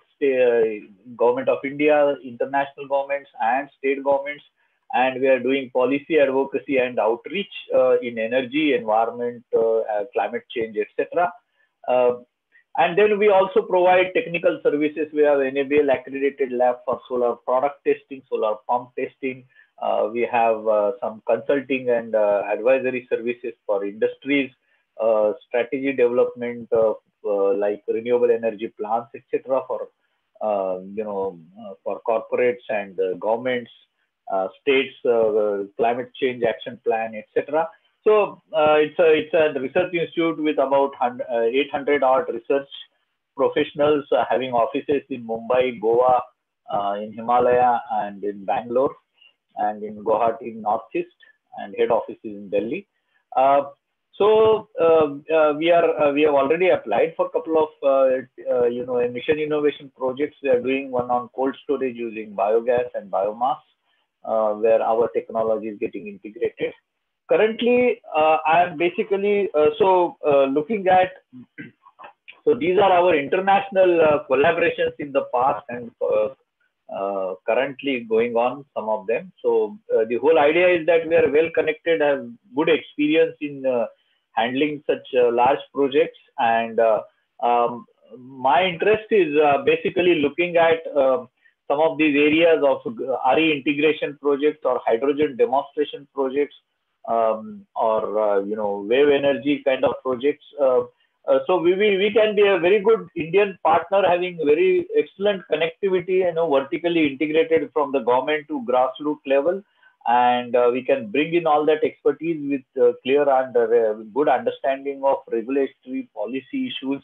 government of India, international governments, and state governments. And we are doing policy advocacy and outreach in energy, environment, climate change, etc. And then we also provide technical services. We have NABL accredited lab for solar product testing, solar pump testing. We have some consulting and advisory services for industries, strategy development of like renewable energy plants, etc. for for corporates and governments. states climate change action plan, etc. So it's a research institute with about 800 odd research professionals having offices in Mumbai, Goa, in Himalaya, and in Bangalore, and in Guwahati in Northeast, and head office is in Delhi. We have already applied for a couple of emission innovation projects. We are doing one on cold storage using biogas and biomass, where our technology is getting integrated. Currently, I am basically looking at. So these are our international collaborations in the past and currently going on, some of them. So the whole idea is that we are well connected, have good experience in handling such large projects. And my interest is basically looking at some of these areas of RE integration projects or hydrogen demonstration projects, or wave energy kind of projects. So we can be a very good Indian partner, having very excellent connectivity, vertically integrated from the government to grassroots level, and we can bring in all that expertise with clear and good understanding of regulatory policy issues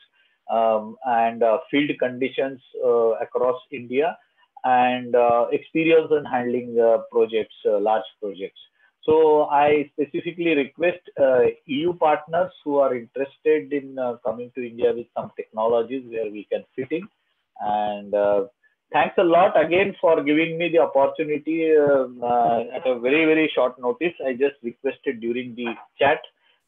and field conditions across India, and experience in handling projects, large projects. So I specifically request EU partners who are interested in coming to India with some technologies where we can fit in. And thanks a lot again for giving me the opportunity at a very, very short notice. I just requested during the chat.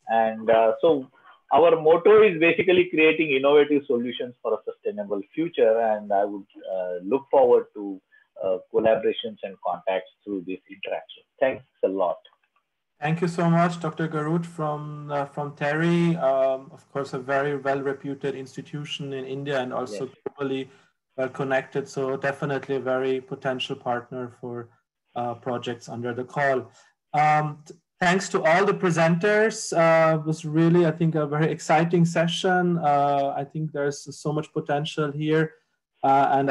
And so our motto is basically creating innovative solutions for a sustainable future. And I would look forward to collaborations and contacts through this interaction. Thanks a lot. Thank you so much, Dr. Garut from TERI, of course, a very well-reputed institution in India and also globally well connected. So definitely a very potential partner for projects under the call. Thanks to all the presenters. It was really, I think, a very exciting session. I think there's so much potential here. And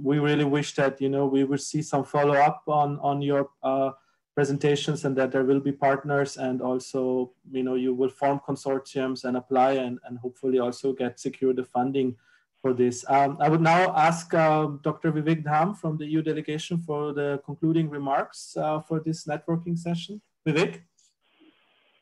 we really wish that, we will see some follow-up on your presentations, and that there will be partners, and also, you will form consortiums and apply and hopefully also secure the funding for this. I would now ask Dr. Vivek Dham from the EU delegation for the concluding remarks for this networking session. Vivek?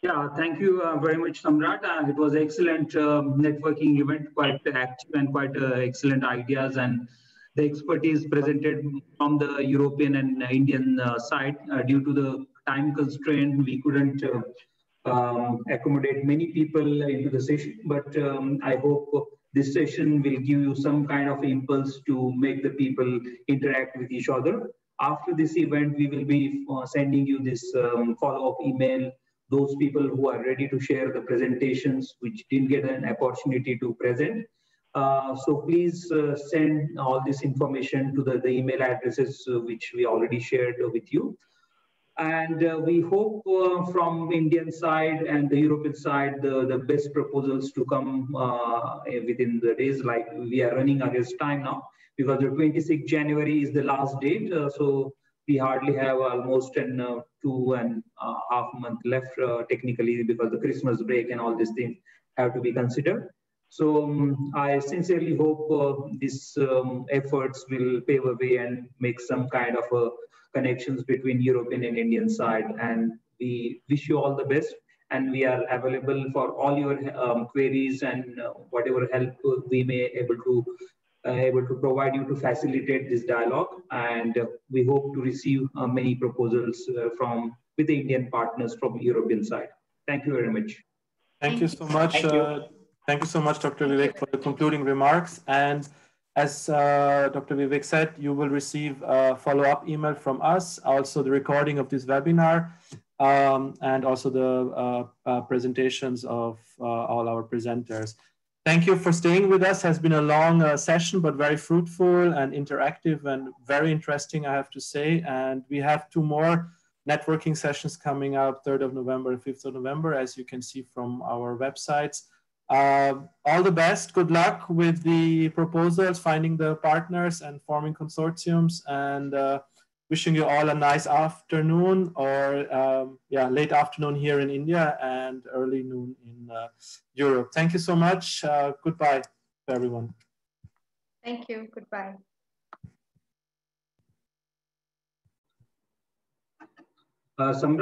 Yeah, thank you very much, Samrat. It was an excellent networking event, quite active and quite excellent ideas, and the expertise presented from the European and Indian side. Due to the time constraint, we couldn't accommodate many people into the session, but I hope this session will give you some kind of impulse to make the people interact with each other. After this event, we will be sending you this follow-up email. Those people who are ready to share the presentations, which didn't get an opportunity to present. So please send all this information to the email addresses which we already shared with you. And we hope from Indian side and the European side, the best proposals to come within the days. Like, we are running against time now, because the 26th January is the last date. So we hardly have almost 2.5 months left technically, because the Christmas break and all these things have to be considered. So I sincerely hope these efforts will pave a way and make some kind of connections between European and Indian side. And we wish you all the best. And we are available for all your queries and whatever help we may able to provide you to facilitate this dialogue. And we hope to receive many proposals with the Indian partners from the European side. Thank you very much. Thank you so much. Thank you so much, Dr. Vivek, for the concluding remarks. And as Dr. Vivek said, you will receive a follow-up email from us, also the recording of this webinar, and also the presentations of all our presenters. Thank you for staying with us. It has been a long session, but very fruitful and interactive and very interesting, I have to say. And we have 2 more networking sessions coming up, 3rd of November and 5th of November, as you can see from our websites. All the best. Good luck with the proposals, finding the partners and forming consortiums. And wishing you all a nice afternoon, or yeah, late afternoon here in India and early noon in Europe. Thank you so much. Goodbye to everyone. Thank you. Goodbye. Samrat.